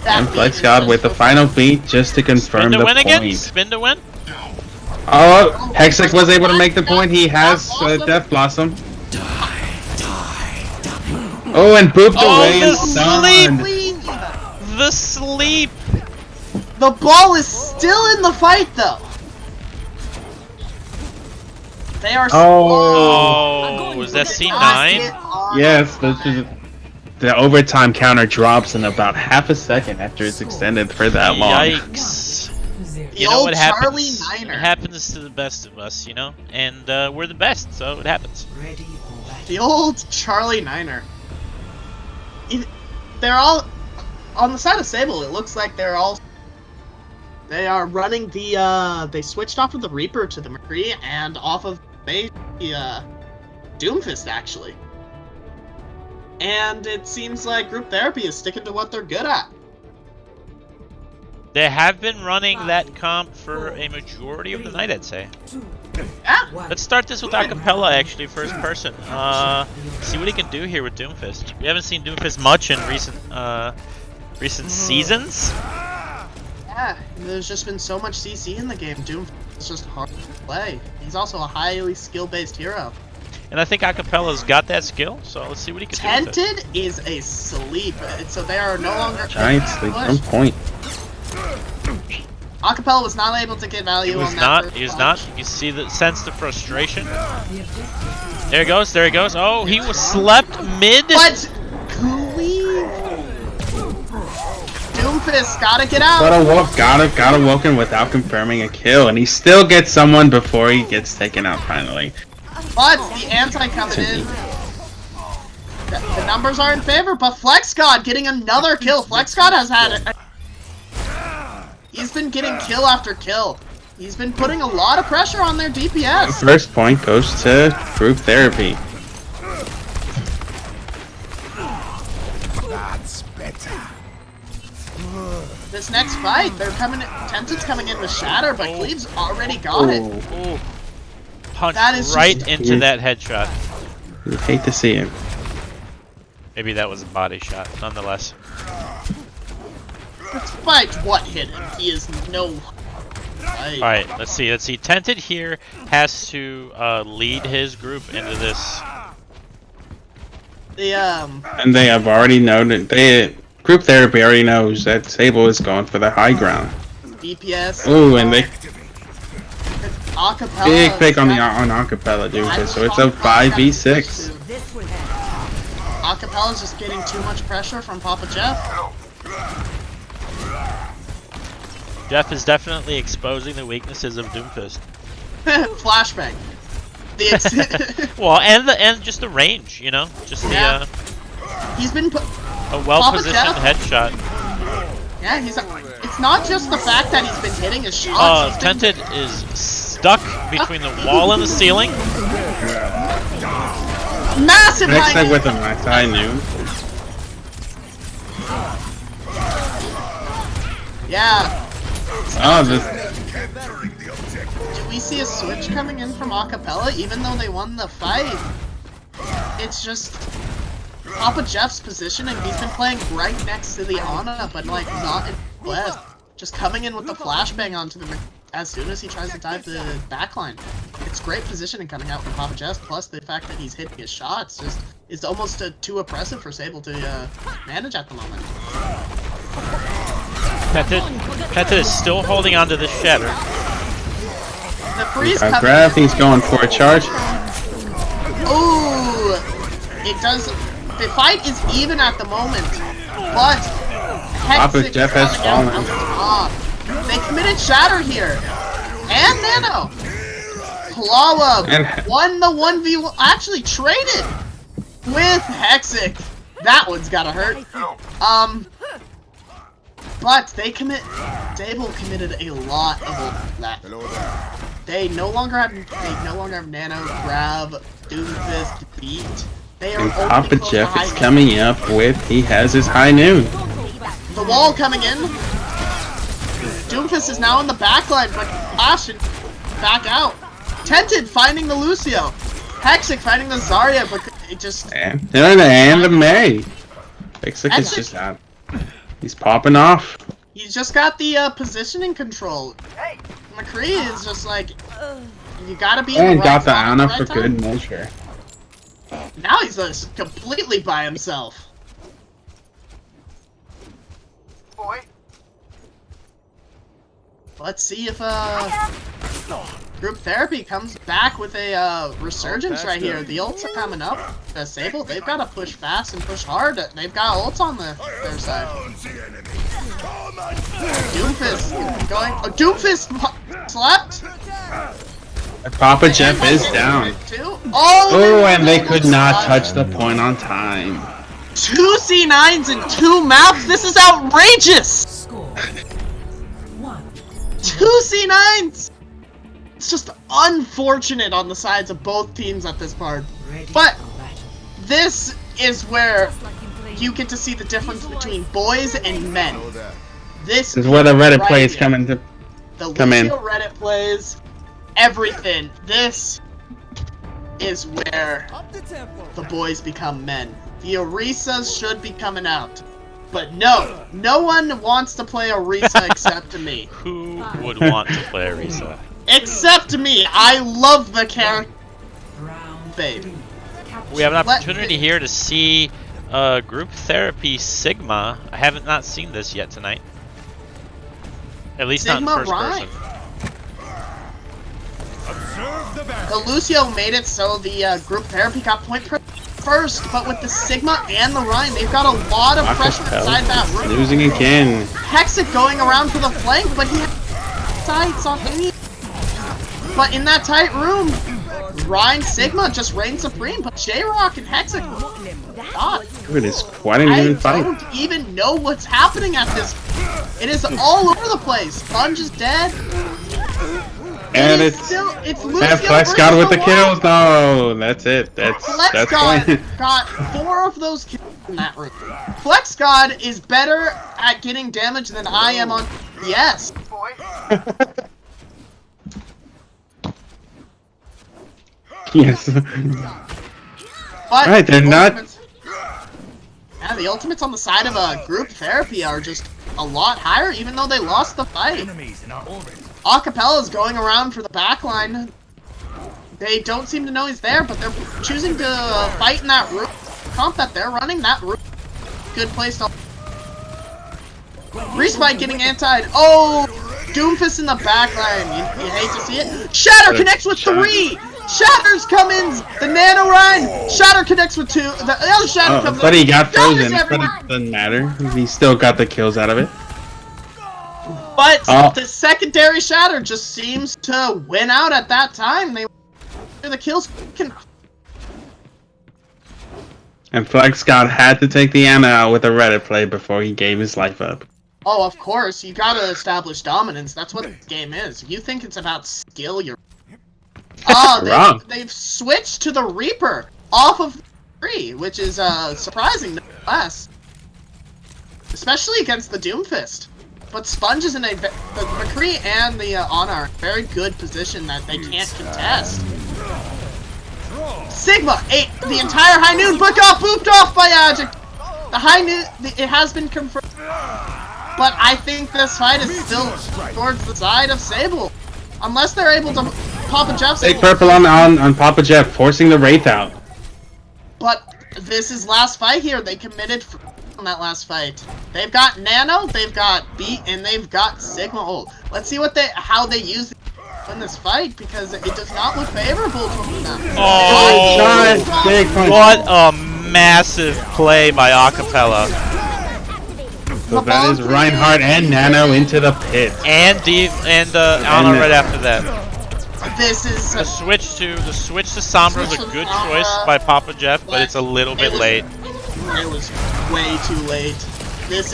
C: And Flex God with the final beat just to confirm the
A: win
C: point.
A: again? Spin to win?
C: Oh, Hexic was able to make the point. He has Death Blossom. Oh, and booped away and stunned.
A: The sleep!
B: The ball is still in the fight, though. They are.
A: Oh, was that C9?
C: Yes, the overtime counter drops in about half a second after it's extended for that long.
A: Yikes. You know what happens? It happens to the best of us, you know? And we're the best, so it happens.
B: The old Charlie Niner. They're all... On the side of Sable, it looks like they're all... They are running the, they switched off of the Reaper to the McCree and off of the Doomfist, actually. And it seems like Group Therapy is sticking to what they're good at.
A: They have been running that comp for a majority of the night, I'd say.
B: Yeah.
A: Let's start this with Acapella, actually, first person. See what he can do here with Doomfist. We haven't seen Doomfist much in recent seasons.
B: Yeah, there's just been so much CC in the game. Doomfist is just hard to play. He's also a highly skill-based hero.
A: And I think Acapella's got that skill, so let's see what he can do with it.
B: Tented is a sleep, so they are no longer...
C: Giant sleep on point.
B: Acapella was not able to get value on that.
A: He was not. You can see sense the frustration. There he goes, there he goes. Oh, he was slept mid.
B: But Cleave. Doomfist gotta get out.
C: Gotta woken without confirming a kill, and he still gets someone before he gets taken out finally.
B: But the anti coming in. The numbers are in favor, but Flex God getting another kill. Flex God has had it. He's been getting kill after kill. He's been putting a lot of pressure on their DPS.
C: The first point goes to Group Therapy.
E: That's better.
B: This next fight, they're coming. Tented's coming in with Shatter, but Cleave's already got it.
A: Ooh. Punch
B: That is
A: right
B: just...
A: into that headshot.
C: You hate to see it.
A: Maybe that was a body shot, nonetheless.
B: Despite what hit him, he is no.
A: Alright, let's see. Tented here has to lead his group into this.
C: And they have already known that group therapy already knows that Sable is going for the high ground.
B: DPS.
C: Ooh, and they
B: Acapella.
C: big pick on acapella, dude. So it's a 5v6.
B: Acapella's just getting too much pressure from Papa Jeff.
A: Jeff is definitely exposing the weaknesses of Doomfist.
B: Flashbang.
A: Well, and just the range, you know, just the
B: he's been
A: a well-positioned headshot.
B: Yeah, it's not just the fact that he's been hitting his shots.
A: Tented is stuck between the wall and the ceiling.
B: Massive
C: Next
B: high
C: time with him, I knew.
B: Yeah.
C: Oh, this.
B: Do we see a switch coming in from Acapella even though they won the fight? It's just Papa Jeff's positioning. He's been playing right next to the Ana, but like not in left. Just coming in with the flashbang onto the as soon as he tries to dive the backline. It's great positioning coming out from Papa Jeff, plus the fact that he's hitting his shots just is almost too oppressive for Sable to manage at the moment.
A: Tented is still holding onto the shatter.
B: The freeze coming
C: Grab, he's going for a charge.
B: Ooh! It does. The fight is even at the moment, but
C: Papa Jeff has fallen.
B: They committed shatter here, and Nano. Klawa won the 1v1. Actually traded with Hexic. That one's gotta hurt. But they Sable committed a lot of that. They no longer have Nano, Grab, Doomfist, Beat. They are
C: and Papa Jeff is coming up with, he has his high noon.
B: The wall coming in. Doomfist is now in the backline, but Ashen back out. Tented finding the Lucio. Hexic finding the Zarya, but it just...
C: And the May. Hexic is just out. He's popping off.
B: He's just got the positioning control. McCree is just like, you gotta be in the right
C: got the
B: spot
C: Ana
B: at the
C: for
B: right time.
C: good measure.
B: Now he's just completely by himself. Let's see if group therapy comes back with a resurgence right here. The ults are coming up. Sable, they've got to push fast and push hard. They've got ults on their side. Doomfist going. Oh, Doomfist slept.
C: Papa Jeff is down.
B: Oh,
C: and they could not touch the point on time.
B: 2 C9s and 2 maps. This is outrageous.
F: Score
B: 2 C9s. It's just unfortunate on the sides of both teams at this part. But this is where you get to see the difference between boys and men. This
C: is where the Reddit
B: right
C: plays
B: here.
C: coming to
B: The
C: come in.
B: Lucio Reddit plays, everything. This is where the boys become men. The Orisas should be coming out. But no one wants to play Orisa except me.
A: Who would want to play Orisa?
B: Except me. I love the character. Babe.
A: We have an opportunity here to see group therapy Sigma. I haven't not seen this yet tonight. At least
B: Sigma
A: not in first
B: Ryan.
A: person.
B: The Lucio made it so the group therapy got point first, but with the Sigma and the Ryan, they've got a lot of pressure inside that room.
C: Losing again.
B: Hexic going around for the flank, but he had sights on any. But in that tight room, Ryan Sigma just reigned supreme, but J-Rock and Hexic, God,
C: It is quite an even fight.
B: I don't even know what's happening at this. It is all over the place. Sponge is dead.
C: And
B: it's Lucio
C: and Flex got with the
B: versus
C: kills. No, that's it. That's
B: God
C: fine.
B: got 4 of those kills in that room. Flex God is better at getting damage than I am on. Yes.
C: Yes.
B: But
C: Right, they're not.
B: Yeah, the ultimates on the side of a group therapy are just a lot higher, even though they lost the fight. Acapella's going around for the backline. They don't seem to know he's there, but they're choosing to fight in that room. Comp that they're running, that room. Good place to... Respike getting anti'd. Oh! Doomfist in the backline. You hate to see it. Shatter connects with 3! Shatter's coming! The Nano Ryan! Shatter connects with 2. The other Shatter comes
C: but he got frozen,
B: Shatters
C: but it doesn't matter. He still got the kills out of it.
B: But the secondary Shatter just seems to win out at that time. They the kills can...
C: And Flex Scott had to take the Ana out with a Reddit play before he gave his life up.
B: Oh, of course. You gotta establish dominance. That's what this game is. If you think it's about skill, you're...
C: Wrong.
B: They've switched to the Reaper off of 3, which is surprising nonetheless. Especially against the Doomfist. But Sponge is in the McCree and the Ana are in a very good position that they can't contest. Sigma ate the entire High Noon, but got booped off by Agic. The High Noon, it has been confirmed. But I think this fight is still towards the side of Sable. Unless they're able to Papa Jeff Sable.
C: Take purple on Papa Jeff, forcing the Wraith out.
B: But this is last fight here. They committed on that last fight. They've got Nano, they've got Beat, and they've got Sigma ult. Let's see how they use in this fight, because it does not look favorable to them.
A: Oh, what a massive play by Acapella.
C: So that is Reinhardt and Nano into the pit.
A: And Ana right after that.
B: This is
A: The switch to Sombra is a good choice by Papa Jeff, but it's a little bit late.
B: It was way too late. This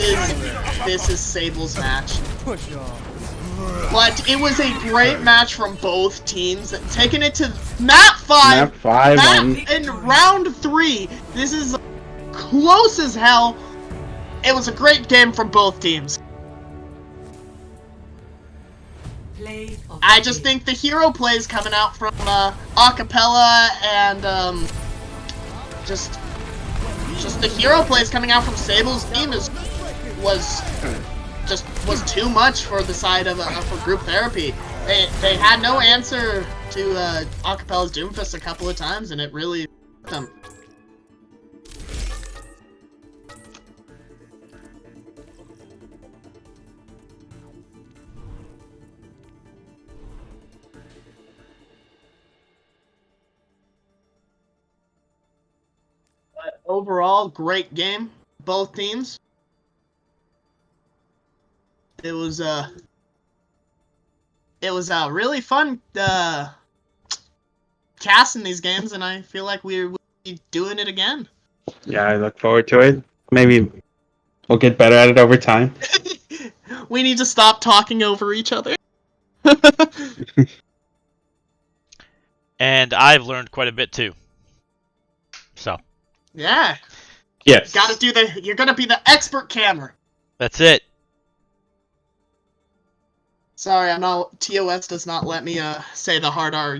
B: is Sable's match. But it was a great match from both teams. Taking it to map 5.
C: Map 5
B: in round 3. This is close as hell. It was a great game from both teams. I just think the hero plays coming out from Acapella and just the hero plays coming out from Sable's team was too much for the side of for group therapy. They had no answer to Acapella's Doomfist a couple of times, and it really hurt them. But overall, great game, both teams. It was really fun casting these games, and I feel like we'll be doing it again.
C: Yeah, I look forward to it. Maybe we'll get better at it over time.
B: We need to stop talking over each other.
A: And I've learned quite a bit too. So.
B: Yeah.
C: Yes.
B: You're gonna be the expert camera.
A: That's it.
B: Sorry, TOS does not let me say the hard R.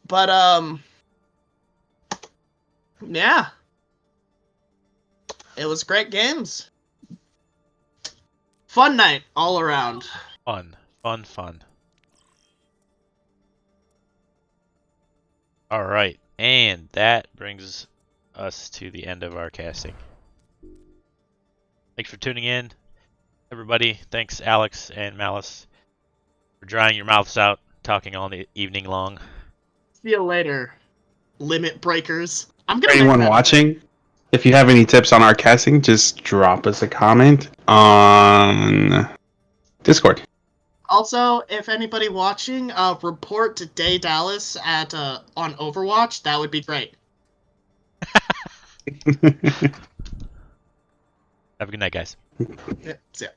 B: But yeah. It was great games. Fun night all around.
A: Fun. Alright, and that brings us to the end of our casting. Thanks for tuning in, everybody. Thanks, Alex and Malice, for drying your mouths out, talking all the evening long.
B: See you later, limit breakers.
C: For anyone watching, if you have any tips on our casting, just drop us a comment on Discord.
B: Also, if anybody watching, report to Day Dallas at on Overwatch. That would be great.
A: Have a good night, guys.
B: Yeah, see ya.